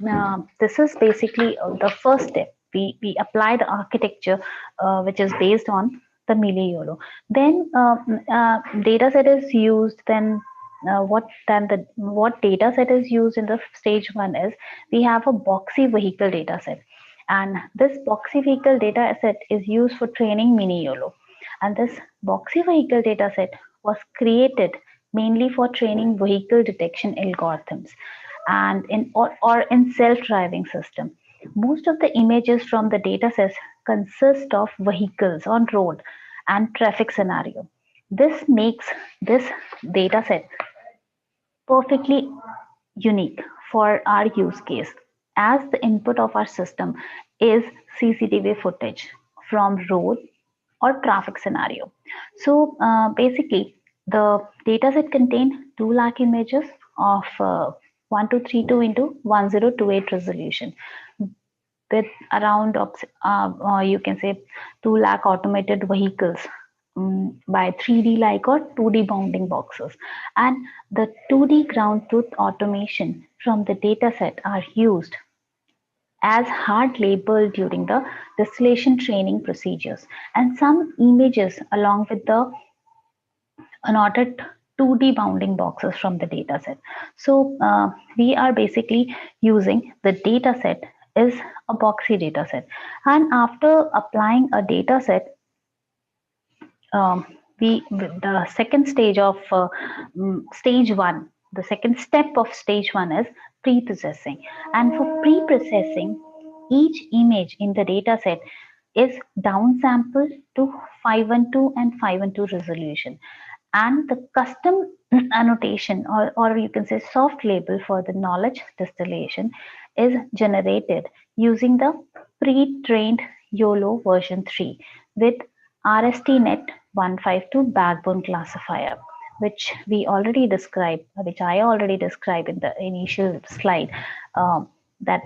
this is basically the first step. We apply the architecture which is based on the mini YOLO. Then data set is used. Then what data set is used in the stage 1 is we have a boxy vehicle data set. And this boxy vehicle data set is used for training mini YOLO. And this boxy vehicle data set was created mainly for training vehicle detection algorithms and in self-driving system. Most of the images from the data sets consist of vehicles on road and traffic scenario. This makes this data set perfectly unique for our use case, as the input of our system is CCTV footage from road or traffic scenario. So basically, the dataset contains 2 lakh images of 1232 into 1028 resolution with around you can say 2 lakh automated vehicles by 3D like or 2D bounding boxes. And the 2D ground truth automation from the dataset are used as hard labeled during the distillation training procedures, and some images along with the annotated 2D bounding boxes from the dataset. So we are basically using the dataset is a boxy dataset, and after applying a dataset, the second stage of stage 1, the second step of stage 1 is pre-processing. And for pre-processing, each image in the dataset is downsampled to 512 and 512 resolution, and the custom annotation or you can say soft label for the knowledge distillation is generated using the pre-trained YOLO version 3 with RSTNet 152 backbone classifier, which I already described in the initial slide, that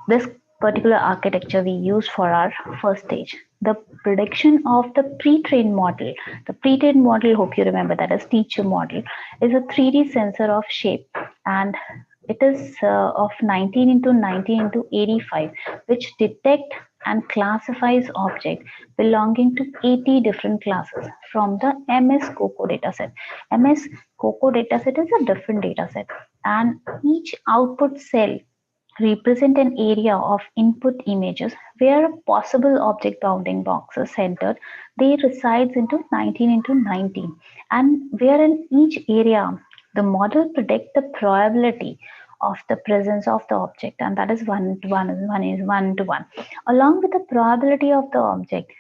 this particular architecture we use for our first stage. The prediction of the pre-trained model, hope you remember, that is teacher model, is a 3D sensor of shape, and it is of 19 into 19 into 85, which detect and classifies object belonging to 80 different classes from the MS COCO dataset. MS COCO dataset is a different dataset, and each output cell represent an area of input images where a possible object bounding box is centered. They resides into 19 into 19, and where in each area the model predict the probability of the presence of the object, and that is 1 to 1, along with the probability of the object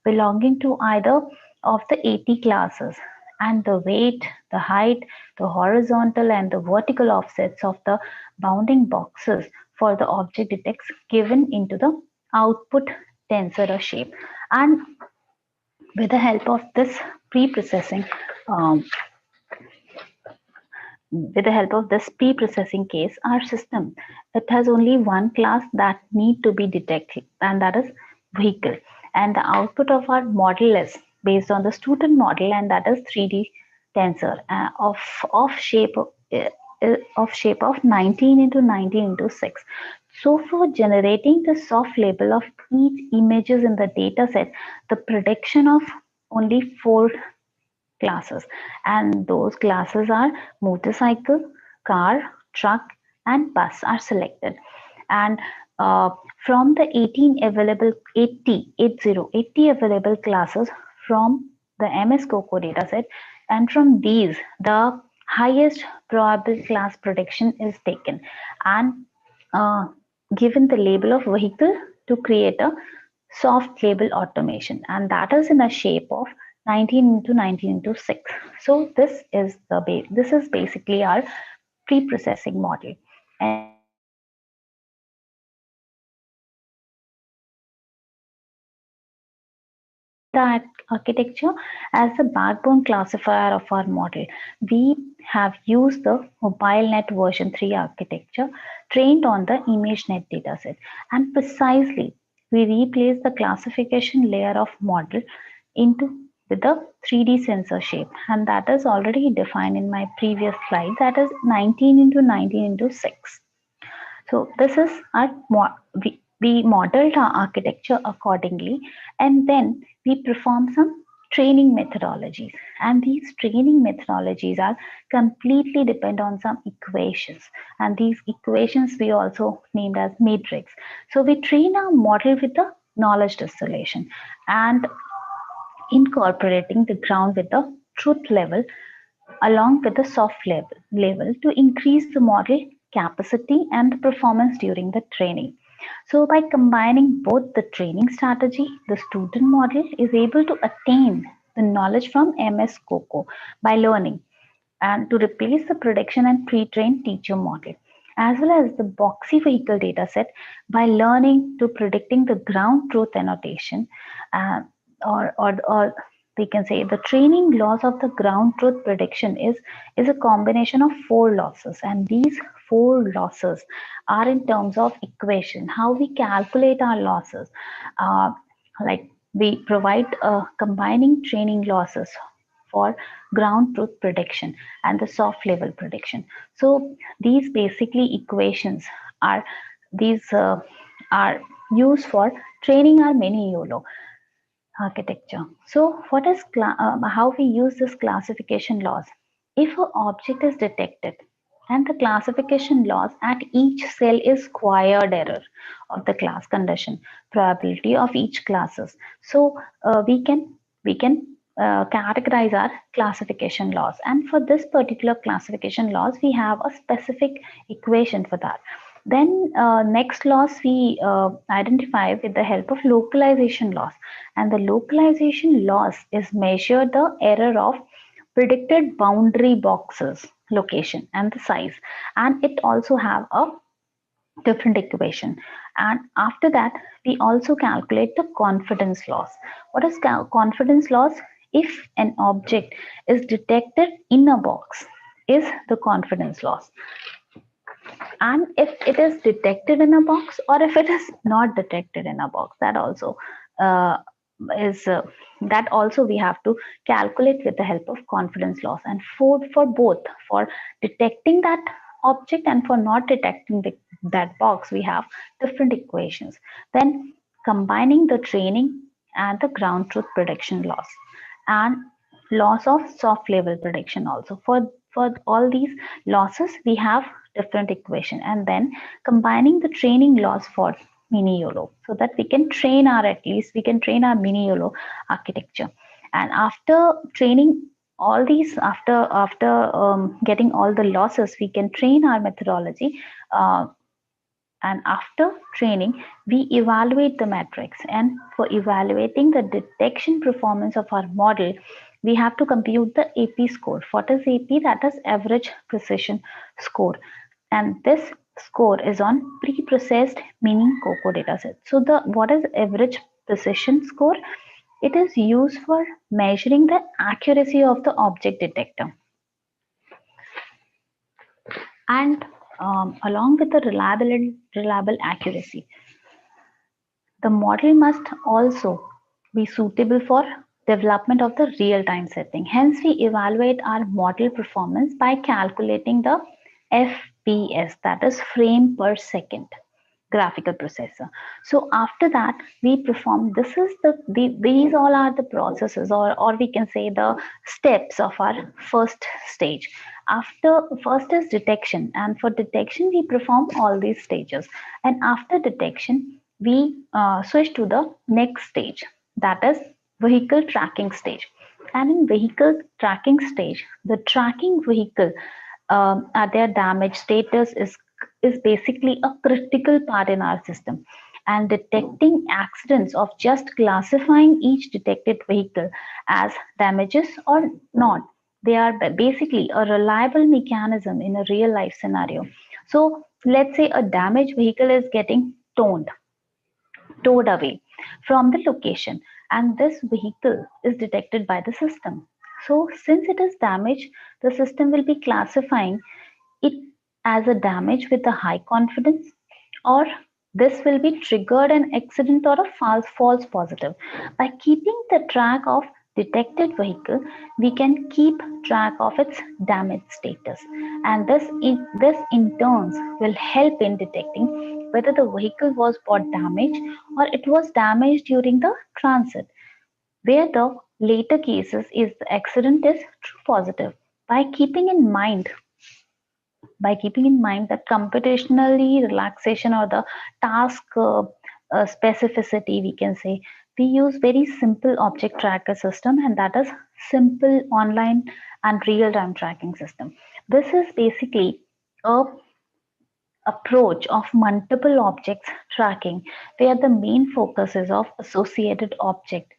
belonging to either of the 80 classes, and the weight, the height, the horizontal and the vertical offsets of the bounding boxes for the object detects given into the output tensor or shape. And with the help of this pre-processing, case, our system, it has only one class that need to be detected, and that is vehicle. And the output of our model is based on the student model, and that is 3D tensor of shape of shape of 19 into 19 into 6. So for generating the soft label of each images in the data set, the prediction of only 4 classes, and those classes are motorcycle, car, truck, and bus are selected. And from the 80 available classes from the MS COCO dataset, and from these the highest probable class prediction is taken and uh, given the label of vehicle to create a soft label automation, and that is in a shape of 19 into 19 into 6. So this is basically our pre-processing model. And the architecture as the backbone classifier of our model, we have used the MobileNet version 3 architecture trained on the ImageNet dataset, and precisely we replace the classification layer of model into with the 3D sensor shape, and that is already defined in my previous slide, that is 19 into 19 into 6. So this is our we modeled our architecture accordingly, and then we perform some training methodologies, and these training methodologies are completely depend on some equations, and these equations we also named as matrix. So we train our model with the knowledge distillation and incorporating the ground with the truth level along with the soft level to increase the model capacity and the performance during the training. So by combining both the training strategy, the student model is able to attain the knowledge from MS COCO by learning and to replace the prediction and pre-trained teacher model, as well as the boxy vehicle dataset by learning to predicting the ground truth annotation, uh, or we can say the training loss of the ground truth prediction is a combination of 4 losses, and these 4 losses are in terms of equation how we calculate our losses, like we provide combining training losses for ground truth prediction and the soft level prediction. So these basically equations are these are used for training our mini YOLO architecture. So what is how we use this classification loss? If an object is detected and the classification loss at each cell is squared error of the class condition probability of each classes. So we can categorize our classification loss, and for this particular classification loss we have a specific equation for that. Then next loss we identify with the help of localization loss, and the localization loss is measured the error of predicted boundary boxes location and the size, and it also have a different equation. And after that we also calculate the confidence loss. What is confidence loss? If an object is detected in a box is the confidence loss, and if it is detected in a box or if it is not detected in a box, that also uh, is that also we have to calculate with the help of confidence loss. And for both, for detecting that object and for not detecting that box, we have different equations. Then combining the training and the ground truth prediction loss and loss of soft level prediction also, for all these losses we have different equation, and then combining the training loss for mini YOLO, so that we can train our mini YOLO architecture. And after training all these, after getting all the losses, we can train our methodology, and after training we evaluate the metrics. And for evaluating the detection performance of our model, we have to compute the AP score. What is AP? That is average precision score, and this score is on pre-processed mini COCO dataset. So the what is average precision score? It is used for measuring the accuracy of the object detector, and along with the reliable accuracy, the model must also be suitable for development of the real-time setting. Hence, we evaluate our model performance by calculating the FPS, that is frame per second graphical processor. So after that we perform, this is these all are the processes, or we can say the steps of our first stage. After first is detection, and for detection we perform all these stages, and after detection we switch to the next stage, that is vehicle tracking stage. And in vehicle tracking stage, the tracking vehicle are their damage status is basically a critical part in our system, and detecting accidents of just classifying each detected vehicle as damages or not, they are basically a reliable mechanism in a real life scenario. So let's say a damaged vehicle is getting towed away from the location, and this vehicle is detected by the system. So since it is damaged, the system will be classifying it as a damage with a high confidence, or this will be triggered an accident or a false positive. By keeping the track of detected vehicle, we can keep track of its damage status, and this in turns will help in detecting whether the vehicle was bought damaged or it was damaged during the transit, where the later cases is the accident is true positive. By keeping in mind that computationally relaxation, or the task specificity, we can say, we use very simple object tracker system, and that is simple online and real-time tracking system. This is basically a approach of multiple objects tracking, where the main focus is of associated object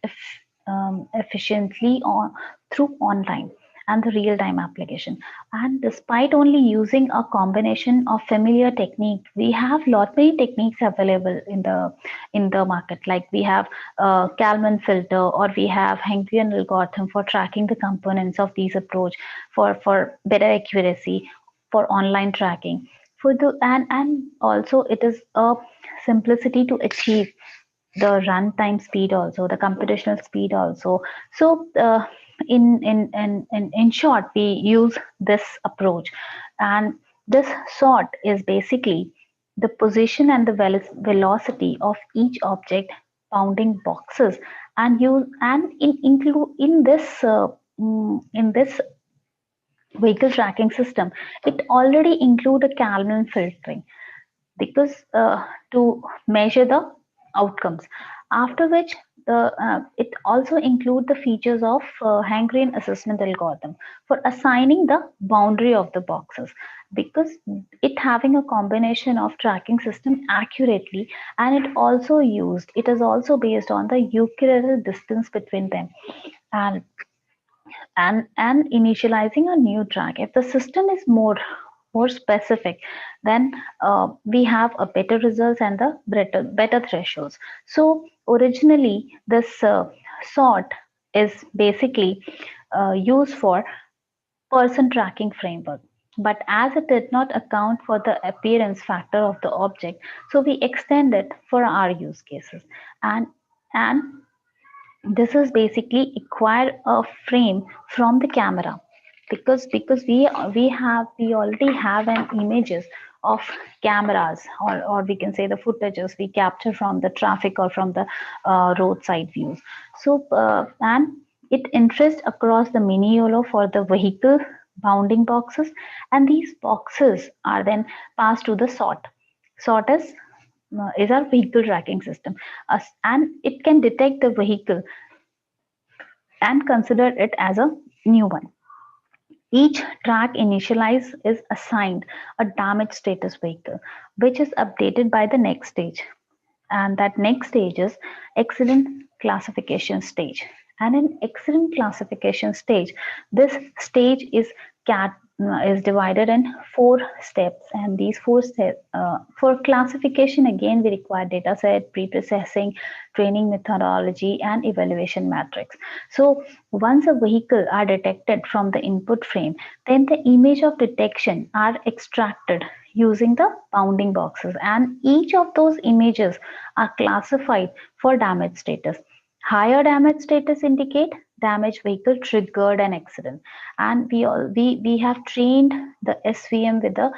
efficiently on through online and the real-time application. And despite only using a combination of familiar technique, we have lot many techniques available in the market. Like we have Kalman filter, or we have Hungarian algorithm for tracking the components of these approach for better accuracy for online tracking. For the and also it is a simplicity to achieve the runtime speed, also the computational speed also. So in short, we use this approach, and this sort is basically the position and the velocity of each object bounding boxes, and you and include in this vehicle tracking system, it already include a Kalman filtering, because to measure the outcomes, after which it also include the features of Hungarian assessment algorithm for assigning the boundary of the boxes, because it having a combination of tracking system accurately, and it is also based on the equilateral distance between them, and and initializing a new track. If the system is more specific, then we have a better results and the better thresholds. So originally this sort is basically used for person tracking framework, but as it did not account for the appearance factor of the object, so we extend it for our use cases. And this is basically acquire a frame from the camera, because we already have an images of cameras, or we can say the footages we capture from the traffic or from the roadside views. So and it interests across the mini YOLO for the vehicle bounding boxes, and these boxes are then passed to the sort is our vehicle tracking system, and it can detect the vehicle and consider it as a new one. Each track initialize is assigned a damage status vehicle, which is updated by the next stage, and that next stage is accident classification stage. And in accident classification stage, this stage is divided in 4 steps, and these 4 steps for classification, again we require data set, pre-processing, training methodology, and evaluation matrix. So once a vehicle are detected from the input frame, then the image of detection are extracted using the bounding boxes, and each of those images are classified for damage status. Higher damage status indicate damaged vehicle triggered an accident, and we have trained the SVM with the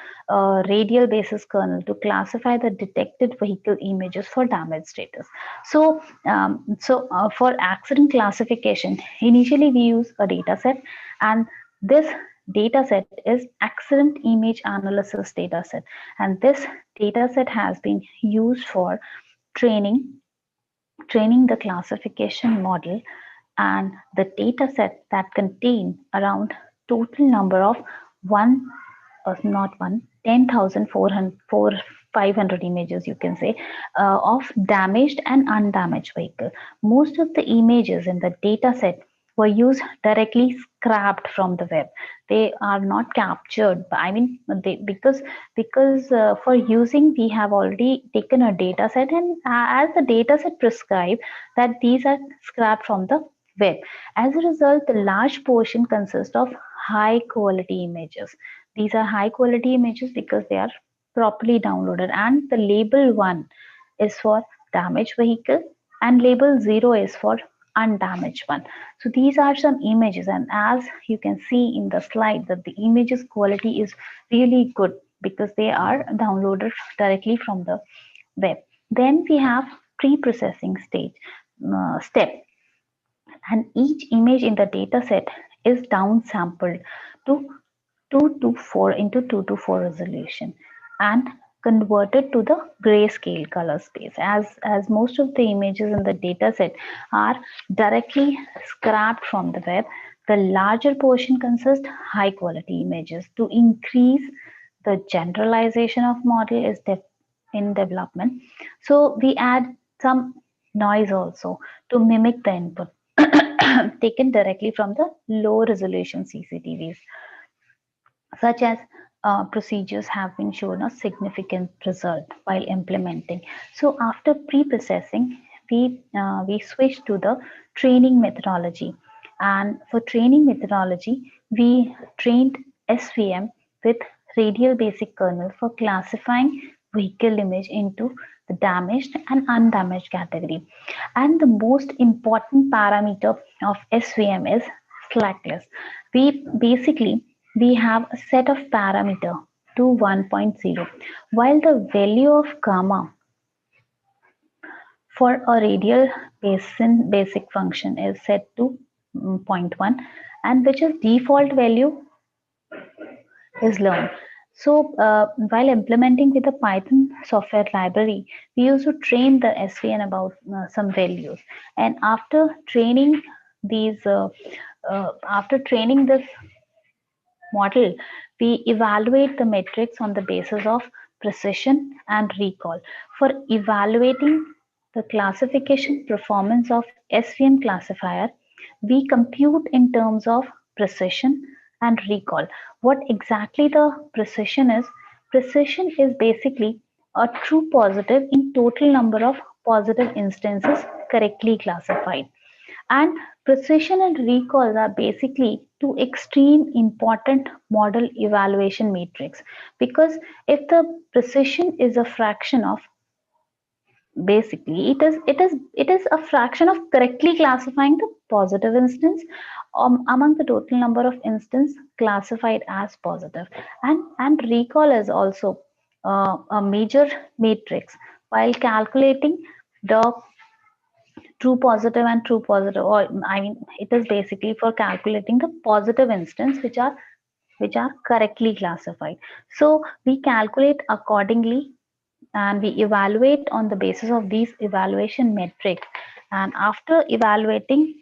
radial basis kernel to classify the detected vehicle images for damage status. So for accident classification, initially we use a data set, and this data set is accident image analysis data set, and this data set has been used for training the classification model, and the data set that contain around total number of one not one 10,500 images, you can say, of damaged and undamaged vehicle. Most of the images in the data set were used directly scrapped from the web. They are not captured. I mean, because for using, we have already taken a data set, and as the data set prescribe that these are scrapped from the web. As a result, the large portion consists of high quality images. These are high quality images because they are properly downloaded, and the label 1 is for damaged vehicle and label 0 is for undamaged one. So these are some images, and as you can see in the slide that the images quality is really good because they are downloaded directly from the web. Then we have pre-processing step, and each image in the data set is downsampled to 224 into 224 resolution and converted to the grayscale color space. As most of the images in the data set are directly scrapped from the web, the larger portion consists high quality images. To increase the generalization of model is in development, so we add some noise also to mimic the input taken directly from the low resolution CCTVs. Such as procedures have been shown a significant result while implementing. So after pre-processing, we switch to the training methodology, and for training methodology, we trained SVM with radial basic kernel for classifying vehicle image into the damaged and undamaged category. And the most important parameter of SVM is slackless. We have a set of parameter to 1.0, while the value of gamma for a radial basic function is set to 0.1, and which is default value is learned. So while implementing with the Python software library, we used to train the SVN about some values, and after training this model, we evaluate the metrics on the basis of precision and recall. For evaluating the classification performance of SVM classifier, we compute in terms of precision and recall. What exactly the precision is? Precision is basically a true positive in total number of positive instances correctly classified. And precision and recall are basically two extreme important model evaluation metrics, because if the precision is a fraction of, basically it is a fraction of correctly classifying the positive instance among the total number of instance classified as positive. And recall is also a major matrix while calculating the true positive and true positive, or I mean it is basically for calculating the positive instance which are correctly classified. So we calculate accordingly, and we evaluate on the basis of these evaluation metrics. And after evaluating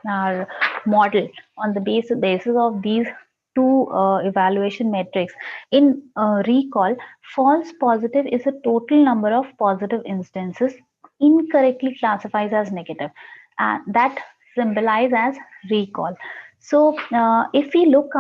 our model on the basis of these two evaluation metrics, in recall, false positive is a total number of positive instances incorrectly classified as negative, and that symbolize as recall. So if we look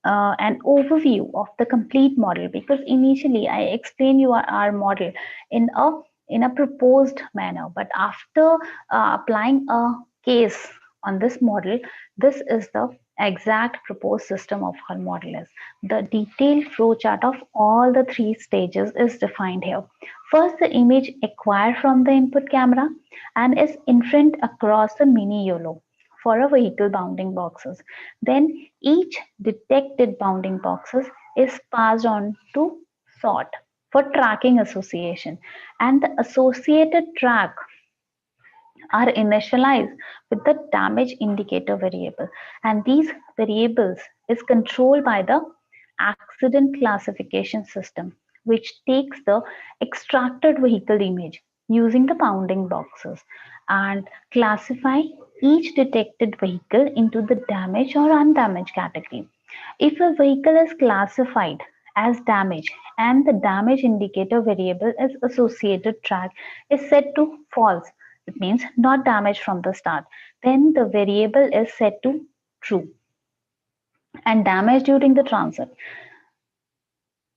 an overview of the complete model, because initially I explained you our model in a proposed manner, but after applying a case on this model, this is the exact proposed system of our model is. The detailed flowchart of all the three stages is defined here. First, the image acquired from the input camera and is inferred across the mini YOLO for a vehicle bounding boxes. Then each detected bounding boxes is passed on to sort for tracking association, and the associated track are initialized with the damage indicator variable, and these variables is controlled by the accident classification system, which takes the extracted vehicle image using the bounding boxes and classify each detected vehicle into the damaged or undamaged category. If a vehicle is classified as damaged and the damage indicator variable is associated track is set to false, it means not damaged from the start, then the variable is set to true, and damage during the transit,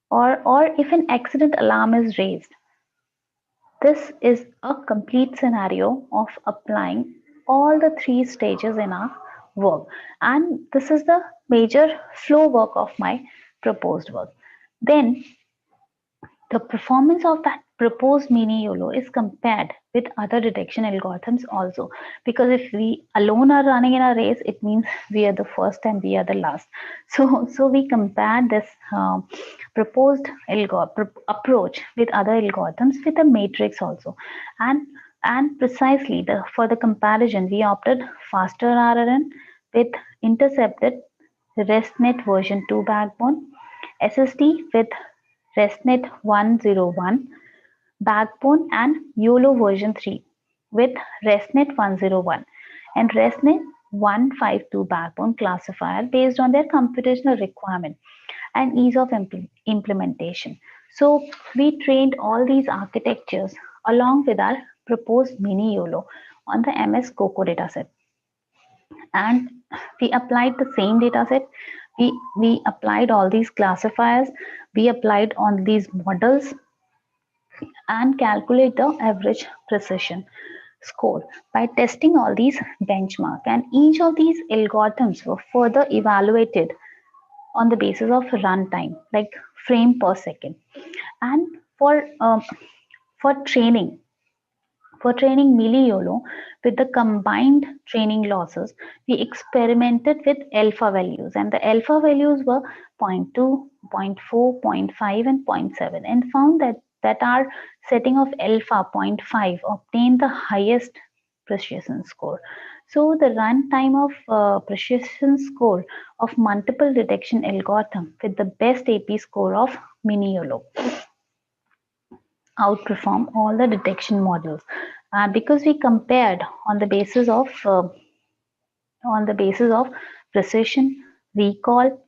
or if an accident alarm is raised. This is a complete scenario of applying all the three stages in our work, and this is the major flow work of my proposed work. Then the performance of that proposed mini YOLO is compared with other detection algorithms also, because if we alone are running in a race, it means we are the first and we are the last. So we compare this proposed approach with other algorithms with a matrix also, and precisely for the comparison we opted faster RNN with intercepted RESTnet version 2 backbone, SSD with RESTnet 101 backbone, and YOLO version 3 with RESTnet 101 and RESTnet 152 backbone classifier based on their computational requirement and ease of implementation. So we trained all these architectures along with our proposed mini YOLO on the MS COCO dataset, and we applied the same dataset. We applied all these classifiers, we applied on these models and calculate the average precision score by testing all these benchmark, and each of these algorithms were further evaluated on the basis of runtime, like frame per second. And for training mini YOLO with the combined training losses, we experimented with alpha values, and the alpha values were 0.2, 0.4, 0.5, and 0.7, and found that our setting of alpha 0.5 obtained the highest precision score. So the runtime of precision score of multiple detection algorithm with the best AP score of mini YOLO outperform all the detection models, because we compared on the basis of precision, recall,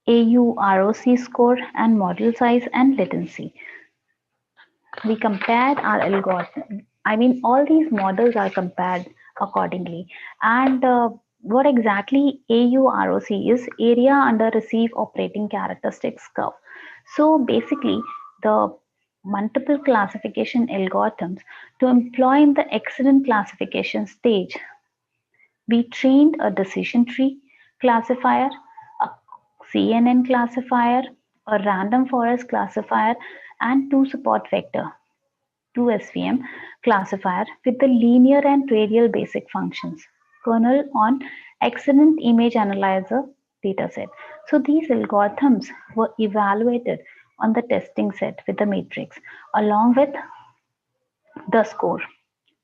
AUROC score, and model size and latency. We compared our algorithm. I mean, all these models are compared accordingly. And what exactly AUROC is? Area under receive operating characteristics curve. So basically, the multiple classification algorithms to employ in the accident classification stage, we trained a decision tree classifier, a CNN classifier, a random forest classifier, and two support vector, 2 SVM classifier with the linear and radial basic functions kernel on accident image analyzer dataset. So these algorithms were evaluated on the testing set with the matrix along with the score,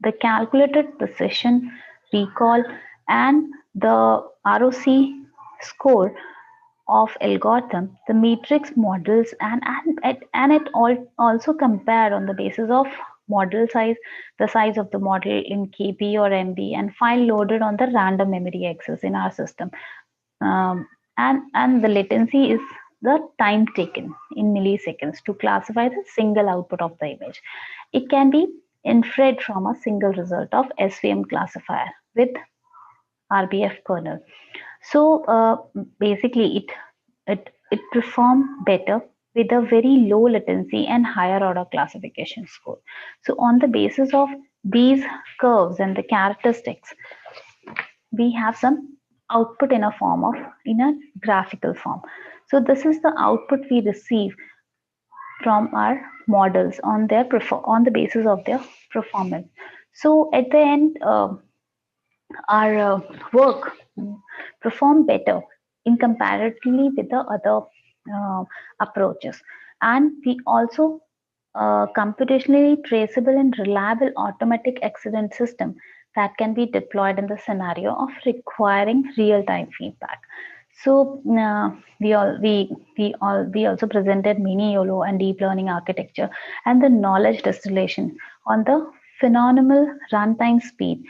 the calculated precision, recall, and the ROC score of algorithm, the matrix models, and it also compared on the basis of model size, the size of the model in KB or MB, and file loaded on the random memory access in our system. And the latency is the time taken in milliseconds to classify the single output of the image. It can be inferred from a single result of SVM classifier with RBF kernel. So basically, it performed better with a very low latency and higher order classification score. So on the basis of these curves and the characteristics, we have some output in a graphical form. So this is the output we receive from our models on the basis of their performance. So at the end, our work perform better in comparatively with the other approaches, and we also computationally traceable and reliable automatic accident system that can be deployed in the scenario of requiring real-time feedback. So we also presented mini YOLO and deep learning architecture and the knowledge distillation on the phenomenal runtime speed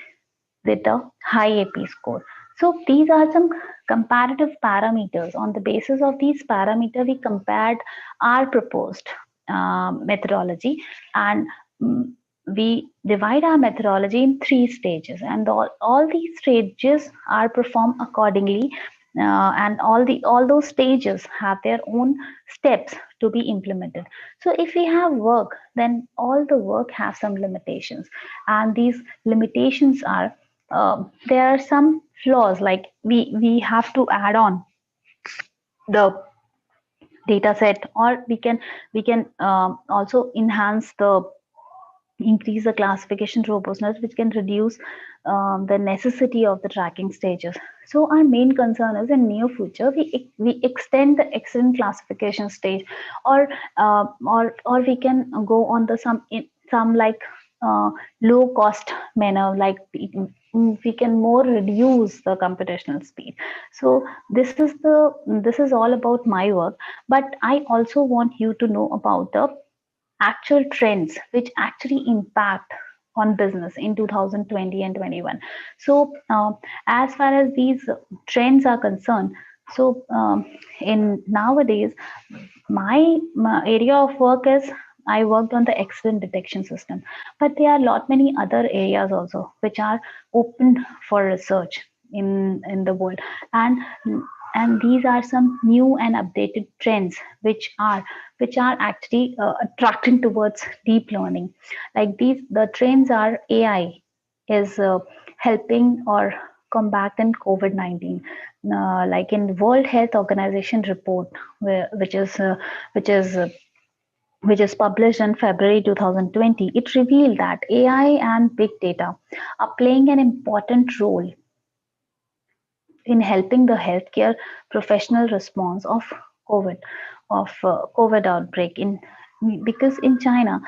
with a high AP score. So these are some comparative parameters. On the basis of these parameters, we compared our proposed methodology, and we divide our methodology in 3 stages, and all these stages are performed accordingly, and all those stages have their own steps to be implemented. So if we have work, then all the work has some limitations, and these limitations are there are some flaws, like we have to add on the data set, or we can also increase the classification robustness, which can reduce the necessity of the tracking stages. So our main concern is in near future we extend the accident classification stage, or we can go on the some like low cost manner, like we can more reduce the computational speed. So this is all about my work, but I also want you to know about the actual trends which actually impact on business in 2020 and 21. So as far as these trends are concerned, so in nowadays my area of work is I worked on the accident detection system, but there are a lot many other areas also which are open for research in the world, and these are some new and updated trends which are actually attracting towards deep learning. Like the trends are AI is helping or combating COVID-19. Like in World Health Organization report, which is published in February 2020, it revealed that AI and big data are playing an important role in helping the healthcare professional response of COVID COVID outbreak in, because in China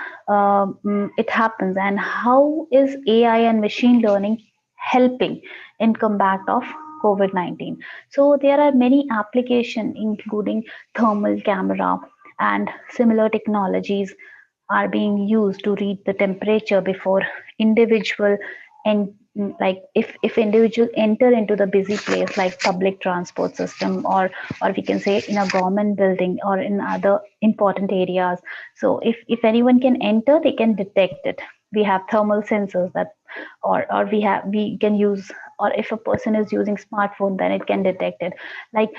it happens, and how is AI and machine learning helping in combat of COVID-19? So there are many applications, including thermal camera and similar technologies are being used to read the temperature before individual, and like if individual enter into the busy place like public transport system, or we can say in a government building or in other important areas. So if anyone can enter, they can detect it. We have thermal sensors that, or we can use, or if a person is using smartphone, then it can detect it. Like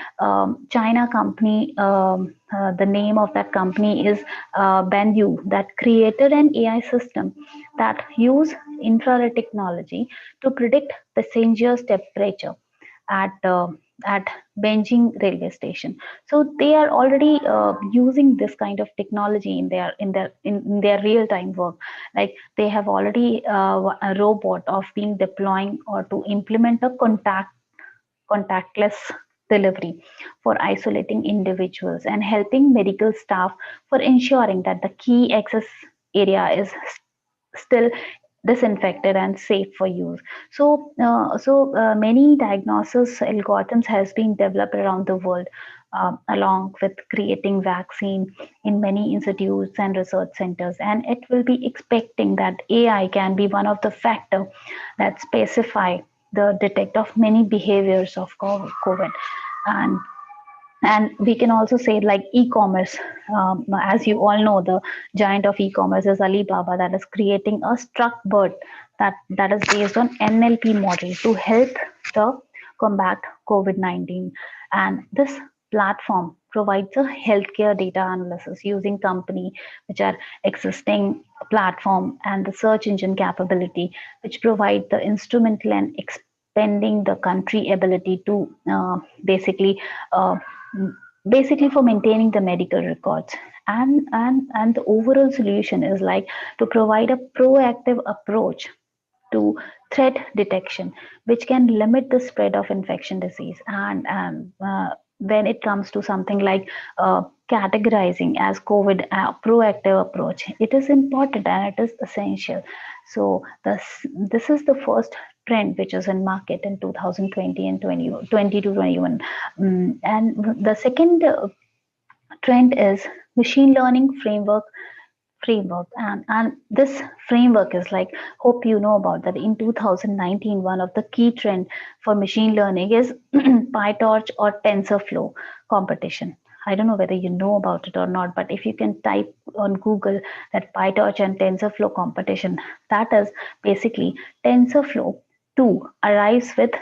China company, the name of that company is Banyu, that created an AI system that use infrared technology to predict passengers temperature at at Beijing railway station. So they are already using this kind of technology in their real time work. Like they have already a robot of being deploying or to implement a contactless delivery for isolating individuals and helping medical staff for ensuring that the key access area is still disinfected and safe for use. So many diagnosis algorithms has been developed around the world, along with creating vaccine in many institutes and research centers, and it will be expecting that AI can be one of the factor that specify the detect of many behaviors of COVID. And we can also say like e-commerce, as you all know, the giant of e-commerce is Alibaba, that is creating a struck bird that is based on NLP model to help the combat COVID-19. And this platform provides a healthcare data analysis using company which are existing platform and the search engine capability, which provide the instrumental and pending the country ability to uh, basically for maintaining the medical records. And the overall solution is like to provide a proactive approach to threat detection, which can limit the spread of infection disease. And when it comes to something like categorizing as COVID proactive approach, it is important and it is essential. So this is the first trend which is in market in 2020 and 2020 to 21. And the second trend is machine learning framework, and this framework is like, hope you know about that. In 2019, one of the key trend for machine learning is PyTorch or TensorFlow competition. I don't know whether you know about it or not, but if you can type on Google that PyTorch and TensorFlow competition, that is basically TensorFlow 2 arrives with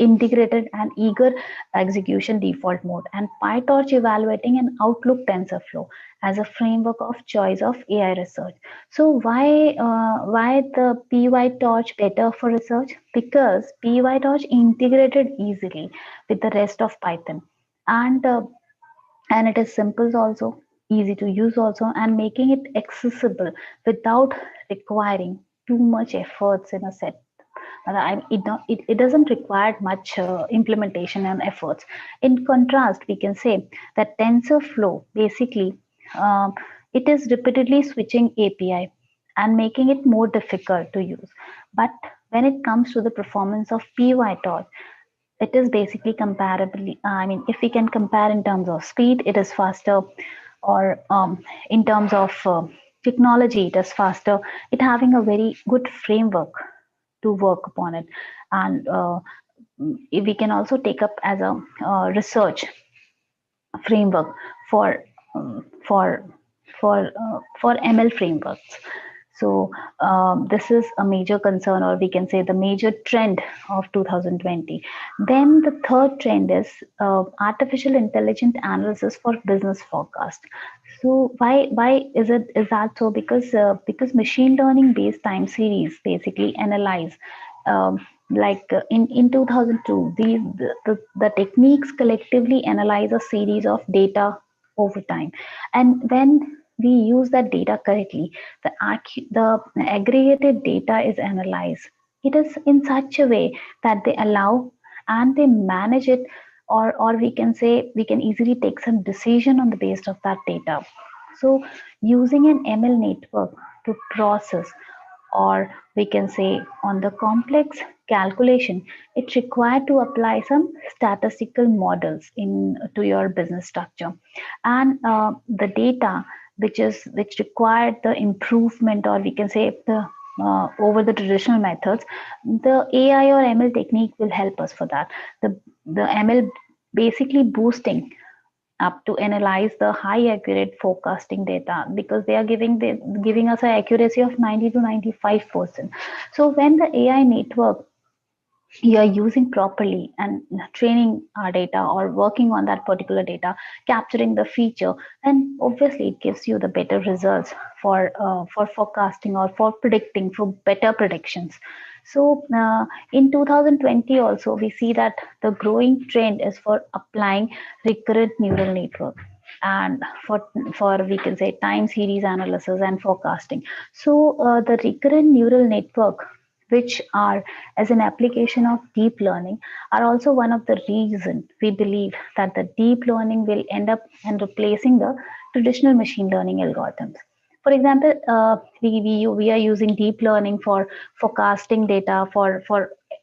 integrated and eager execution default mode, and PyTorch evaluating an Outlook TensorFlow as a framework of choice of AI research. So why the PyTorch better for research? Because PyTorch integrated easily with the rest of Python, and and it is simple also, easy to use also, and making it accessible without requiring too much efforts in a set. It doesn't require much implementation and efforts. In contrast, we can say that TensorFlow basically it is repeatedly switching API and making it more difficult to use. But when it comes to the performance of PyTorch, it is basically comparably. I mean, if we can compare in terms of speed, it is faster, or in terms of technology, it is faster. It having a very good framework to work upon it, and we can also take up as a research framework for um, for for ML frameworks. So this is a major concern, or we can say the major trend of 2020. Then the third trend is artificial intelligent analysis for business forecast. So why is that so? Because machine learning based time series basically analyze. In 2002, the techniques collectively analyze a series of data over time, and when we use that data correctly, the aggregated data is analyzed. It is in such a way that they allow and they manage it, or we can say we can easily take some decision on the basis of that data. So using an ML network to process, or we can say on the complex calculation, it's required to apply some statistical models in to your business structure, and the data which required the improvement, or we can say the over the traditional methods, the AI or ML technique will help us for that. The ML basically boosting up to analyze the high accurate forecasting data, because they are giving us an accuracy of 90 to 95%. So when the AI network you are using properly and training our data or working on that particular data, capturing the feature, then obviously it gives you the better results for forecasting or for predicting, for better predictions. So in 2020 also we see that the growing trend is for applying recurrent neural network, and for we can say time series analysis and forecasting. So the recurrent neural network, which are as an application of deep learning, are also one of the reason we believe that the deep learning will end up and replacing the traditional machine learning algorithms. For example, we are using deep learning for forecasting data, for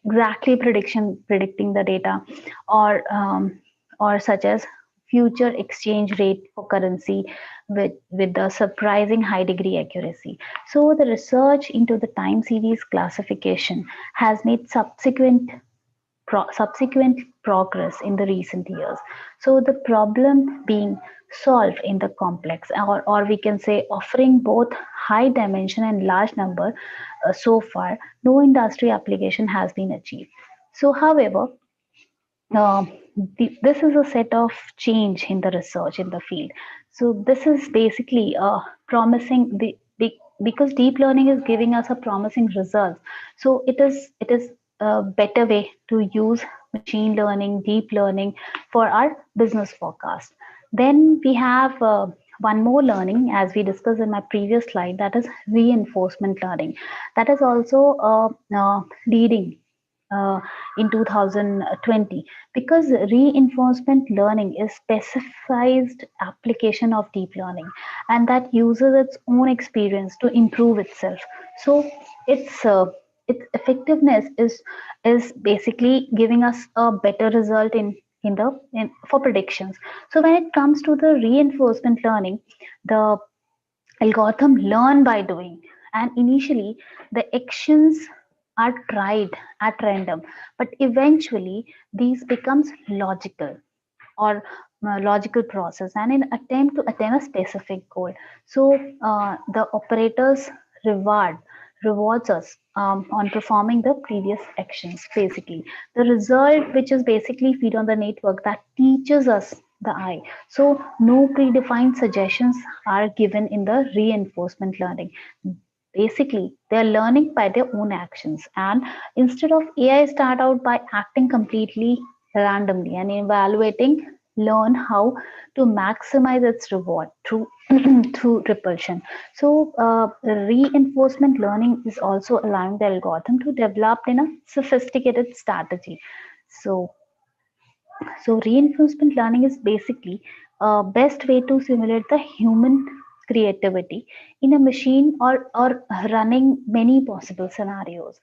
exactly predicting the data, or such as future exchange rate for currency with the surprising high degree accuracy. So the research into the time series classification has made subsequent progress in the recent years. So the problem being solved in the complex, or we can say offering both high dimension and large number, so far no industry application has been achieved. So however, uh, this is a set of change in the research in the field. So this is basically promising the because deep learning is giving us a promising result. So it is a better way to use machine learning, deep learning for our business forecast. Then we have one more learning, as we discussed in my previous slide, that is reinforcement learning. That is also leading in 2020, because reinforcement learning is specialized application of deep learning, and that uses its own experience to improve itself. So its effectiveness is basically giving us a better result in for predictions. So when it comes to the reinforcement learning, the algorithm learn by doing, and initially the actions are tried at random, but eventually these becomes logical, or logical process, and in attempt to attain a specific goal. So the operators reward rewards us on performing the previous actions. Basically the result, which is basically feed on the network, that teaches us the eye. So no predefined suggestions are given in the reinforcement learning. Basically they're learning by their own actions, and instead of AI start out by acting completely randomly and evaluating, learn how to maximize its reward through through repulsion. So reinforcement learning is also allowing the algorithm to develop in a sophisticated strategy. So reinforcement learning is basically a best way to simulate the human creativity in a machine, or running many possible scenarios.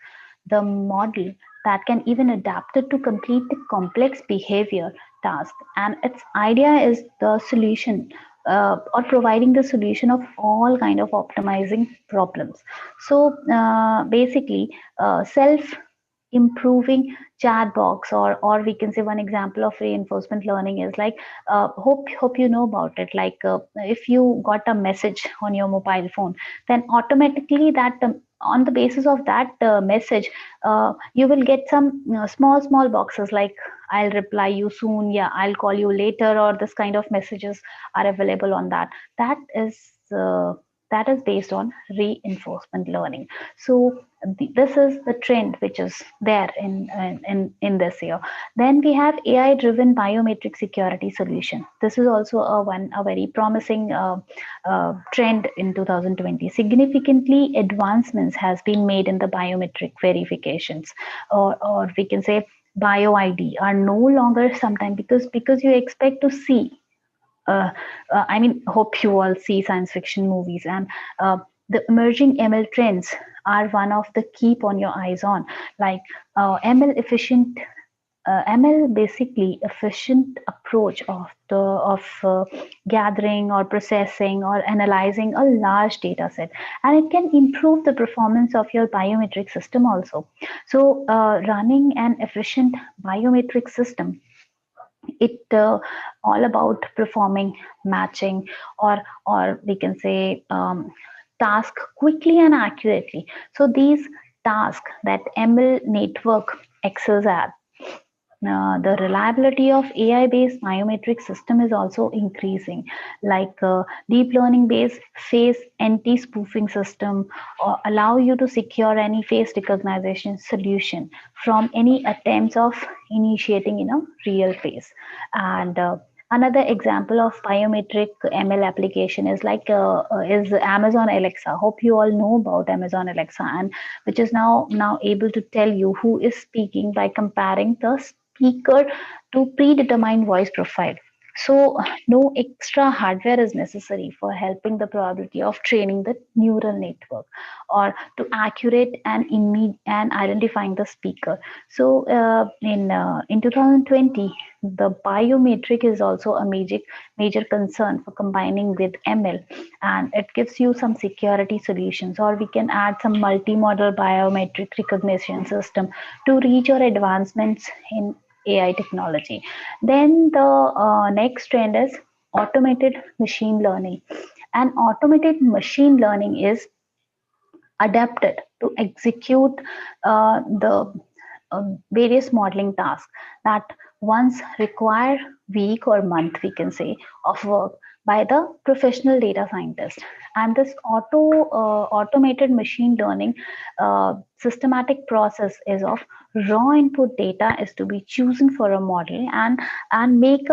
The model that can even adapt it to complete the complex behavior task, and its idea is the solution, or providing the solution of all kind of optimizing problems. So basically self improving chat box, or we can say one example of reinforcement learning is like, hope you know about it, like if you got a message on your mobile phone, then automatically that on the basis of that message, you will get some small boxes like, I'll reply you soon, yeah, I'll call you later, or this kind of messages are available on that. Uh, that is based on reinforcement learning. So this is the trend which is there in this year. Then we have AI driven biometric security solution. This is also a very promising trend in 2020. Significantly advancements has been made in the biometric verifications, or we can say bio ID are no longer sometime, because you expect to see, I mean, hope you all see science fiction movies, and the emerging ML trends are one of the keep on your eyes on, like ML efficient. ML basically efficient approach of gathering or processing or analyzing a large data set, and it can improve the performance of your biometric system also. So running an efficient biometric system, it all about performing matching, or we can say task quickly and accurately. So these tasks that ML network excels at, the reliability of AI based biometric system is also increasing, like deep learning based face anti spoofing system, or allow you to secure any face recognition solution from any attempts of initiating in a real face. And another example of biometric ML application is like is Amazon Alexa. Hope you all know about Amazon Alexa, and which is now able to tell you who is speaking by comparing the speaker to predetermined voice profile. So no extra hardware is necessary for helping the probability of training the neural network, or to accurate and identifying the speaker. So in 2020, the biometric is also a major concern for combining with ML, and it gives you some security solutions, or we can add some multi-modal biometric recognition system to reach your advancements in AI technology. Then the next trend is automated machine learning. And automated machine learning is adapted to execute the various modeling tasks that once require week or month, we can say, of work by the professional data scientist. And this automated machine learning systematic process is of raw input data is to be chosen for a model and make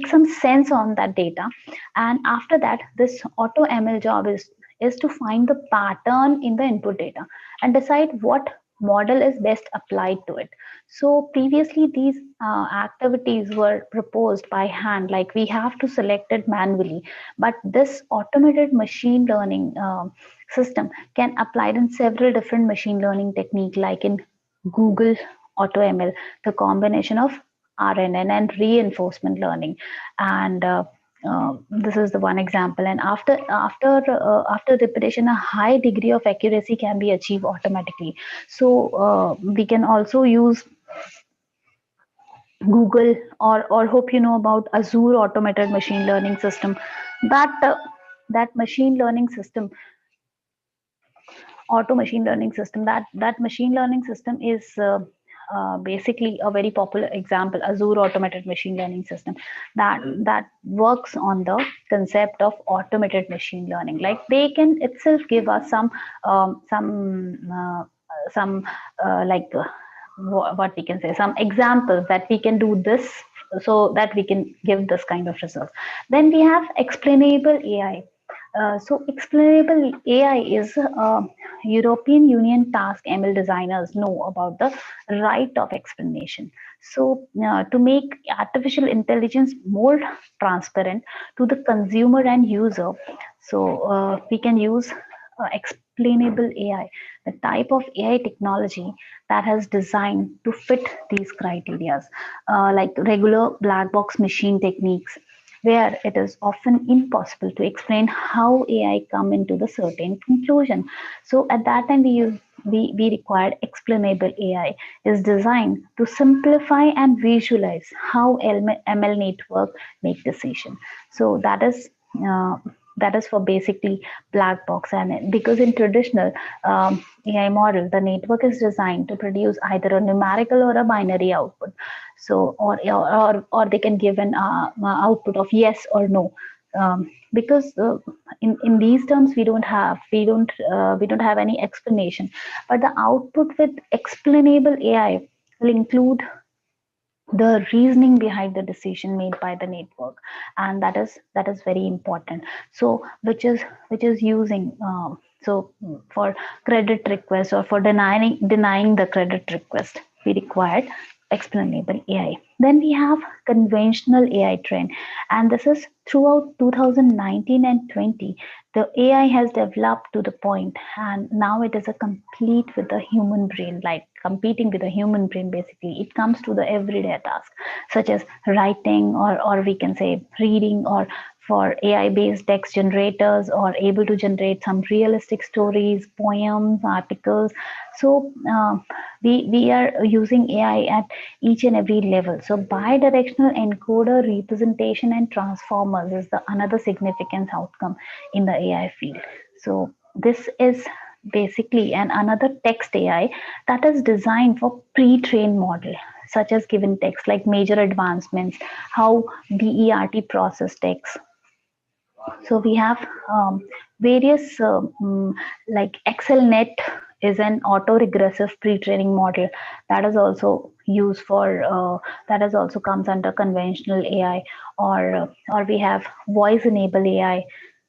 some sense on that data. And after that, this auto ML job is to find the pattern in the input data and decide what model is best applied to it. So previously these activities were proposed by hand, like we have to select it manually, but this automated machine learning system can apply in several different machine learning technique, like in Google AutoML, the combination of RNN and reinforcement learning. And this is the one example. And after repetition, a high degree of accuracy can be achieved automatically. So we can also use Google, or hope you know about Azure automated machine learning system. That machine learning system, auto machine learning system, that machine learning system is basically a very popular example, Azure automated machine learning system, that works on the concept of automated machine learning. Like they can itself give us some what we can say, some examples that we can do this so that we can give this kind of results. Then we have explainable AI. So explainable AI is European Union task ML designers know about the right of explanation. So to make artificial intelligence more transparent to the consumer and user, so we can use explainable AI, the type of AI technology that has designed to fit these criteria, like regular black box machine techniques, where it is often impossible to explain how AI come into the certain conclusion. So at that time, we required explainable AI is designed to simplify and visualize how ML network make decision. So that is for basically black box. And because in traditional AI model, the network is designed to produce either a numerical or a binary output. So or they can give an output of yes or no. Because in these terms we don't have any explanation, but the output with explainable AI will include the reasoning behind the decision made by the network, and that is very important. So which is using so for credit request or for denying the credit request, we required explainable AI. Then we have conventional AI trend, and this is throughout 2019 and 20. The AI has developed to the point, and now it is a complete with the human brain, like competing with the human brain. Basically, it comes to the everyday task, such as writing, or we can say reading, or for AI-based text generators, or able to generate some realistic stories, poems, articles. So we are using AI at each and every level. So bidirectional encoder representation and transformers is the another significant outcome in the AI field. So this is basically another text AI that is designed for pre-trained model, such as given text, like major advancements, how BERT process text. So we have various like XLNet is an auto-regressive pre-training model that is also used for that is also comes under conventional AI, or we have voice-enabled AI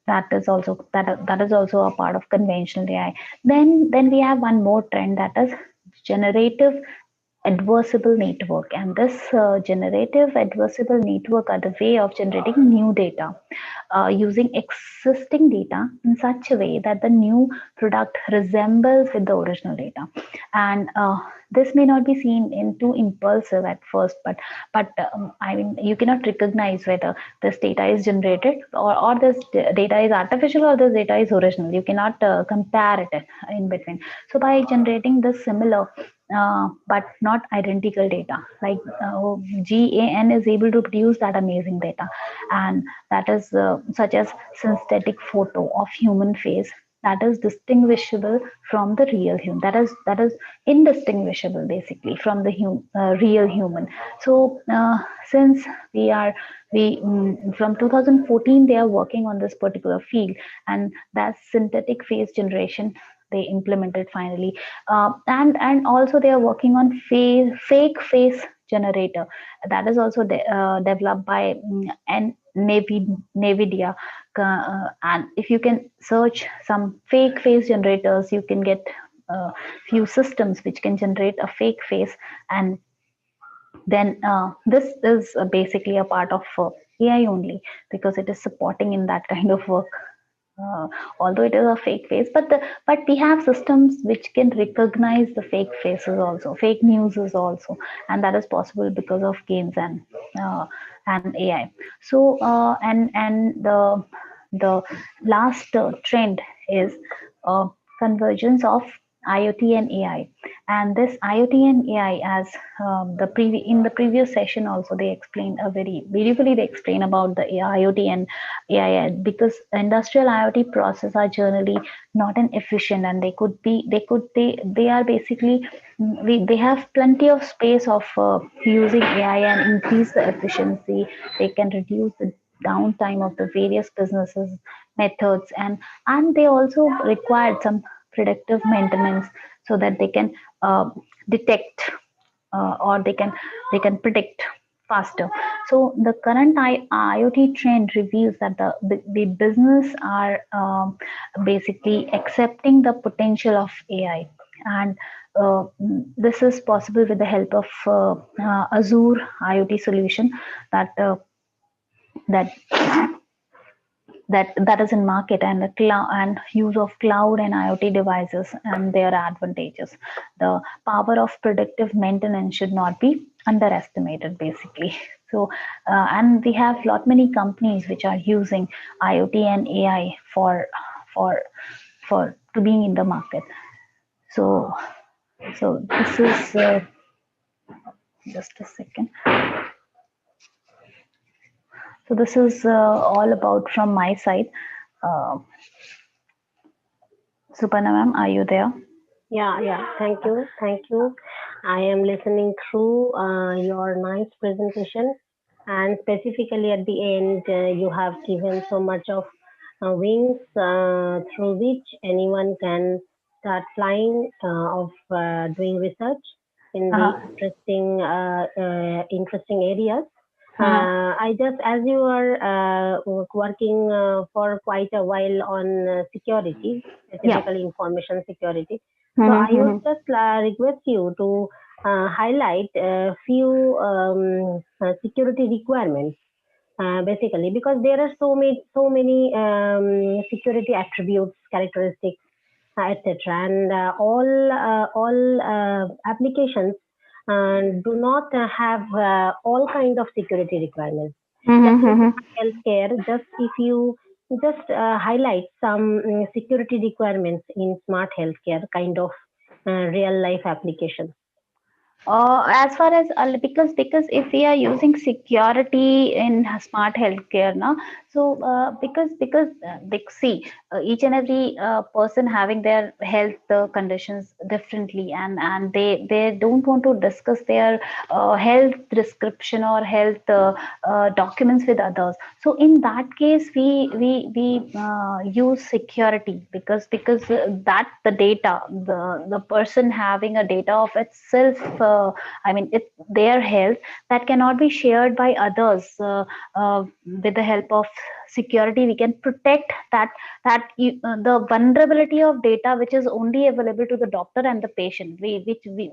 that is also a part of conventional AI. Then we have one more trend, that is generative adversable network, and this generative adversable network are the way of generating new data using existing data in such a way that the new product resembles with the original data. And this may not be seen in too impulsive at first, but I mean, you cannot recognize whether this data is generated, or this data is artificial, or this data is original. You cannot compare it in between. So by generating this similar but not identical data, like GAN is able to produce that amazing data, and that is such as synthetic photo of human face that is distinguishable from the real human, that is indistinguishable basically from the real human. So since from 2014 they are working on this particular field, and that's synthetic face generation they implemented finally. And also they are working on fake face generator that is also developed by Nvidia. And if you can search some fake face generators, you can get few systems which can generate a fake face. And then this is basically a part of AI only, because it is supporting in that kind of work. uh, Although it is a fake face, but we have systems which can recognize the fake faces also, fake news is also, and that is possible because of gains and AI. So and the last trend is convergence of IoT and AI. And this IoT and AI, as in the previous session also they explained a very beautifully, they explain about the IoT and AI, because industrial IoT processes are generally not an efficient, and they are basically they have plenty of space of using AI and increase the efficiency. They can reduce the downtime of the various businesses methods, and they also required some predictive maintenance so that they can detect or they can predict faster. So the current IoT trend reveals that the business are basically accepting the potential of AI. And this is possible with the help of Azure IoT solution that that that is in market, and the cloud and use of cloud and IoT devices and their advantages. The power of predictive maintenance should not be underestimated, basically. So, and we have lot many companies which are using IoT and AI for to being in the market. So, this is just a second. So this is all about from my side. Uh, Suparna ma'am, are you there? Yeah. Thank you. I am listening through your nice presentation, and specifically at the end, you have given so much of wings through which anyone can start flying of doing research in the Uh-huh. interesting areas. Uh-huh. I just, as you are working for quite a while on security, Yeah. specifically information security. So I Mm-hmm, would mm-hmm. just request you to highlight a few security requirements, basically, because there are so many security attributes, characteristics, etc. And all applications do not have all kind of security requirements. Just Mm-hmm, in mm-hmm. healthcare, just if you just highlight some security requirements in smart healthcare kind of real life applications. As far as because if we are using security in smart healthcare now, so see, each and every person having their health conditions differently, and they don't want to discuss their health description or health documents with others. So in that case, we use security, because that the data, the person having a data of itself, I mean it their health, that cannot be shared by others. With the help of security, we can protect the vulnerability of data which is only available to the doctor and the patient,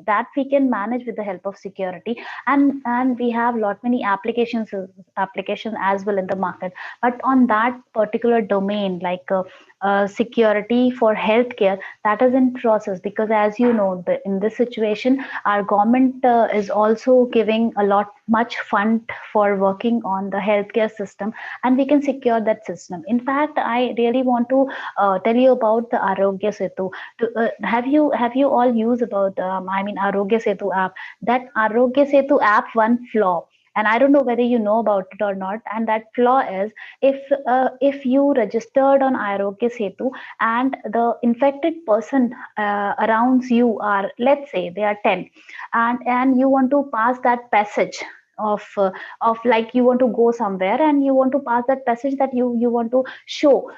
that we can manage with the help of security. And we have lot many applications as well in the market, but on that particular domain, like security for healthcare, that is in process, because as you know, in this situation our government is also giving a lot much fund for working on the healthcare system, and we can secure that system. In fact, I really want to tell you about the Arogya Setu. Have you all used about Arogya Setu app? That Arogya Setu app, one flaw, and I don't know whether you know about it or not. And that flaw is, if you registered on Aarogya Setu and the infected person around you are, let's say they are 10, and you want to pass that passage of like you want to go somewhere and you want to pass that passage, that you want to show,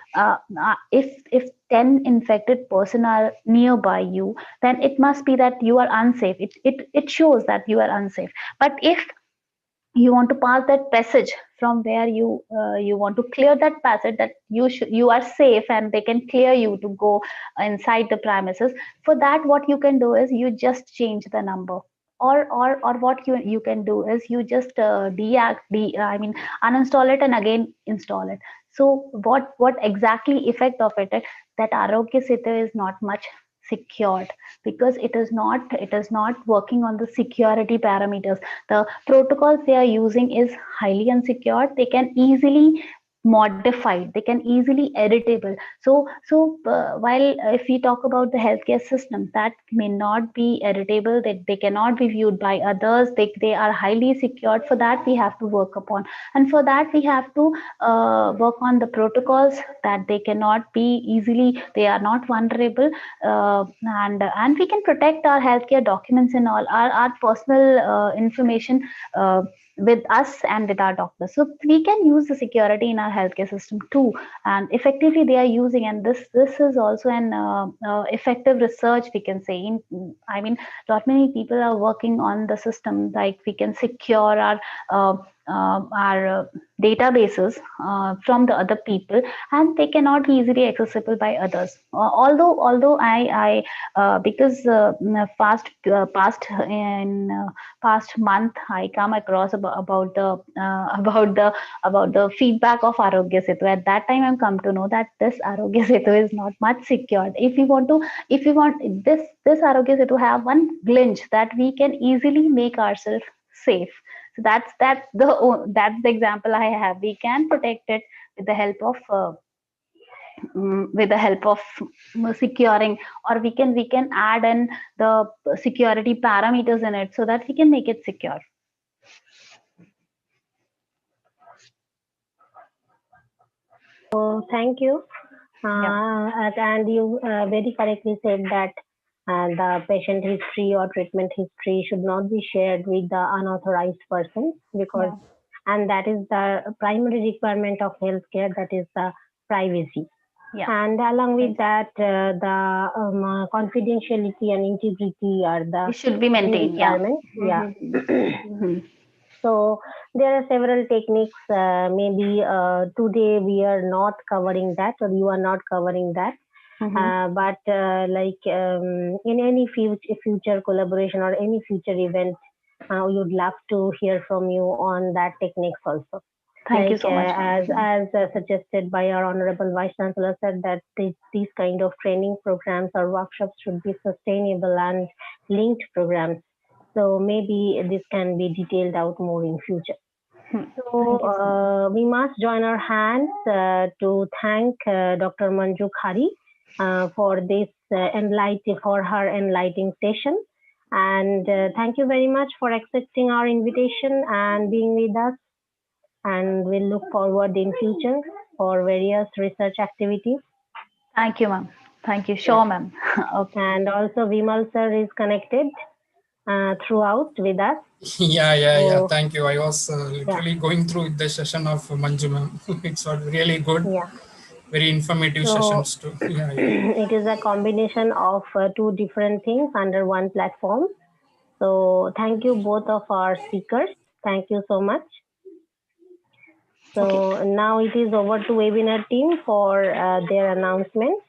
if 10 infected person are nearby you, then it must be that you are unsafe. It shows that you are unsafe. But if you want to pass that passage from where you want to clear that passage, that you are safe and they can clear you to go inside the premises, for that what you can do is you just change the number, or what you can do is you just I mean uninstall it and again install it. So what exactly effect of it is that Arogya Setu is not much secured, because it is not working on the security parameters. The protocols they are using is highly unsecured. They can easily modified, they can easily editable. So while if we talk about the healthcare system, that may not be editable, that they cannot be viewed by others, they are highly secured. For that we have to work upon, and for that we have to work on the protocols, that they cannot be easily, they are not vulnerable, and we can protect our healthcare documents and all our personal information with us and with our doctors. So we can use the security in our healthcare system too, and effectively they are using. And this is also an effective research, we can say. I mean, not many people are working on the system, like we can secure our databases from the other people, and they cannot be easily accessible by others. Although I because past month I come across about the about the feedback of Arogya Setu. At that time I'm come to know that this Arogya Setu is not much secured. If we want this Arogya Setu have one glitch, that we can easily make ourselves safe. So that's the example I have. We can protect it with the help of securing, or we can add in the security parameters in it, so that we can make it secure. So thank you. Yeah. And you very correctly said that the patient history or treatment history should not be shared with the unauthorized person, because, Yeah. and that is the primary requirement of healthcare, that is the privacy. Yeah. And along with that, the confidentiality and integrity are the It should be key maintained. Yeah. requirements. Yeah. Mhm. So there are several techniques. Maybe today we are not covering that, or you are not covering that. But in any future collaboration or any future event, we would love to hear from you on that techniques also. Thank you so much. As suggested by our honorable vice chancellor, said that these kind of training programs or workshops should be sustainable and linked programs. So maybe this can be detailed out more in future. So we must join our hands to thank Dr. Manju Khari for this for her enlightening session. And thank you very much for accepting our invitation and being with us. And we'll look forward in future for various research activities. Thank you, ma'am. Thank you. Sure, ma'am. Okay. And also Vimal sir is connected throughout with us. Yeah. So, Thank you. I was literally going through the session of Manju ma'am. It's really good. yeah. Very informative So sessions too. Yeah. it is a combination of two different things under one platform. So thank you both of our speakers. Thank you so much. So now it is over to webinar team for their announcements.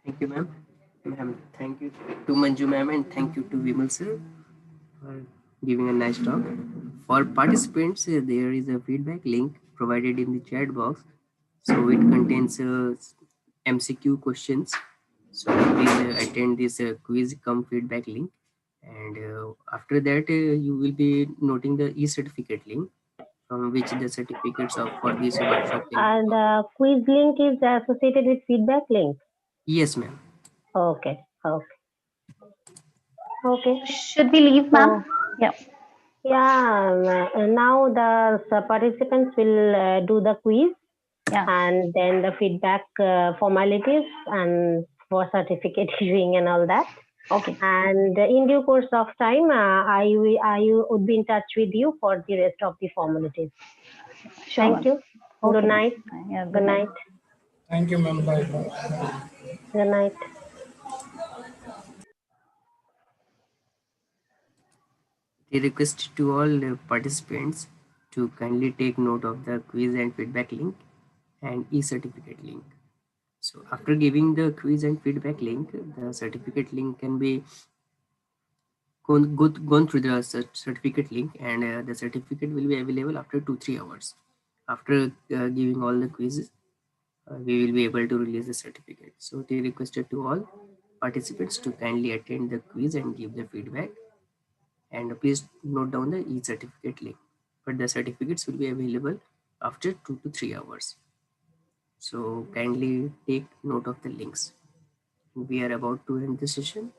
Thank you, ma'am. Ma'am, thank you to Manju ma'am and thank you to Vimal sir for giving a nice talk. For participants, there is a feedback link provided in the chat box. So it contains MCQ questions. So please attend this quiz come feedback link. And after that, you will be noting the e-certificate link from which the certificates of for this workshop can be And downloaded. quiz link is associated with feedback link. Yes, ma'am. Okay. Okay. Should we leave, ma'am? Yeah. Yeah, now the participants will do the quiz Yeah. and then the feedback formalities and for certificate issuing and all that. Okay. And in due course of time, I would be in touch with you for the rest of the formalities. Sure, Thank ma'am. you. Okay, Good ma'am. night. Yeah, Good night. Thank you, ma'am. Bye. Good night. The request to all participants to kindly take note of the quiz and feedback link and e-certificate link. So after giving the quiz and feedback link, the certificate link can be gone through the certificate link, and the certificate will be available after 2-3 hours. After giving all the quizzes, we will be able to release the certificate. So they requested to all participants to kindly attend the quiz and give the feedback, and please note down the e-certificate link. But the certificates will be available after 2 to 3 hours. So kindly take note of the links. We are about to end the session.